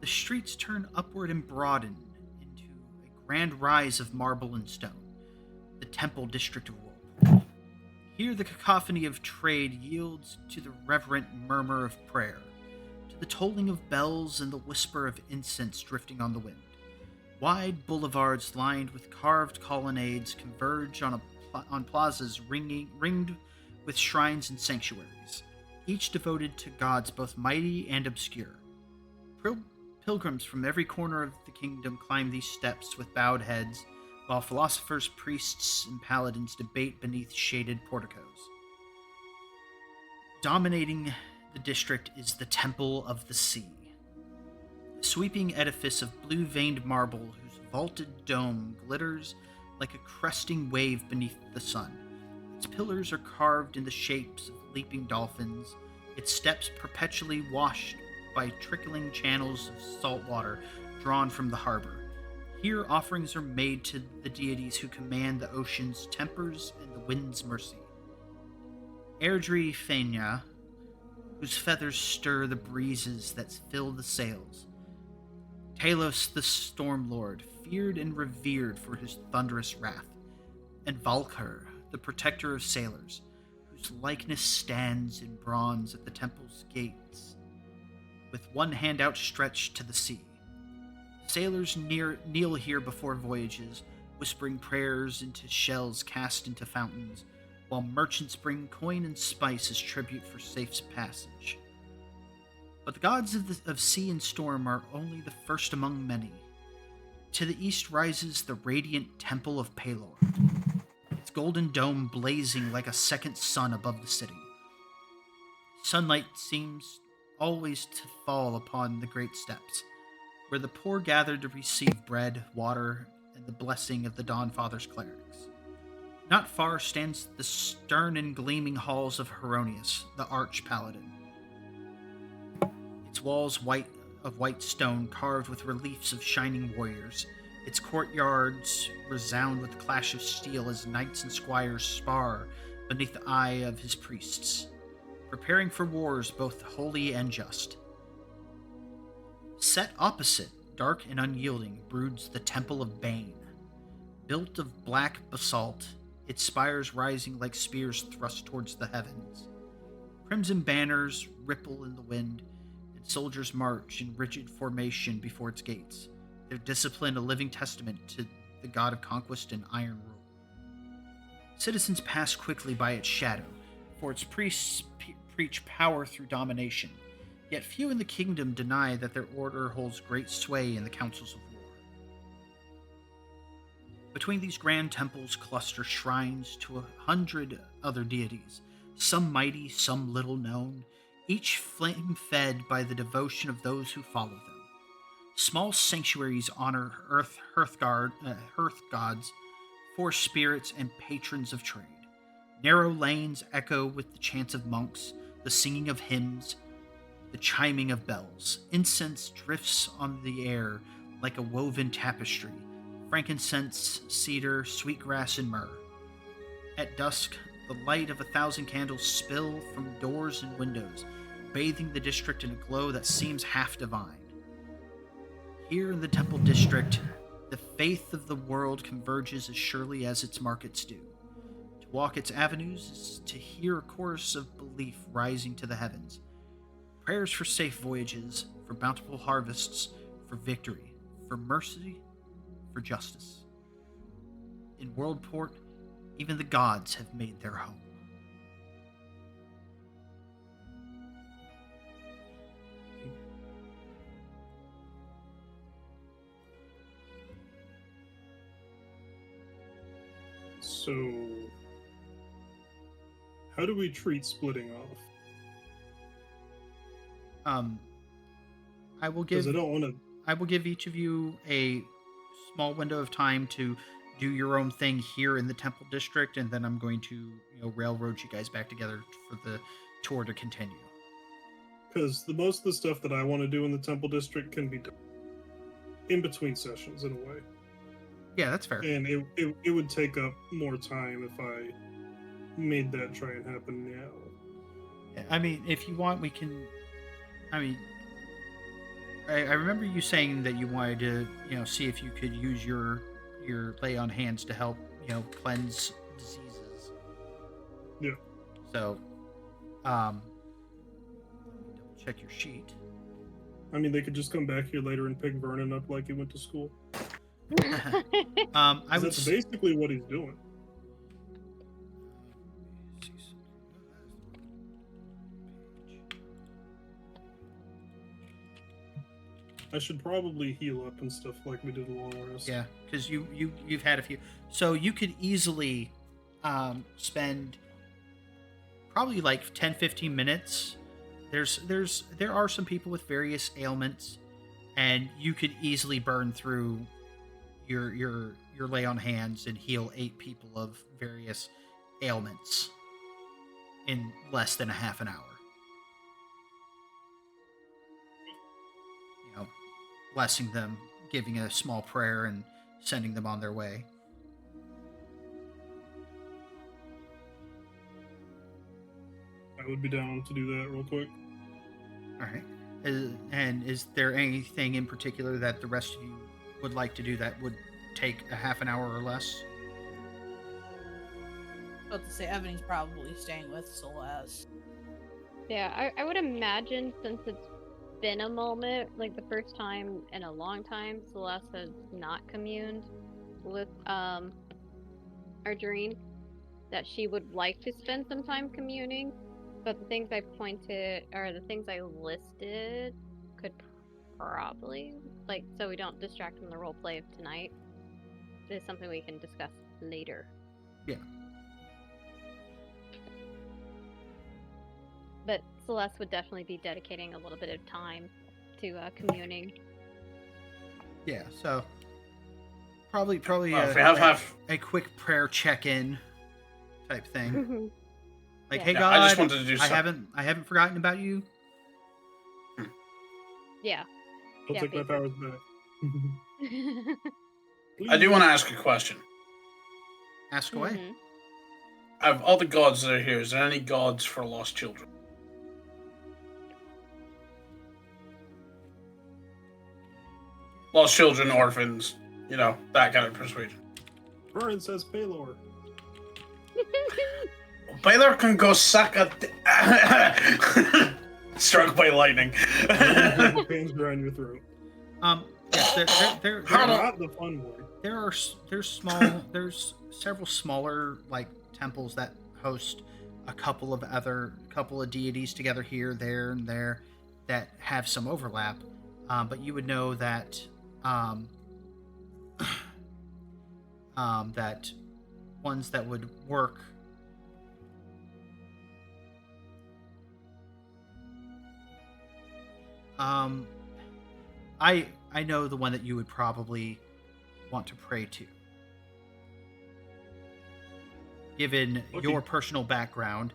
the streets turn upward and broaden into a grand rise of marble and stone, the Temple District of Wool. Here the cacophony of trade yields to the reverent murmur of prayer, to the tolling of bells and the whisper of incense drifting on the wind. Wide boulevards lined with carved colonnades converge on plazas ringed with shrines and sanctuaries, each devoted to gods both mighty and obscure. Pilgrims from every corner of the kingdom climb these steps with bowed heads, while philosophers, priests, and paladins debate beneath shaded porticos. Dominating the district is the Temple of the Sea, a sweeping edifice of blue-veined marble whose vaulted dome glitters like a cresting wave beneath the sun. Its pillars are carved in the shapes of leaping dolphins, its steps perpetually washed by trickling channels of salt water drawn from the harbor. Here offerings are made to the deities who command the ocean's tempers and the wind's mercy. Airdrie Fenya, whose feathers stir the breezes that fill the sails. Talos the Storm Lord, feared and revered for his thunderous wrath. And Valkyr, the protector of sailors, whose likeness stands in bronze at the temple's gates, with one hand outstretched to the sea. Sailors kneel here before voyages, whispering prayers into shells cast into fountains, while merchants bring coin and spice as tribute for safe passage. But the gods of sea and storm are only the first among many. To the east rises the radiant Temple of Pelor, its golden dome blazing like a second sun above the city. Sunlight seems always to fall upon the great steps, where the poor gather to receive bread, water, and the blessing of the Dawnfather's clerics. Not far stands the stern and gleaming halls of Heronius, the arch-paladin. Its walls of white stone carved with reliefs of shining warriors. Its courtyards resound with the clash of steel as knights and squires spar beneath the eye of his priests, preparing for wars both holy and just. Set opposite, dark and unyielding, broods the Temple of Bane. Built of black basalt, its spires rising like spears thrust towards the heavens. Crimson banners ripple in the wind, and soldiers march in rigid formation before its gates, their discipline a living testament to the god of conquest and iron rule. Citizens pass quickly by its shadow, for its priests preach power through domination, yet few in the kingdom deny that their order holds great sway in the councils of war. Between these grand temples cluster shrines to 100 other deities, some mighty, some little known, each flame-fed by the devotion of those who follow them. Small sanctuaries honor hearth gods, forest spirits, and patrons of trade. Narrow lanes echo with the chants of monks, the singing of hymns, the chiming of bells. Incense drifts on the air like a woven tapestry, frankincense, cedar, sweetgrass, and myrrh. At dusk, the light of 1,000 candles spill from doors and windows, bathing the district in a glow that seems half divine. Here in the Temple District, the faith of the world converges as surely as its markets do. To walk its avenues is to hear a chorus of belief rising to the heavens. Prayers for safe voyages, for bountiful harvests, for victory, for mercy, for justice. In Worldport, even the gods have made their home. So, how do we treat splitting off? I will Because give I don't want to. I will give each of you a small window of time to do your own thing here in the Temple District, and then I'm going to, railroad you guys back together for the tour to continue. Because the most of the stuff that I want to do in the Temple District can be done in between sessions in a way, Yeah, that's fair. and it would take up more time if I made that try and happen now. I mean, if you want, we can. I mean, I remember you saying that you wanted to, see if you could use your lay on hands to help, cleanse diseases. Yeah. So, double check your sheet. I mean, they could just come back here later and pick Vernon up like he went to school. I would. That's basically what he's doing. I should probably heal up and stuff like we did a long rest. Yeah, because you've had a few, so you could easily spend probably like 10-15 minutes. There are some people with various ailments, and you could easily burn through your lay on hands and heal 8 people of various ailments in less than a half an hour. Blessing them, giving a small prayer, and sending them on their way. I would be down to do that real quick. All right. And is there anything in particular that the rest of you would like to do that would take a half an hour or less? About to say, Ebony's probably staying with Celeste. Yeah, I would imagine, since it's been a moment, like the first time in a long time, Celeste has not communed with Argerine, that she would like to spend some time communing, but the things I pointed, or the things I listed, could probably, like, so we don't distract from the roleplay of tonight, is something we can discuss later. Yeah. But Celeste would definitely be dedicating a little bit of time to communing. Yeah, so probably Well, if we have a quick prayer check-in type thing. Like, Yeah. hey Yeah, God, I just wanted to do I something. haven't forgotten about you. Yeah. I'll Yeah, take my powers back. I do want to ask a question. Ask away. Mhm. Of all the gods that are here, is there any gods for lost children? Lost children, orphans, that kind of persuasion. Vernon says Paylor. Baylor can go suck a struck by lightning. The pains around your throat. Yes, Not the fun one. there's several smaller like temples that host a couple of deities together here, there, and there that have some overlap. But you would know that that ones that would work I know the one that you would probably want to pray to. Given Okay. your personal background,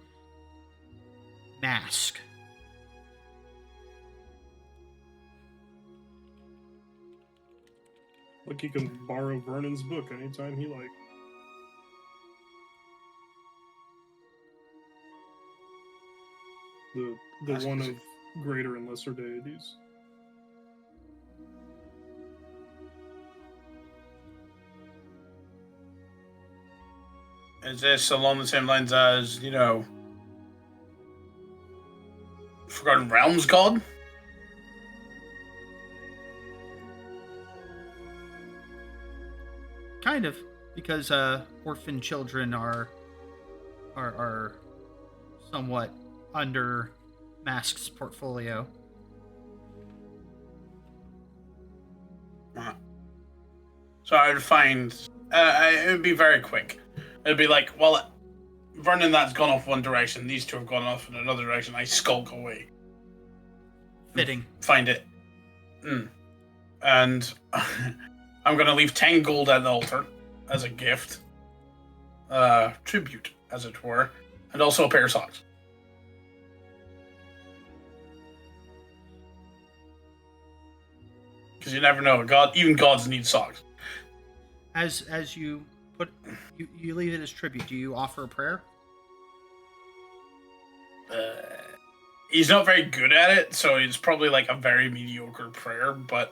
Mask. Like he can borrow Vernon's book anytime he likes. The That's one easy. of greater and lesser deities. Is this along the same lines as, Forgotten Realms God? Kind of, because orphan children are somewhat under Mask's portfolio. So I would find it would be very quick. It'd be like, well, Vernon that's gone off one direction, these two have gone off in another direction. I skulk away, Fitting. find it, and I'm gonna leave 10 gold at the altar as a gift, tribute, as it were, and also a pair of socks. Because you never know, even gods need socks. As you put you leave it as tribute. Do you offer a prayer? He's not very good at it, so it's probably like a very mediocre prayer, but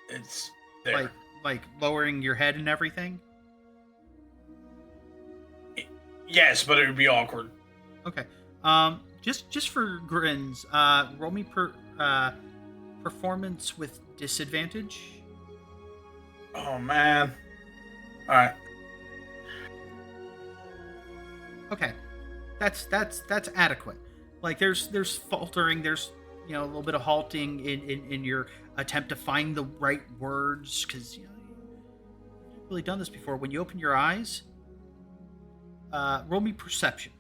it's there. Like lowering your head and everything? Yes, but it would be awkward. Okay. Just for grins, roll me performance with disadvantage. Oh man. Alright. Okay. That's adequate. Like there's faltering, there's a little bit of halting in your attempt to find the right words, because you've never really done this before. When you open your eyes, roll me perception.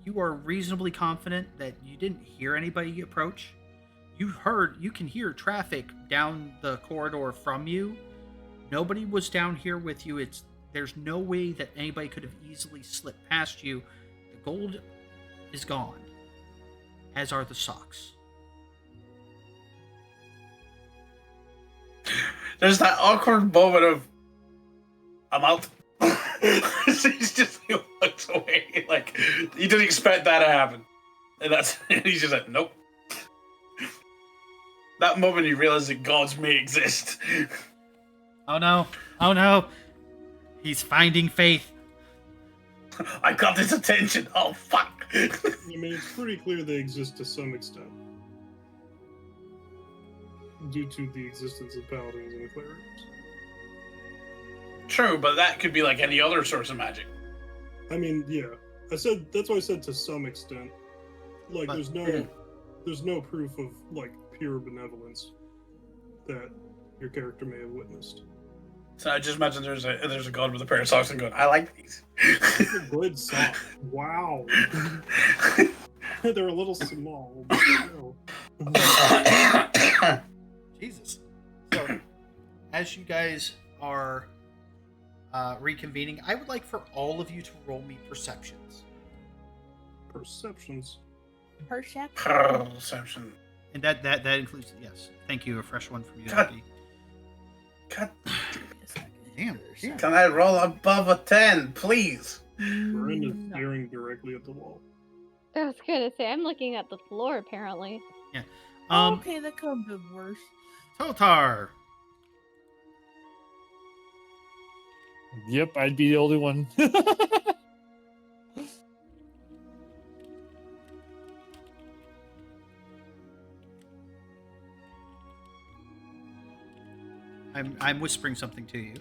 You are reasonably confident that you didn't hear anybody approach. You can hear traffic down the corridor from you. Nobody was down here with you. There's no way that anybody could have easily slipped past you. The gold is gone, as are the socks. There's that awkward moment of I'm out. He looks away, like he didn't expect that to happen. And he's just like, nope. That moment you realize that gods may exist. Oh no. He's finding faith. I got his attention. Oh fuck. I mean, it's pretty clear they exist to some extent. due to the existence of paladins and clerics. True, but that could be like any other source of magic. I mean, yeah. That's why I said to some extent. Like, But- there's no proof of like pure benevolence that your character may have witnessed. So I just imagine there's a god with a pair of socks and going, I like these. These are good socks. Wow. They're a little small. But no. Jesus. So, as you guys are reconvening, I would like for all of you to roll me perceptions. Perceptions. Perception. Perception. And that includes, yes. Thank you, a fresh one from you. God. Abby. God, Damn. can I roll above a 10, please? Vern is No. staring directly at the wall. I was gonna say I'm looking at the floor apparently. Okay, that could have been worse. Totar. Yep, I'd be the only one. I'm whispering something to you.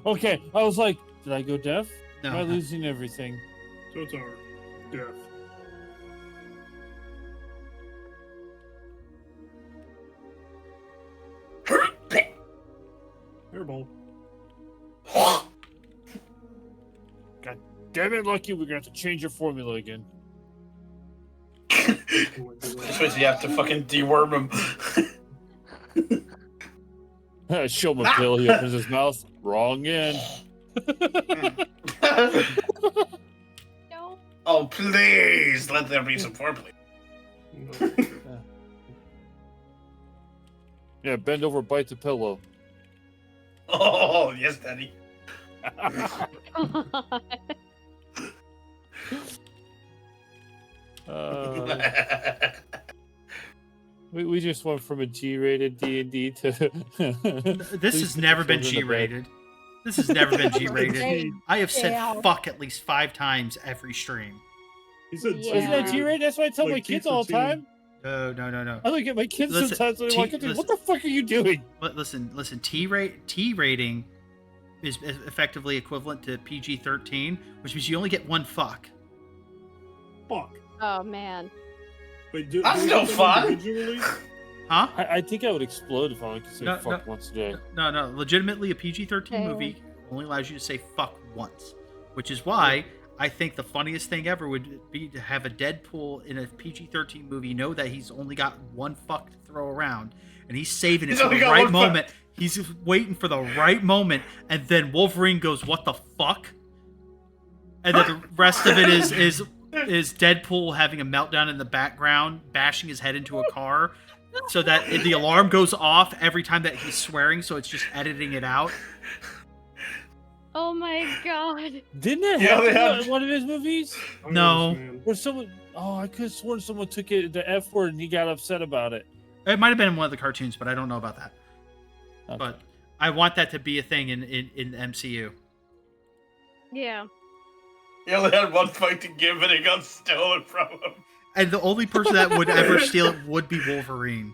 Okay, I was like, did I go deaf? No. Am I losing everything? Totar. Death. Hairball. Damn it, Lucky, we're gonna have to change your formula again. Oh my God. Especially you have to fucking deworm him. Show him a pill, he opens his mouth. Wrong end. No. Oh, please, let there be some foreplay. No. Yeah, bend over, bite the pillow. Oh, yes, Daddy. We just went from a G-rated D&D to. This has never been G-rated. This has never been G-rated. Hey, I have said yeah. fuck at least 5 times every stream. He said Yeah. Isn't that G-rated? That's what I tell Like my kids all the T14. time. No. I look at my kids Listen, sometimes and I'm like, listen. what the fuck are you doing? But listen. T rating is effectively equivalent to PG-13, which means you only get one fuck. fuck. Oh man. Wait, do That's we no get them fun. individually? Huh? I think I would explode if I could say No, fuck once a day. No. Legitimately, a PG-13 Same. movie only allows you to say fuck once, which is why I think the funniest thing ever would be to have a Deadpool in a PG-13 movie know that he's only got one fuck to throw around, and he's saving it He's for only the got right one fuck. moment. He's just waiting for the right moment, and then Wolverine goes, "What the fuck?" And then the rest of it is Deadpool having a meltdown in the background, bashing his head into a car, so that the alarm goes off every time that he's swearing. So it's just editing it out. Oh my god. Didn't that Yeah, they happen have- in one of his movies? No. Iris Man. Where someone, I could have sworn someone took it the F word and he got upset about it. It might have been in one of the cartoons, but I don't know about that. Okay. But I want that to be a thing in the MCU. Yeah. He only had one fight to give and it got stolen from him. And the only person that would ever steal it would be Wolverine.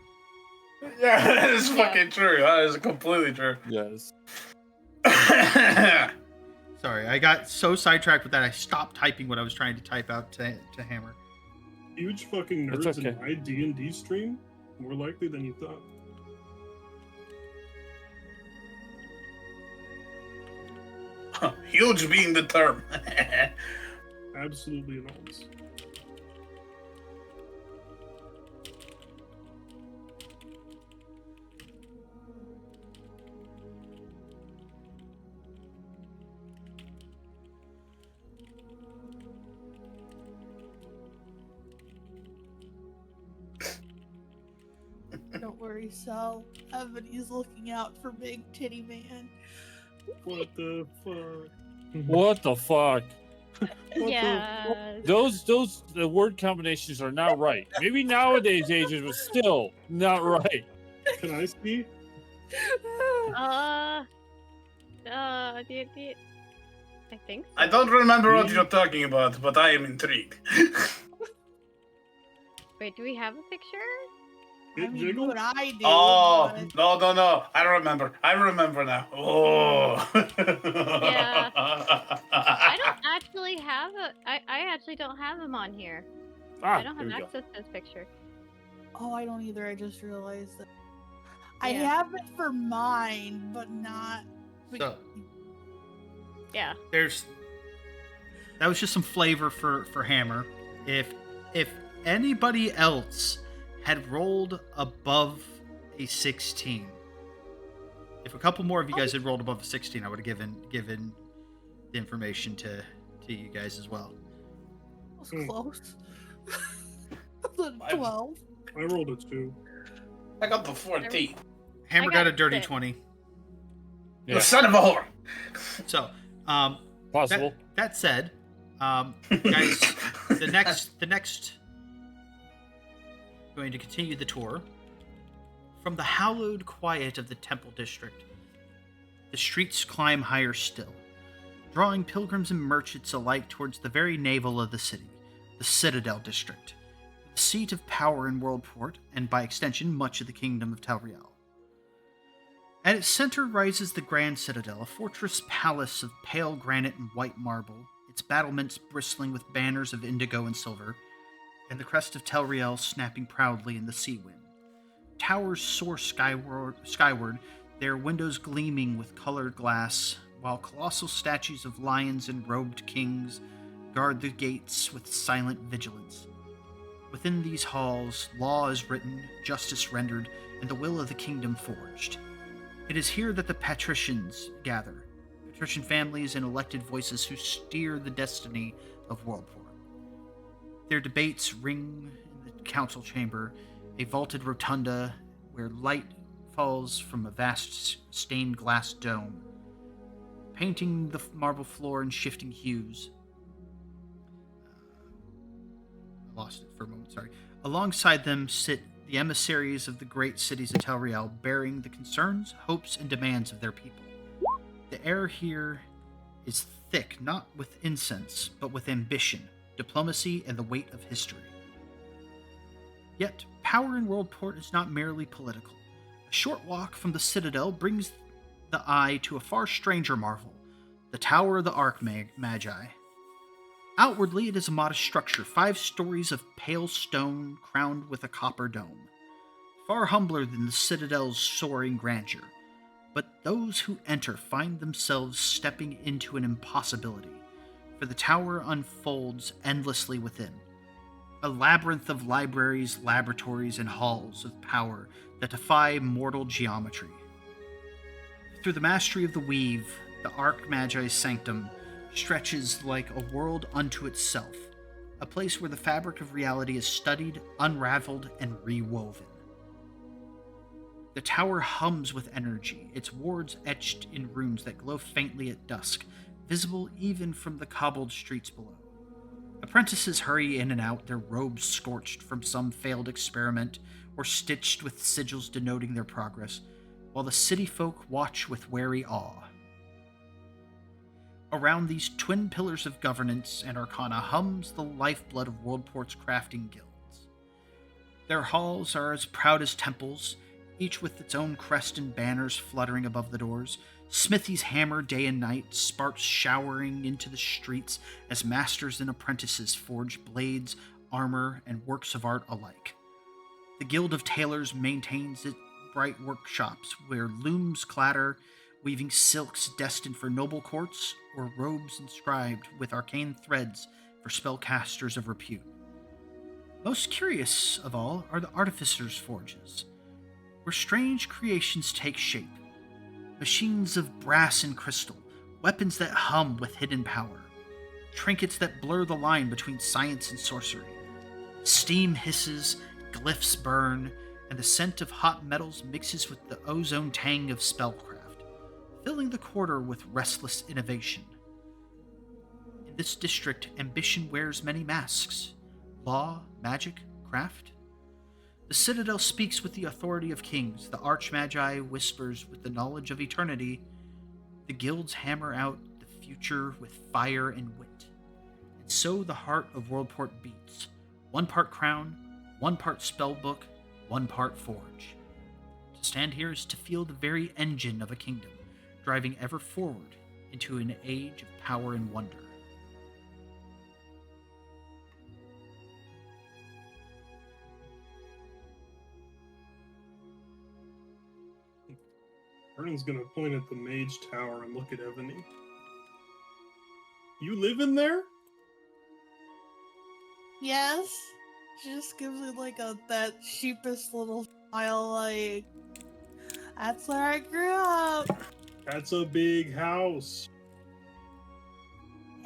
Yeah, that is Yeah. fucking true. That is completely true. Yes. Sorry, I got so sidetracked with that I stopped typing what I was trying to type out to Hammer. Huge fucking It's nerds okay. in my D&D stream? More likely than you thought. Huge being the term. Absolutely enormous. Don't worry, Sal. Ebony's looking out for Big Titty Man. What the fuck? What the fuck? What Yeah. Those the word combinations are not right. Maybe nowadays ages, but still not right. Can I see? I think so. I don't remember what you're talking about, but I am intrigued. Wait, do we have a picture? I Hit mean, you jiggle? and I do. Oh, but- no. I remember now. Oh. Yeah. I don't actually have I actually don't have him on here. I don't Here have we go. access to this picture. Oh, I don't either. I just realized that. I Yeah. have it for mine, but not. So Yeah. that was just some flavor for Hammer. If anybody else had rolled above a 16, if a couple more of you guys had rolled above a 16, I would have given the information to you guys as well. was Hmm. close. The 12. I rolled a 2. I got the 14. Hammer I got got a dirty 6. 20. Yeah. The son of a whore. So, Possible. that said, guys, the next going to continue the tour from the hallowed quiet of the Temple District. The streets climb higher still, drawing pilgrims and merchants alike towards the very navel of the city, the Citadel District, the seat of power in Worldport, and by extension, much of the kingdom of Telriel. At its center rises the Grand Citadel, a fortress palace of pale granite and white marble, its battlements bristling with banners of indigo and silver, and the crest of Telriel snapping proudly in the sea wind. Towers soar skyward, their windows gleaming with colored glass, while colossal statues of lions and robed kings guard the gates with silent vigilance. Within these halls, law is written, justice rendered, and the will of the kingdom forged. It is here that the patricians gather, patrician families and elected voices who steer the destiny of Worldport. Their debates ring in the council chamber, a vaulted rotunda where light falls from a vast stained glass dome, painting the marble floor in shifting hues. I lost it for a moment, sorry. Alongside them sit the emissaries of the great cities of Telriel, bearing the concerns, hopes, and demands of their people. The air here is thick, not with incense, but with ambition, diplomacy, and the weight of history. Yet, power in Worldport is not merely political. A short walk from the Citadel brings the eye to a far stranger marvel, the Tower of the Archmagi. Outwardly, it is a modest structure, 5 stories of pale stone crowned with a copper dome. Far humbler than the Citadel's soaring grandeur. But those who enter find themselves stepping into an impossibility, for the tower unfolds endlessly within. A labyrinth of libraries, laboratories, and halls of power that defy mortal geometry. Through the mastery of the weave, the Archmagi's sanctum stretches like a world unto itself, a place where the fabric of reality is studied, unraveled, and rewoven. The tower hums with energy, its wards etched in runes that glow faintly at dusk, visible even from the cobbled streets below. Apprentices hurry in and out, their robes scorched from some failed experiment or stitched with sigils denoting their progress, while the city folk watch with wary awe. Around these twin pillars of governance and arcana hums the lifeblood of Worldport's crafting guilds. Their halls are as proud as temples, each with its own crest and banners fluttering above the doors. Smithies hammer day and night, sparks showering into the streets as masters and apprentices forge blades, armor, and works of art alike. The Guild of Tailors maintains its bright workshops where looms clatter, weaving silks destined for noble courts or robes inscribed with arcane threads for spellcasters of repute. Most curious of all are the artificers' forges, where strange creations take shape. Machines of brass and crystal, weapons that hum with hidden power, trinkets that blur the line between science and sorcery. Steam hisses, glyphs burn, and the scent of hot metals mixes with the ozone tang of spellcraft, filling the quarter with restless innovation. In this district, ambition wears many masks: law, magic, craft. The Citadel speaks with the authority of kings, the Archmagi whispers with the knowledge of eternity, the guilds hammer out the future with fire and wit. And so the heart of Worldport beats, 1 part crown, 1 part spellbook, one part forge. To stand here is to feel the very engine of a kingdom, driving ever forward into an age of power and wonder. Vernon's gonna point at the mage tower and look at Ebony. You live in there? Yes. She just gives me like that sheepish little smile, like that's where I grew up. That's a big house.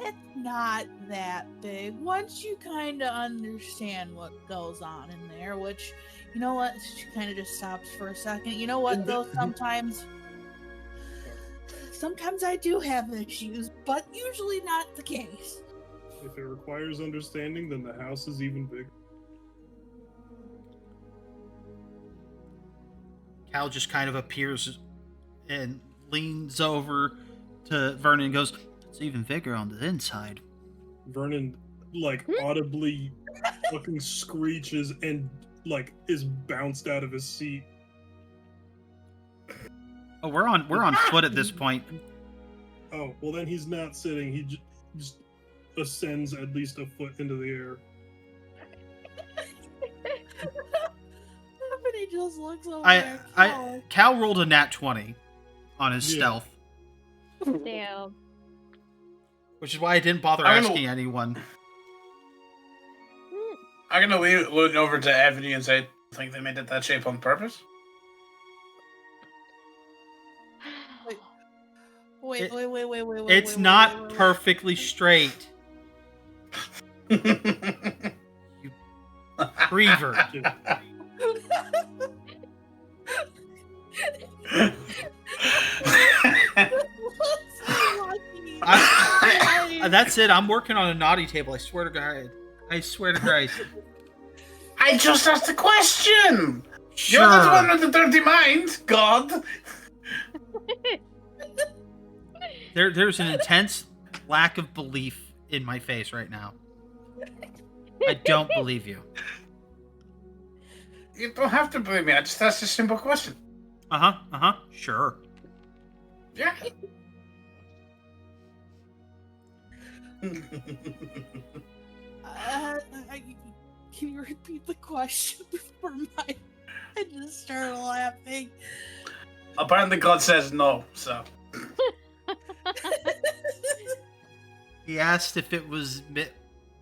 It's not that big. Once you kind of understand what goes on in there, which, you know what, she kind of just stops for a second. You know what, though, sometimes I do have issues, but usually not the case. If it requires understanding, then the house is even bigger. Cal just kind of appears and leans over to Vernon and goes, "It's even bigger on the inside." Vernon, like, audibly fucking screeches and, like, is bounced out of his seat. Oh, we're on foot at this point. Oh, well then he's not sitting. He just ascends at least a foot into the air. Everybody just looks over at Cal. Cal rolled a nat 20 on his stealth, Damn. which is why I didn't bother I'm gonna- asking anyone. I'm gonna look over to Ebony and say, "I think they made it that shape on purpose." Wait. It's not perfectly straight. You prevert. That's it. I'm working on a naughty table. I swear to God. I swear to Christ. I just asked a question. Sure. You're the one with the dirty mind, God. There's an intense lack of belief in my face right now. I don't believe you. You don't have to believe me. I just asked a simple question. Sure. Yeah. Can you repeat the question before I just started laughing? Apparently, God says no. So. He asked if it was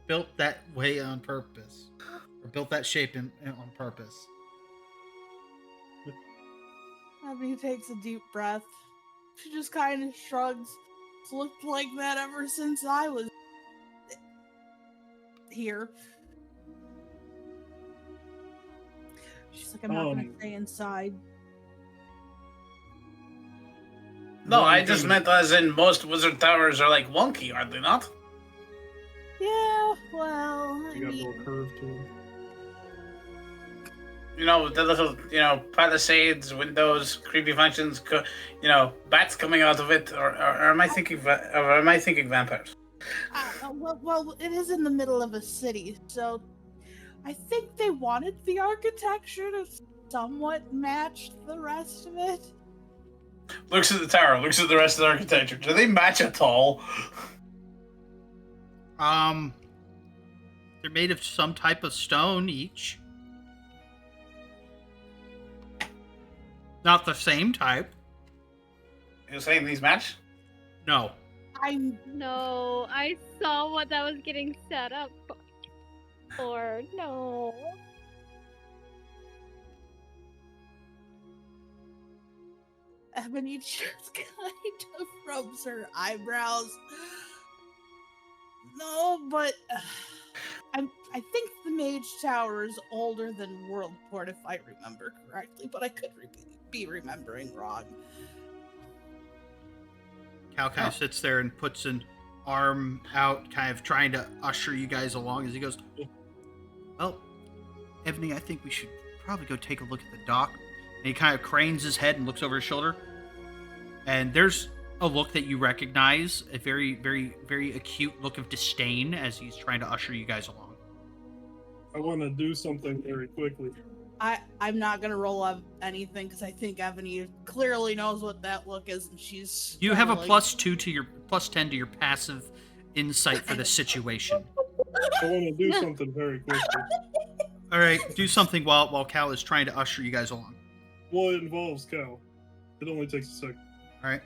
built that way on purpose, or built that shape on purpose. Abby takes a deep breath. She just kind of shrugs. It's looked like that ever since I was here. She's like, I'm not gonna stay inside. No, I just meant as in most wizard towers are like wonky, are they not? Yeah, well, I You got a mean, little curve to him. You know, the little, palisades, windows, creepy functions, bats coming out of it, or am I thinking vampires? well, it is in the middle of a city, so I think they wanted the architecture to somewhat match the rest of it. Looks at the tower, looks at the rest of the architecture. Do they match at all? They're made of some type of stone each. Not the same type. You're saying these match? No. No, I saw what that was getting set up for. No. Ebony just kind of rubs her eyebrows. No, but I think the Mage Tower is older than Worldport, if I remember correctly, but I could be remembering wrong. Cal kind of sits there and puts an arm out, kind of trying to usher you guys along as he goes, "Well, Ebony, I think we should probably go take a look at the dock." And he kind of cranes his head and looks over his shoulder. And there's a look that you recognize, a very, very, very acute look of disdain as he's trying to usher you guys along. I want to do something very quickly. I'm not gonna roll anything because I think Ebony clearly knows what that look is, and she's. You have a like, +2 to your +10 to your passive insight for the situation. I want to do something very quickly. All right, do something while Cal is trying to usher you guys along. Well, it involves Cal. It only takes a second. All right.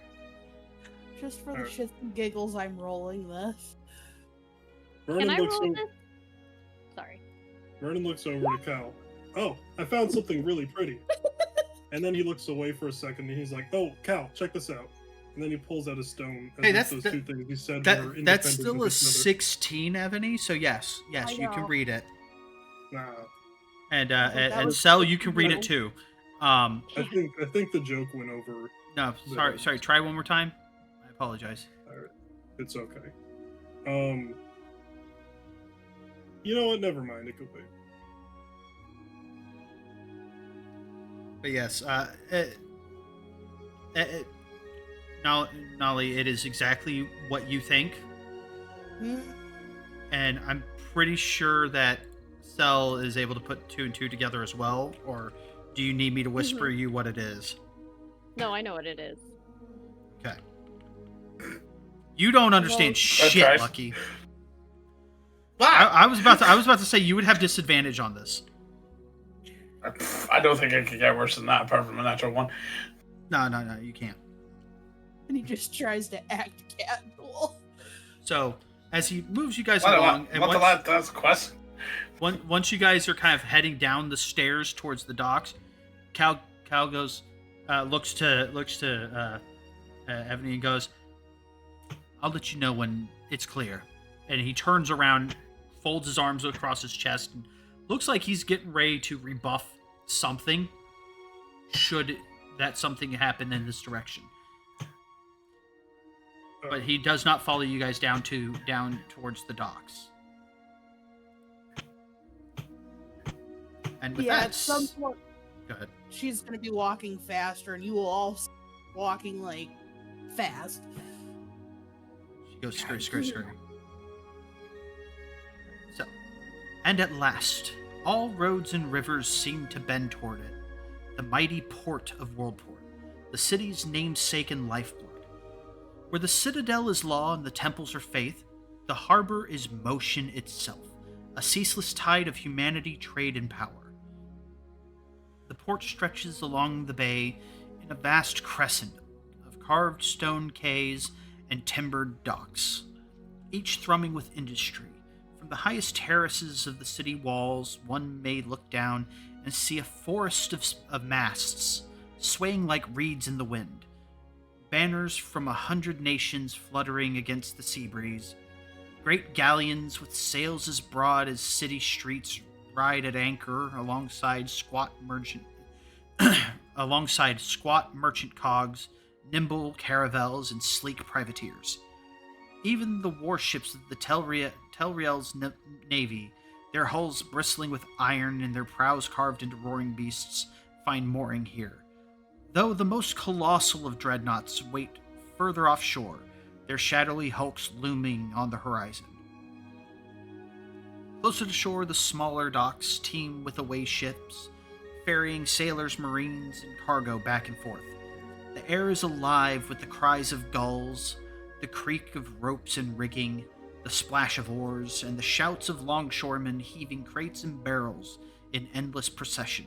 Just for the Alright. shits and giggles, I'm rolling this. Vernon Can I looks roll over. this? Sorry. Vernon looks over to Cal. Oh, I found something really pretty. And then he looks away for a second and he's like, "Oh, Cal, check this out." And then he pulls out a stone. As Hey, if that's- those that- two things he said were That's independent still of a each other. 16, Ebony. So yes, I you can know. read it, Nah, and that was- Cell, you can read it too. I think the joke went over. No, sorry. Try one more time. I apologize. It's okay. You know what? Never mind. It could wait. But yes, Nolly, it is exactly what you think, Hmm? and I'm pretty sure that Cell is able to put 2 and 2 together as well. Or do you need me to whisper you what it is? No, I know what it is. Okay. You don't understand Well, shit, okay. Lucky. Ah! I was about to say you would have disadvantage on this. I don't think it could get worse than that, apart from a natural one. No, you can't. And he just tries to act casual. So as he moves you guys What, along, and that's a quest? once you guys are kind of heading down the stairs towards the docks, Cal goes, looks to Ebony and goes, "I'll let you know when it's clear." And he turns around, folds his arms across his chest, and looks like he's getting ready to rebuff something. Should that something happen in this direction, but he does not follow you guys down towards the docks. And with Yeah, that, at some point, go ahead. she's gonna be walking faster, and you will all walking like fast. She goes screw. So, and at last, all roads and rivers seem to bend toward it. The mighty port of Worldport, the city's namesake and lifeblood. Where the citadel is law and the temples are faith, the harbor is motion itself, a ceaseless tide of humanity, trade, and power. The port stretches along the bay in a vast crescent of carved stone quays and timbered docks, each thrumming with industry. From the highest terraces of the city walls, one may look down and see a forest of masts, swaying like reeds in the wind. Banners from 100 nations fluttering against the sea breeze. Great galleons with sails as broad as city streets ride at anchor alongside squat merchant cogs, nimble caravels, and sleek privateers. Even the warships of the Telriel's navy, their hulls bristling with iron and their prows carved into roaring beasts, find mooring here. Though the most colossal of dreadnoughts wait further offshore, their shadowy hulks looming on the horizon. Closer to shore, the smaller docks teem with away ships, ferrying sailors, marines, and cargo back and forth. The air is alive with the cries of gulls, the creak of ropes and rigging, the splash of oars, and the shouts of longshoremen heaving crates and barrels in endless procession.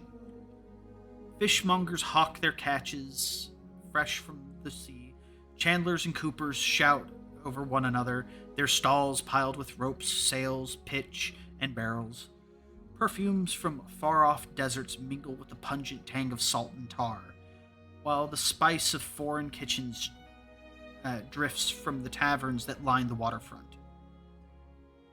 Fishmongers hawk their catches, fresh from the sea. Chandlers and coopers shout over one another, their stalls piled with ropes, sails, pitch, and barrels. Perfumes from far-off deserts mingle with the pungent tang of salt and tar, while the spice of foreign kitchens drifts from the taverns that line the waterfront.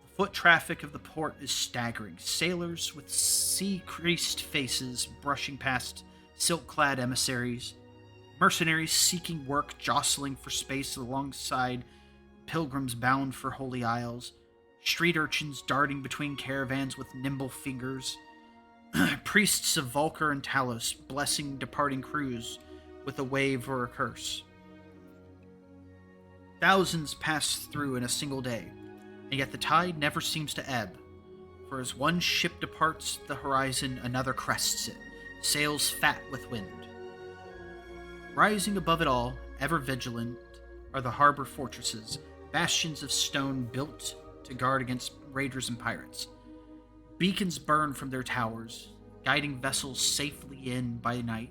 The foot traffic of the port is staggering. Sailors with sea-creased faces brushing past silk-clad emissaries, mercenaries seeking work jostling for space alongside pilgrims bound for holy isles, street urchins darting between caravans with nimble fingers, priests of Vulcar and Talos blessing departing crews with a wave or a curse. Thousands pass through in a single day, and yet the tide never seems to ebb. For as one ship departs the horizon, another crests it, sails fat with wind. Rising above it all, ever vigilant, are the harbor fortresses, bastions of stone built to guard against raiders and pirates. Beacons burn from their towers, guiding vessels safely in by night.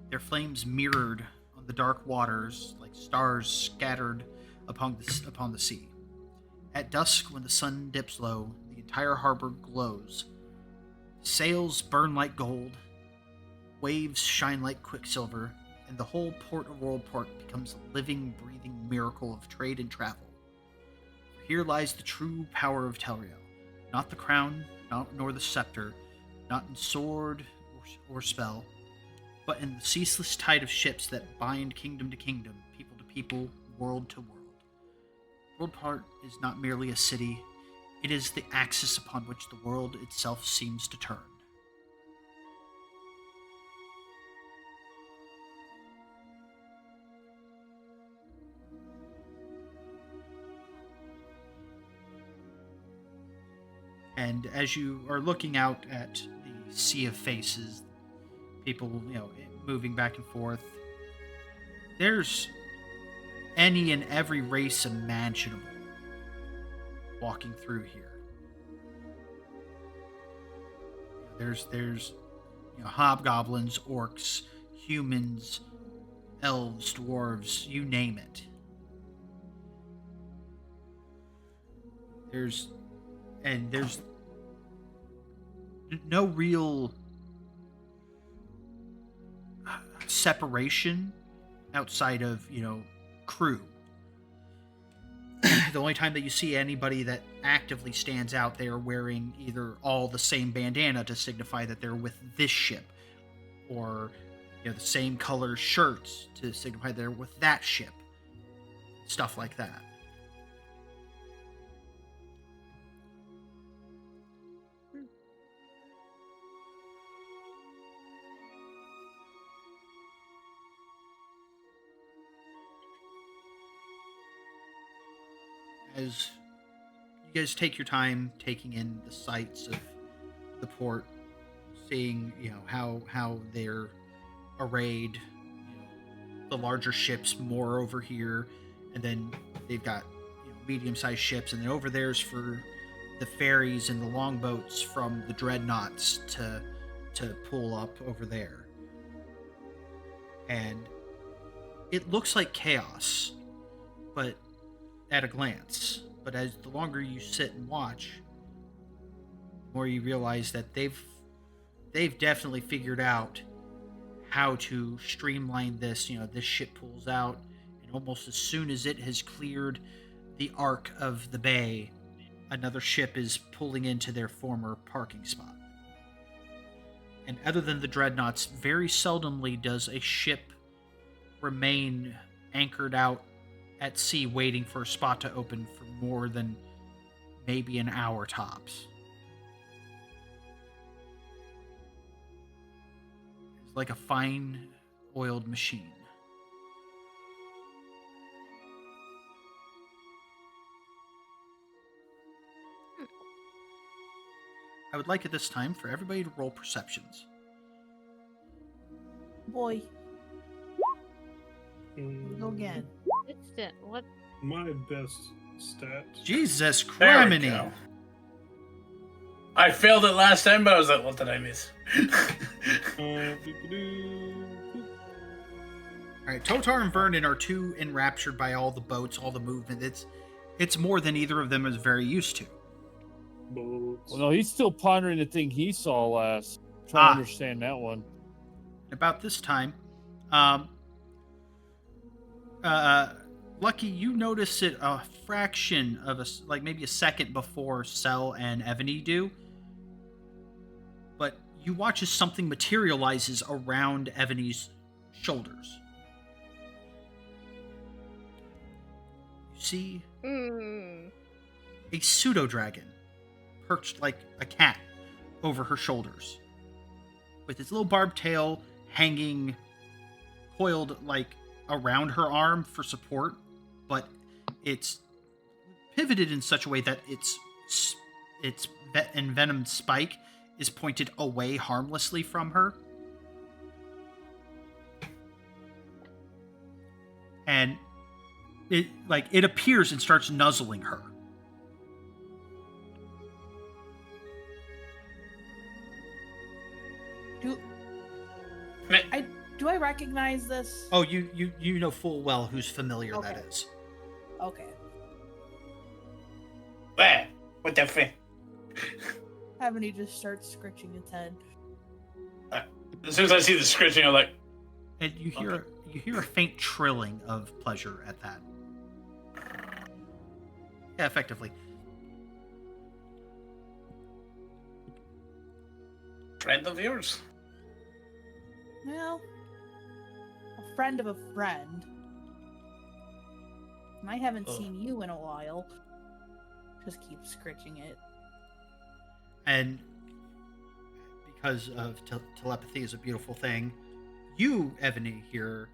Their flames mirrored on the dark waters like stars scattered upon the sea. At dusk, when the sun dips low, the entire harbor glows. Sails burn like gold, waves shine like quicksilver, and the whole port of Worldport becomes a living, breathing miracle of trade and travel. For here lies the true power of Telrio, not the crown, nor the scepter, not in sword or spell, but in the ceaseless tide of ships that bind kingdom to kingdom, people to people, world to world. Worldport is not merely a city, it is the axis upon which the world itself seems to turn. And as you are looking out at the sea of faces, people, moving back and forth, there's any and every race imaginable walking through here. There's hobgoblins, orcs, humans, elves, dwarves, you name it. There's no real separation outside of, crew. The only time that you see anybody that actively stands out, they are wearing either all the same bandana to signify that they're with this ship, or the same color shirts to signify they're with that ship. Stuff like that. As you guys take your time taking in the sights of the port, seeing how they're arrayed, the larger ships more over here, and then they've got medium-sized ships, and then over there's for the ferries and the longboats from the dreadnoughts to pull up over there. And it looks like chaos, but at a glance. But as the longer you sit and watch, the more you realize that they've definitely figured out how to streamline this. This ship pulls out, and almost as soon as it has cleared the arc of the bay, another ship is pulling into their former parking spot. And other than the dreadnoughts, very seldomly does a ship remain anchored out at sea waiting for a spot to open for more than maybe an hour tops. It's like a fine oiled machine. I would like at this time for everybody to roll perceptions. Boy. Go again. Instant. What? My best stat. Jesus There we criminy! go. I failed it last time, but I was like, what did I miss? Alright, Totar and Vernon are too enraptured by all the boats, all the movement. It's more than either of them is very used to. Boats. Well, no, he's still pondering the thing he saw last. Trying to understand that one. About this time, Lucky, you notice it a fraction of maybe a second before Cell and Evany do. But you watch as something materializes around Evany's shoulders. You see a pseudo-dragon perched like a cat over her shoulders, with its little barbed tail hanging, coiled like around her arm for support, but it's pivoted in such a way that its its envenomed spike is pointed away harmlessly from her. And it appears and starts nuzzling her. Do I recognize this? Oh, you know full well whose familiar Okay. that is. Okay. Where? What the fuck? Ebony just starts scratching its head. As soon as I see the scratching, I'm like, And you hear a faint trilling of pleasure at that. Yeah, effectively. friend of yours? Well, a friend of a friend. And I haven't Oh. seen you in a while. Just keep scratching it. And because of telepathy is a beautiful thing, you, Ebony, hear,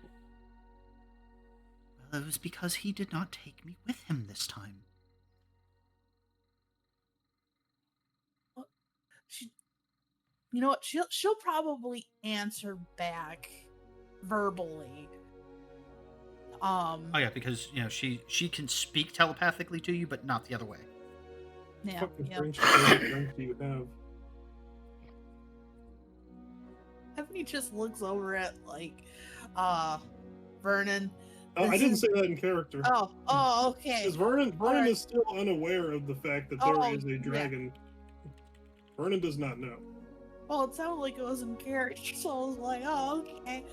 well, it was because he did not take me with him this time. You know what? She'll probably answer back verbally. Oh yeah, because she can speak telepathically to you, but not the other way. Yeah, Fucking yeah. friendship do you have? Ebony just looks over at Vernon. Oh, I This didn't is- say that in character. Oh, okay. Because Vernon Alright. is still unaware of the fact that there Oh, is a yeah. dragon. Vernon does not know. Well, it sounded like it was in character, so I was like, oh, okay.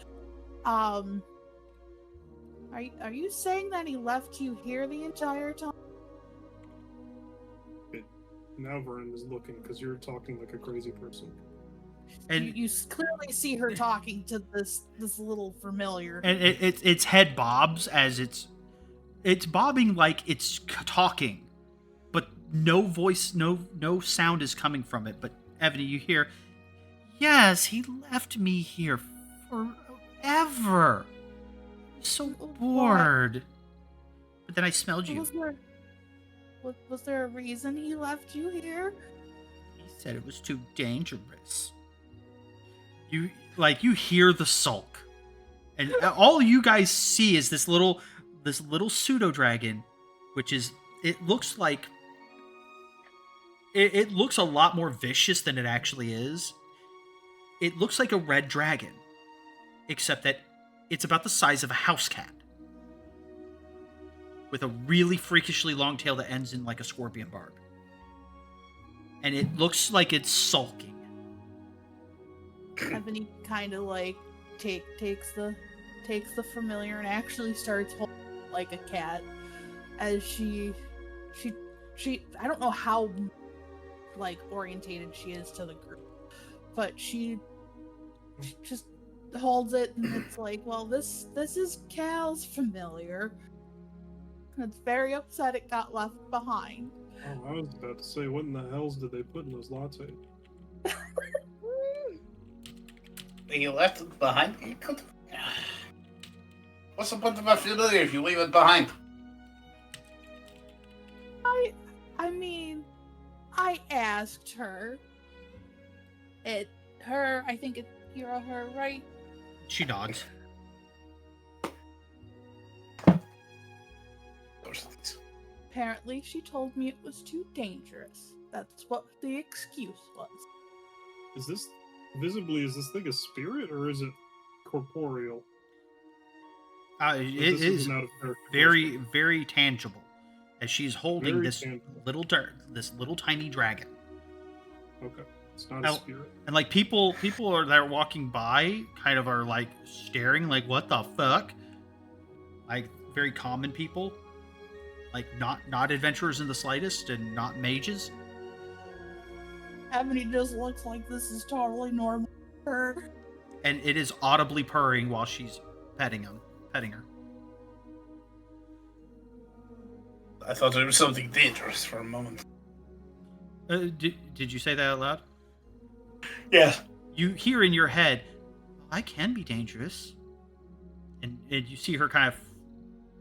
Are you saying that he left you here the entire time? Now Vernon is looking because you're talking like a crazy person. And You clearly see her talking to this little familiar. and its head bobs as it's bobbing like it's talking, but no voice, no sound is coming from it. But Ebony, you hear, yes, he left me here forever. I'm so bored. But then I smelled you. Was there a reason he left you here? He said it was too dangerous. You hear the sulk, and all you guys see is this little pseudo dragon, which is it looks like it looks a lot more vicious than it actually is. It looks like a red dragon, except that it's about the size of a house cat, with a really freakishly long tail that ends in like a scorpion barb, and it looks like it's sulking. Ebony kind of takes the familiar and actually starts holding it like a cat as she I don't know how orientated she is to the group, but she just holds it and it's like, well, this is Cal's familiar. It's very upset it got left behind. Oh, I was about to say, what in the hells did they put in those lattes? You left it behind? You could... What's the point of a familiar if you leave it behind? I mean, I asked her. I think you're her, right? She nods. Apparently, she told me it was too dangerous. That's what the excuse was. Is this this thing a spirit or is it corporeal? It This is an out of character very, question. very tangible, as she's holding Very this tangible. this little tiny dragon. Okay, it's not Now- a spirit. And like people are that are walking by kind of are like staring like, what the fuck? Like very common people, like not adventurers in the slightest, and not mages. Ebony just looks like this is totally normal for her. And it is audibly purring while she's petting her. I thought it was something dangerous for a moment. Did you say that out loud? Yeah. You hear in your head, I can be dangerous. And you see her kind of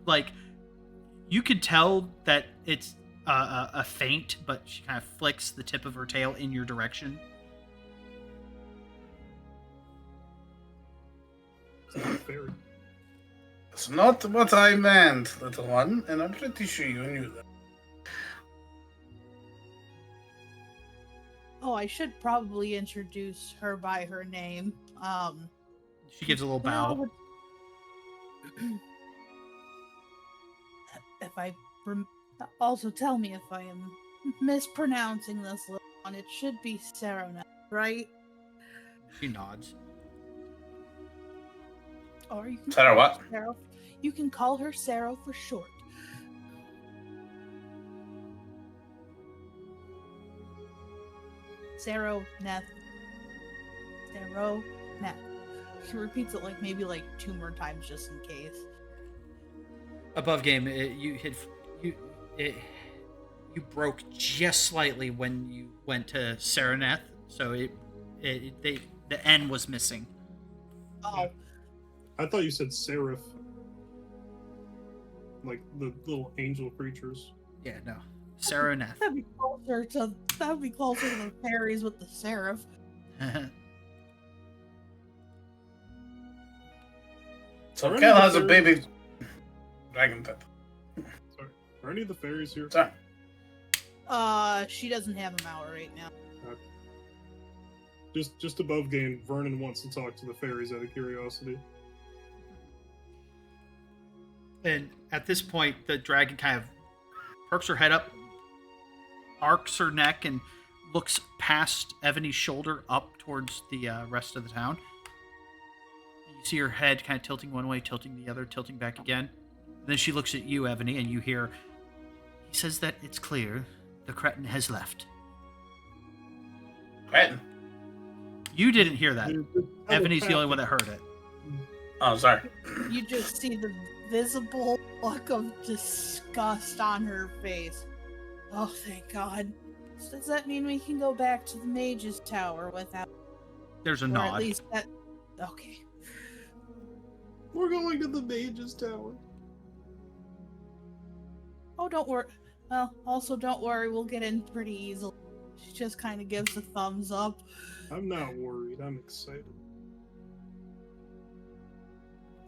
like, you could tell that it's a feint, but she kind of flicks the tip of her tail in your direction. It's not fair. It's not what I meant, little one, and I'm pretty sure you knew that. Oh, I should probably introduce her by her name. She gives a little bow. If I also tell me if I am mispronouncing this little one, it should be Sarah, right? She nods. Or you can Sarah call her what? Sarah. You can call her Sarah for short. Sarah Neth. Sarah Neth. She repeats it like maybe like 2 more times just in case. Above game, you broke just slightly when you went to Saraneth, so the N was missing. Oh, I thought you said seraph. Like the little angel creatures. Yeah, no, Saraneth. that'd be closer to the fairies with the seraph. So Are Kel any of has the a fairies- baby dragon pet. Sorry. Are any of the fairies here? Sorry. She doesn't have them out right now. Just above game, Vernon wants to talk to the fairies out of curiosity. And at this point, the dragon kind of perks her head up, arcs her neck, and looks past Ebony's shoulder up towards the rest of the town. You see her head kind of tilting one way, tilting the other, tilting back again. And then she looks at you, Ebony, and you hear, he says that it's clear the cretin has left. Cretin? You didn't hear that. The Ebony's the only one that heard it. Oh, sorry. You just see the visible look of disgust on her face. Oh, thank God. So does that mean we can go back to the Mage's Tower without... There's a Or nod. at least that... Okay. We're going to the Mage's Tower. Oh, don't worry. Well, also don't worry, we'll get in pretty easily. She just kind of gives a thumbs up. I'm not worried. I'm excited.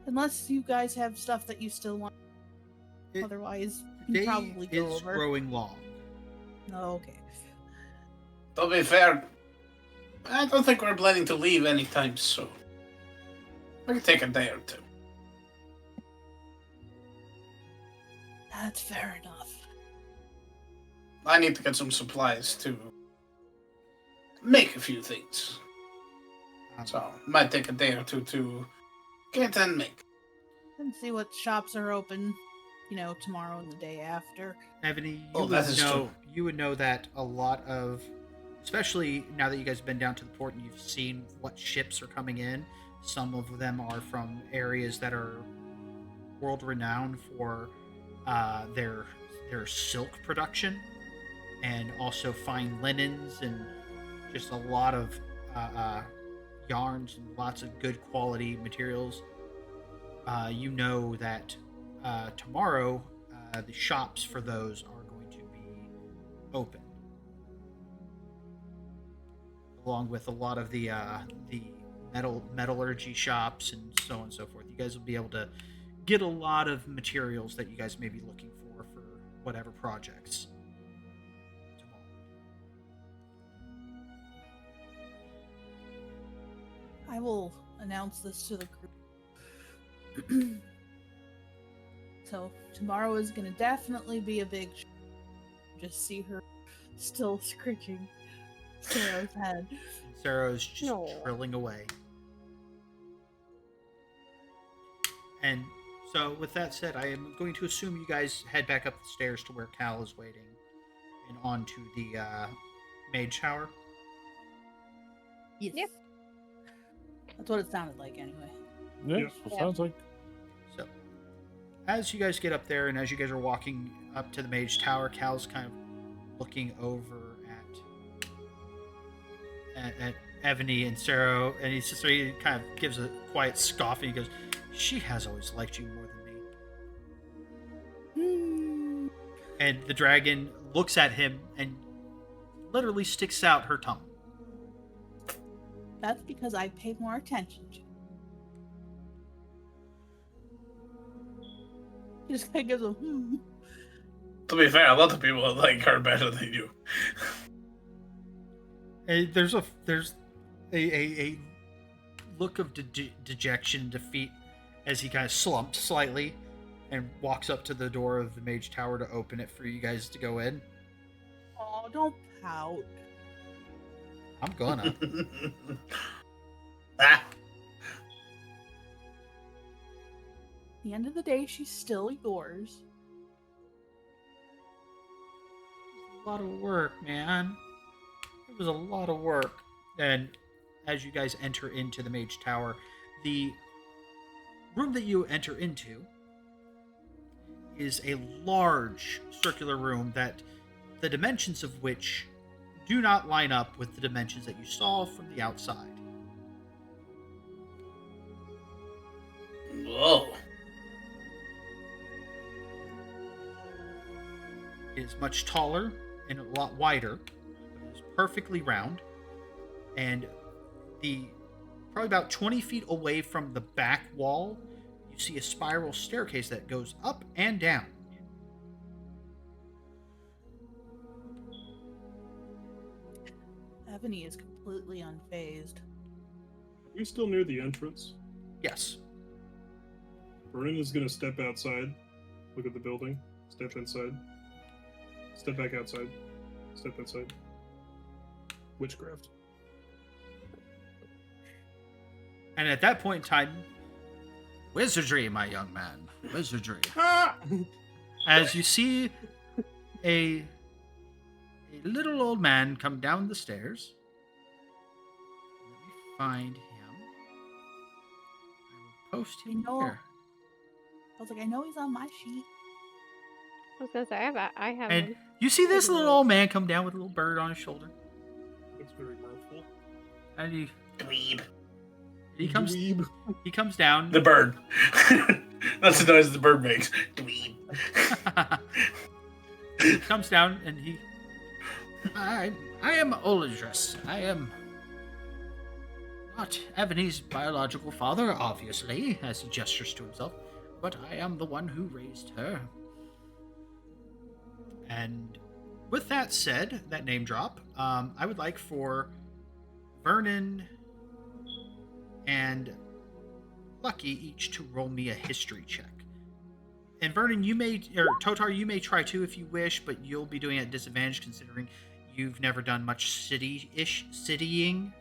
Unless you guys have stuff that you still want. It- Otherwise, Day you can probably go is over. growing long. Oh, okay. To be fair, I don't think we're planning to leave anytime soon. We can take a day or two. That's fair enough. I need to get some supplies to make a few things. So, might take a day or two to get and make. And see what shops are open, tomorrow and the day after. Ebony, Oh, that is true. you would know that a lot of, especially now that you guys have been down to the port and you've seen what ships are coming in, some of them are from areas that are world renowned for their silk production, and also fine linens and just a lot of yarns and lots of good quality materials. You know that tomorrow the shops for those are going to be open, along with a lot of the metallurgy shops and so on and so forth. You guys will be able to get a lot of materials that you guys may be looking for whatever projects tomorrow. I will announce this to the group. So, tomorrow is going to definitely be a big Just see her still scratching Sarah's head. Sarah's just No. drilling away. And so, with that said, I am going to assume you guys head back up the stairs to where Cal is waiting and onto the mage tower. Yes. Yep. That's what it sounded like anyway. Yeah, Yeah. that's what it Yeah. sounds like. So, as you guys get up there and as you guys are walking up to the mage tower, Cal's kind of looking over at Ebony and Sarah, and he kind of gives a quiet scoff and he goes, "She has always liked you more than me." Hmm. And the dragon looks at him and literally sticks out her tongue. That's because I pay more attention to. He just kind of gives a To be fair, a lot of people like her better than you. And there's a look of dejection and defeat as he kind of slumps slightly and walks up to the door of the mage tower to open it for you guys to go in. Oh, don't pout. I'm gonna. Ah, At the end of the day, she's still yours. A lot of work, man. It was a lot of work. And as you guys enter into the mage tower, the room that you enter into is a large circular room that the dimensions of which do not line up with the dimensions that you saw from the outside. whoa. It is much taller and a lot wider. It is perfectly round. And probably about 20 feet away from the back wall, you see a spiral staircase that goes up and down. Ebony is completely unfazed. Are we still near the entrance? Yes. Vernon is going to step outside, look at the building, step inside, step back outside, step inside. Witchcraft. And at that point in time, wizardry, my young man. Wizardry. Ah! As you see a little old man come down the stairs. Let me find him. I will post him You know- here. I was like, I know he's on my sheet. I was gonna say I have And him. you see this little old man come down with a little bird on his shoulder. That's very mirthful. And Dweeb. he comes Dweeb. he comes down. The bird. That's the noise the bird makes. Dweeb. He comes down and I am Oladris. I am not Ebony's biological father, obviously, as he gestures to himself, but I am the one who raised her. And with that said, that name drop, I would like for Vernon and Lucky each to roll me a history check. And Vernon, or Totar, you may try too if you wish, but you'll be doing it at disadvantage considering you've never done much citying.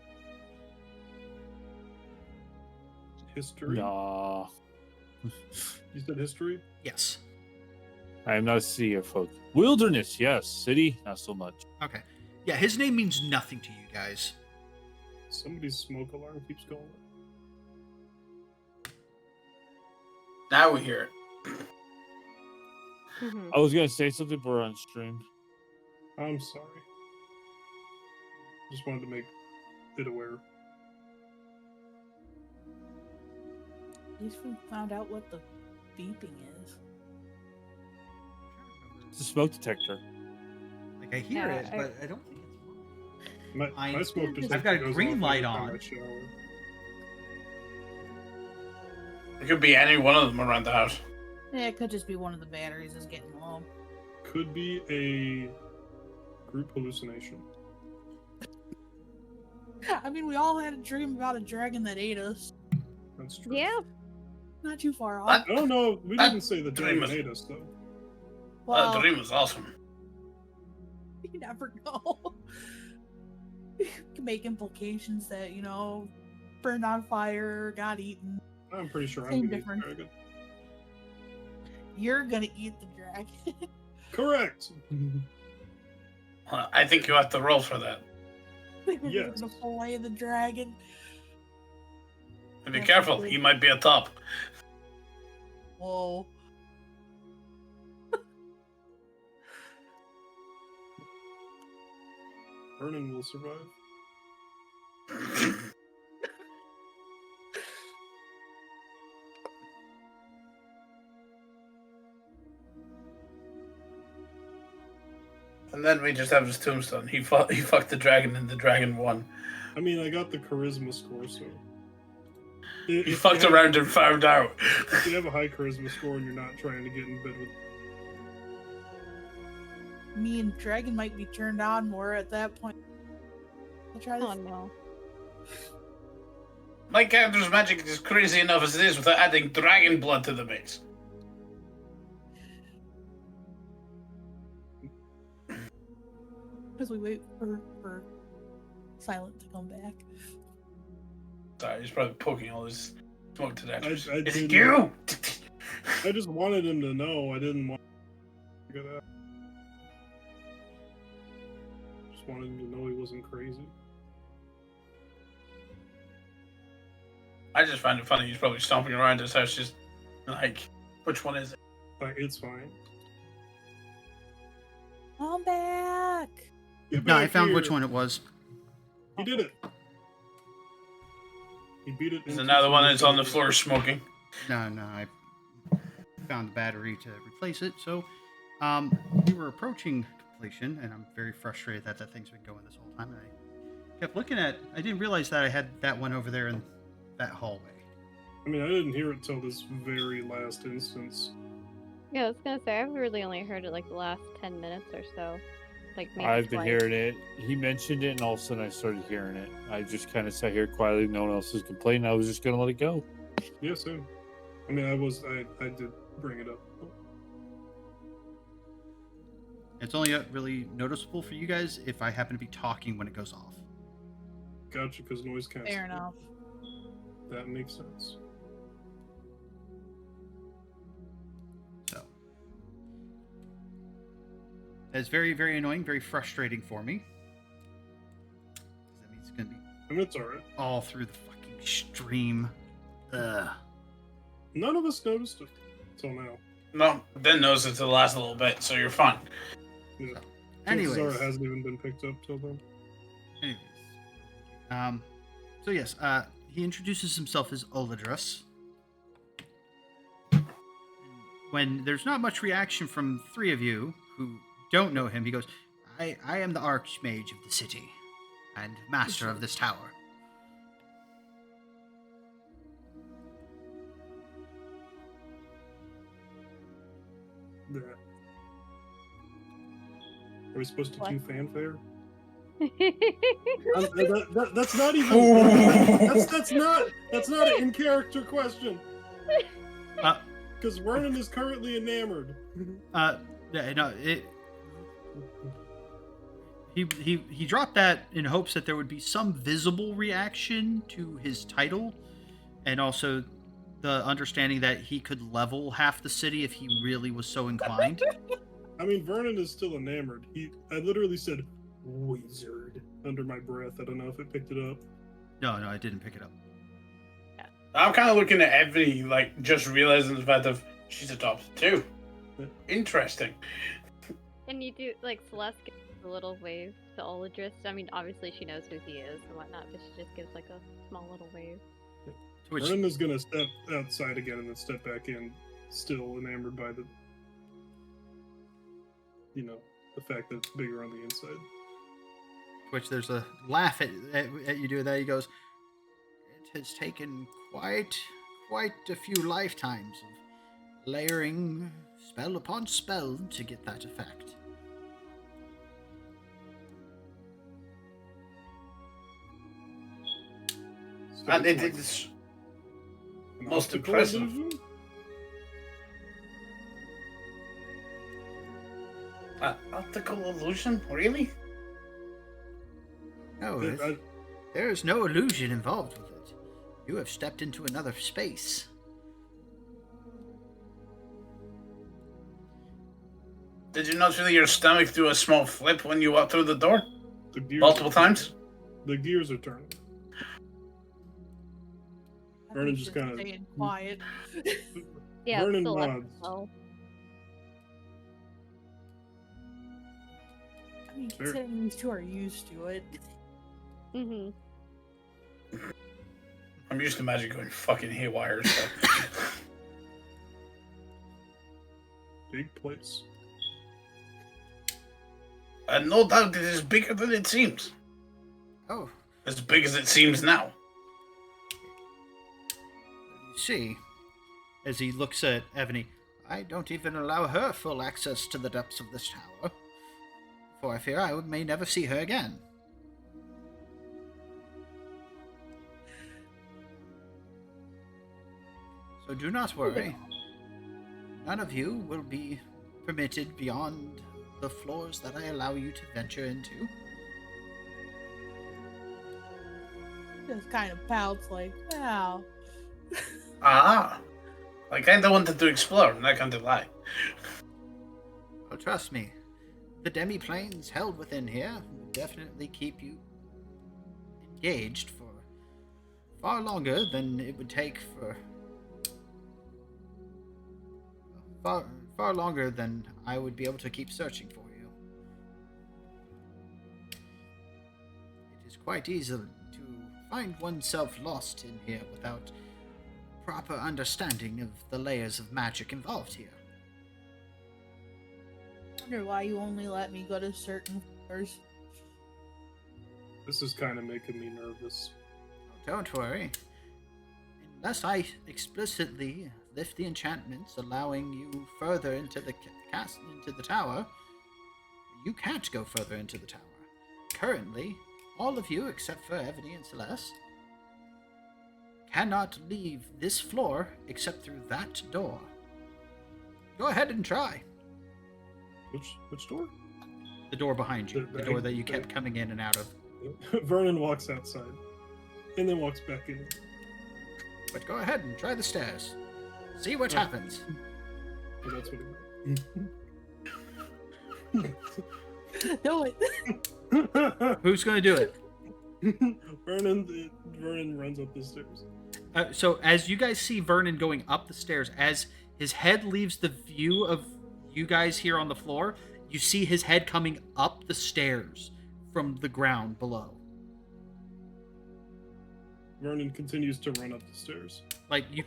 History? Nah. You said history? Yes. I am not a city of folk. Wilderness, yes. City, not so much. Okay. Yeah, his name means nothing to you guys. Somebody's smoke alarm keeps going. Now we hear it. Mhm. I was gonna say something, but we're on stream. I'm sorry. Just wanted to make it aware. At least we found out what the beeping is. It's a smoke detector. Like, I hear Yeah, it, but I don't think it's mine. My smoke I've detector got a goes green off light every time on. I shower. It could be any one of them around the house. Yeah, it could just be one of the batteries is getting low. Could be a group hallucination. I mean, we all had a dream about a dragon that ate us. That's true. Yeah. Not too far off. What? Oh no, we That didn't say the dream dragon was- ate us though. That Well, dream was awesome. you never know. You can make implications that, burned on fire, got eaten. I'm pretty sure I'm Same gonna eat the difference. dragon. You're gonna eat the dragon. Correct. I think you have to roll for that. We're Yes. gonna fillet the dragon. And be That's careful, good. he might be a top. Whoa. Vernon will survive. And then we just have his tombstone. He fucked the dragon and the dragon won. I mean, I got the charisma score, so. He fucked around and found out. If you have a high charisma score and you're not trying to get in bed with. Me and Dragon might be turned on more at that point. I'll try this. Oh no. My character's magic is crazy enough as it is without adding dragon blood to the mix. As we wait for Silent to come back. Sorry, he's probably poking all his smoke detectors. I Is it didn't- you? I just wanted him to know. I didn't want to figure that out. Just wanted him to know he wasn't crazy. I just find it funny. He's probably stomping around his house, just like, which one is it? Like, it's fine. Come back! Get No, I back found here. which one it was. He did it. He beat it. There's into another one some- that's on the floor smoking. No, I found the battery to replace it. So, we were approaching completion, and I'm very frustrated that thing's been going this whole time. And I kept looking at. I didn't realize that I had that one over there in that hallway. I mean, I didn't hear it till this very last instance. Yeah, I was gonna say I've really only heard it like the last 10 minutes or so. Like maybe I've been twice. hearing it. He mentioned it, and all of a sudden I started hearing it. I just kind of sat here quietly. No one else was complaining. I was just gonna let it go. Yeah, same. I mean, I did bring it up. It's only really noticeable for you guys if I happen to be talking when it goes off. Gotcha, because noise canceling. Fair enough. That makes sense. So that's very, very annoying, very frustrating for me. 'Cause that means it's gonna be I mean, it's alright. all through the fucking stream. Ugh. None of us noticed it till now. No, Ben knows it to the last little bit, so you're fine. Yeah. Anyways, Chances are it hasn't even been picked up till then. anyways, so yes, he introduces himself as Oladrus. When there's not much reaction from three of you who don't know him, he goes, I am the Archmage of the city and master of this tower. That. Are we supposed to What? do fanfare? Oh, That's not even. That's not an in character question. Uh, Because Vernon is currently enamored. Yeah, no, he dropped that in hopes that there would be some visible reaction to his title, and also the understanding that he could level half the city if he really was so inclined. I mean, Vernon is still enamored. I literally said wizard under my breath. I don't know if it picked it up. No, I didn't pick it up. I'm kind of looking at Ebony, like, just realizing the fact of she's adopted too. Interesting. and you do like Celeste gives a little wave to Oladris. I mean, obviously she knows who he is and whatnot, but she just gives like a small little wave. Which, Vernon is gonna step outside again and then step back in, still enamored by the, the fact that it's bigger on the inside. which there's a laugh at you doing that. He goes, "It has taken quite a few lifetimes of layering spell upon spell to get that effect." So And it's it like is an most optical impressive. illusion? Optical illusion? Really? No, I- there is no illusion involved with it. You have stepped into another space. Did you not feel your stomach do a small flip when you walked through the door? the gears Multiple are- times? The gears are turning. I Vernon think just he's kinda- staying quiet. Yeah, Vernon Celeste nods. as well. I mean, Sure. considering these two are used to it. Mm-hmm. I'm used to magic going fucking haywire, so. Big place. And no doubt it is bigger than it seems. Oh, As big as it seems now. you see, as he looks at Ebony, I don't even allow her full access to the depths of this tower, for I fear I may never see her again. So do not worry. None of you will be permitted beyond the floors that I allow you to venture into. Just kind of pouts like, wow. Ah. I kinda wanted to explore, not gonna lie. Well, trust me, the demi-planes held within here will definitely keep you engaged for far longer than it would take for... Far longer than I would be able to keep searching for you. It is quite easy to find oneself lost in here without proper understanding of the layers of magic involved here. I wonder why you only let me go to certain floors. This is kind of making me nervous. Don't worry. Unless I explicitly lift the enchantments allowing you further into the tower, you can't go further into the tower. Currently, all of you except for Ebony and Celeste cannot leave this floor except through that door. Go ahead and try. Which door? The door behind you. The door that you kept coming in and out of. Vernon walks outside, and then walks back in. But go ahead and try the stairs. See what happens. Oh, that's what he meant. Do it. Who's going to do it? Vernon runs up the stairs. So as you guys see Vernon going up the stairs, as his head leaves the view of you guys here on the floor, you see his head coming up the stairs from the ground below. Vernon continues to run up the stairs. Like you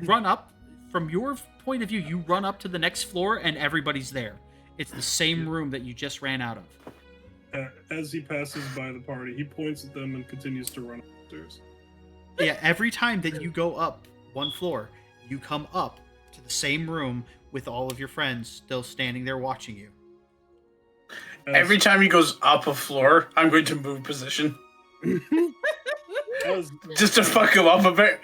run up from your point of view, you run up to the next floor and everybody's there. It's the same room that you just ran out of. As he passes by the party, he points at them and continues to run up the stairs. Yeah, every time that you go up one floor, you come up to the same room with all of your friends still standing there watching you. Every time he goes up a floor, I'm going to move position. Just to fuck him up a bit.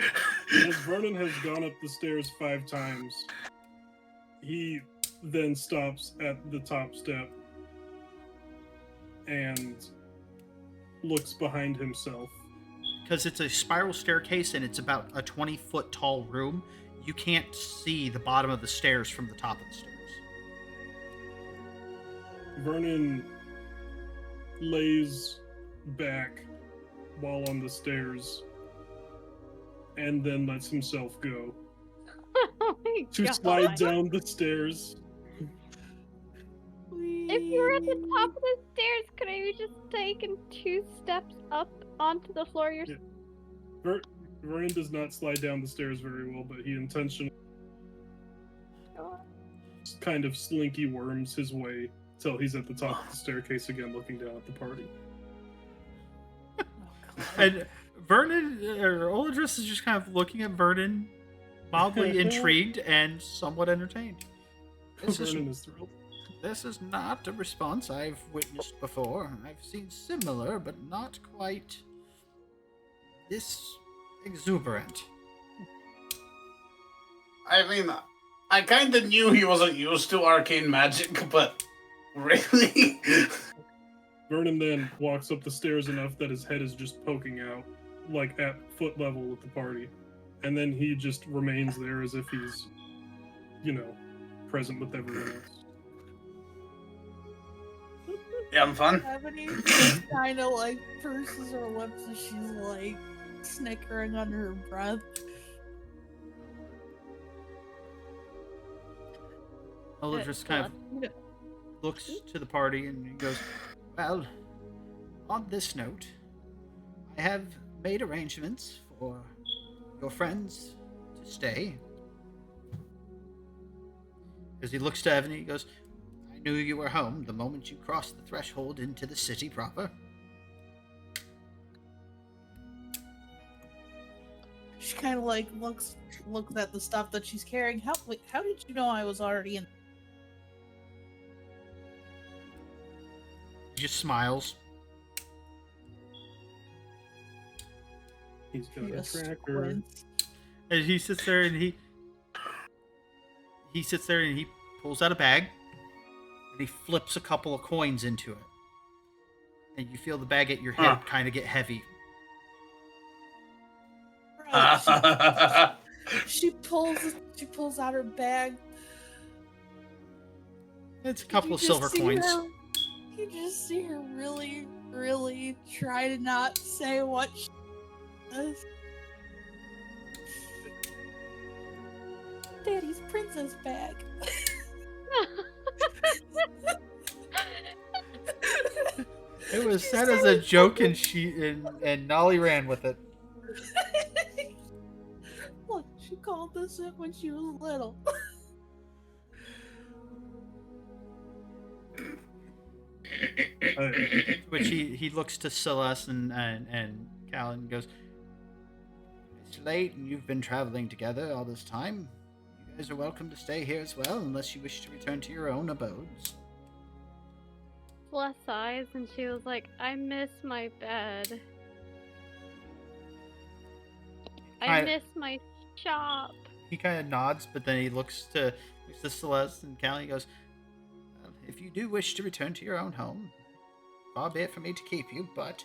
As Vernon has gone up the stairs 5 times, he then stops at the top step and looks behind himself. Because it's a spiral staircase and it's about a 20-foot tall room, you can't see the bottom of the stairs from the top of the stairs. Vernon lays back while on the stairs and then lets himself go Oh my to God. slide down the stairs. If you were at the top of the stairs, could I have just taken 2 steps up onto the floor yourself? Vernon does not slide down the stairs very well, but he intentionally kind of slinky worms his way till he's at the top of the staircase again, looking down at the party. And Vernon, or Oladris is just kind of looking at Vernon, mildly intrigued and somewhat entertained. Vernon is thrilled. This is not a response I've witnessed before. I've seen similar, but not quite this exuberant. I mean, I kind of knew he wasn't used to arcane magic, but really? Vernon then walks up the stairs enough that his head is just poking out, like at foot level with the party. And then he just remains there as if he's, present with everyone else. Yeah, I'm fun. Ebony kind of like purses her lips as she's like snickering under her breath. Oladris kind of looks to the party and he goes, well, on this note, I have made arrangements for your friends to stay. As he looks to Evan, he goes, I knew you were home the moment you crossed the threshold into the city proper. She kind of like looks at the stuff that she's carrying. How did you know I was already in? He just smiles. He's got a Just tracker. squints. And he sits there and he pulls out a bag and he flips a couple of coins into it. And you feel the bag at your head kind of get heavy. Right, she pulls out her bag. It's a couple of silver coins. You just see her really, really try to not say what she does. Daddy's princess bag. It was said as a joke, and Nolly ran with it. Look, she called this it when she was little. Which he looks to Celeste and Cal and goes, "It's late, and you've been traveling together all this time. You guys are welcome to stay here as well, unless you wish to return to your own abodes." Celeste sighs and she was like, I miss my bed. I miss my shop. He kind of nods, but then he looks to Celeste and Cal and he goes, "Well, if you do wish to return to your own home, far be it for me to keep you, but..."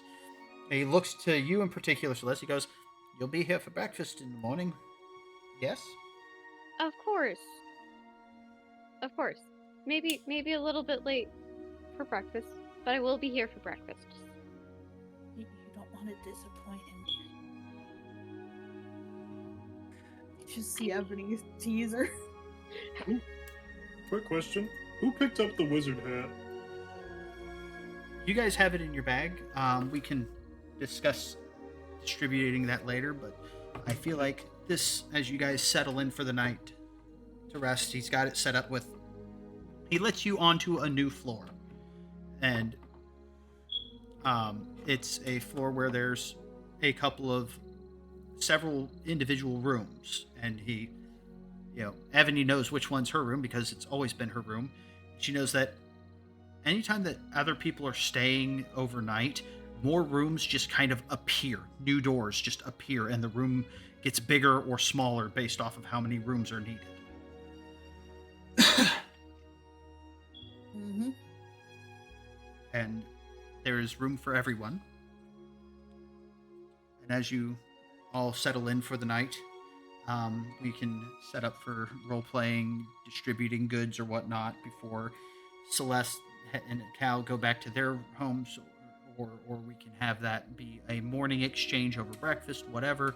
And he looks to you in particular, Celeste. He goes, "You'll be here for breakfast in the morning, yes?" Of course. Of course. Maybe a little bit late for breakfast, but I will be here for breakfast. You don't want to disappoint him. You just see Ebony tease her. Quick question. Who picked up the wizard hat? You guys have it in your bag. We can discuss distributing that later, but I feel like this, as you guys settle in for the night to rest, he's got it set up with... He lets you onto a new floor. And it's a floor where there's several individual rooms. And he, Ebony knows which one's her room because it's always been her room. She knows that anytime that other people are staying overnight, more rooms just kind of appear. New doors just appear, and the room gets bigger or smaller based off of how many rooms are needed. Mm-hmm. And there is room for everyone. And as you all settle in for the night, we can set up for role-playing, distributing goods or whatnot before Celeste and Cal go back to their homes, or we can have that be a morning exchange over breakfast, whatever.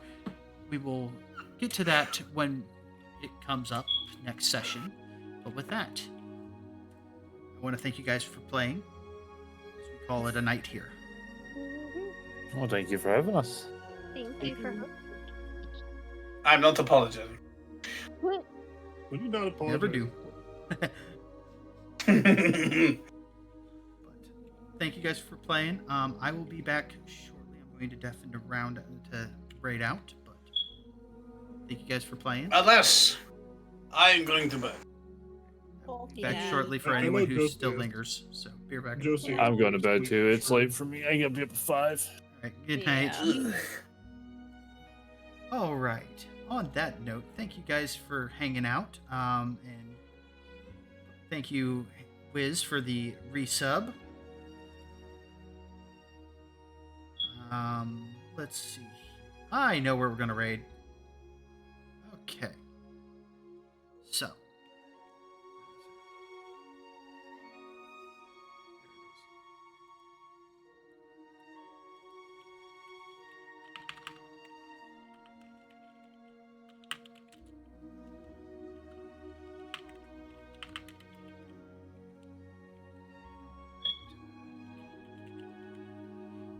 We will get to that when it comes up next session. But with that, I want to thank you guys for playing. As we call it a night here. Well, thank you for having us. Thank you for I'm not apologizing. Would you not apologize? Never do. But thank you guys for playing. I will be back shortly. I'm going to deafen a round to raid out, but thank you guys for playing. Unless I am going to bed. Back shortly for I know anyone who Josie still is. lingers. So be right back. Josie, I'm going to bed too. It's late for me. I gotta be up at 5. All right, good night. Yeah. All right. On that note, thank you guys for hanging out. And thank you, Wiz, for the resub. Let's see. I know where we're gonna raid. Okay. So.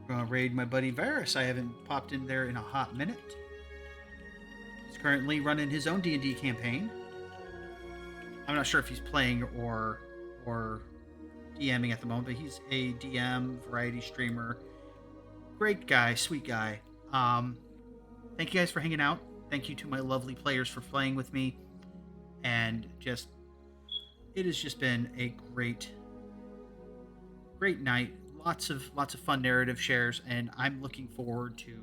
Gonna raid my buddy Varus. I haven't popped in there in a hot minute. He's currently running his own D&D campaign. I'm not sure if he's playing or DMing at the moment, but he's a DM, variety streamer. Great guy, sweet guy. Thank you guys for hanging out. Thank you to my lovely players for playing with me. And just, it has just been a great night. Lots of fun narrative shares, and I'm looking forward to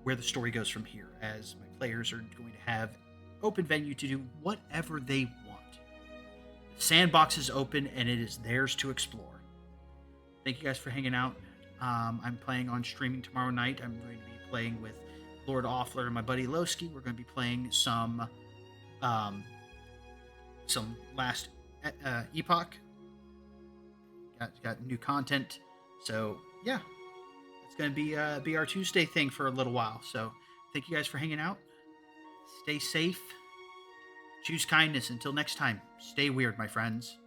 where the story goes from here, as my players are going to have open venue to do whatever they want. The sandbox is open, and it is theirs to explore. Thank you guys for hanging out. I'm playing on streaming tomorrow night. I'm going to be playing with Lord Offler and my buddy Lowski. We're going to be playing some Last Epoch. Got new content, so yeah, it's going to be our Tuesday thing for a little while. So thank you guys for hanging out. Stay safe. Choose kindness. Until next time, stay weird, my friends.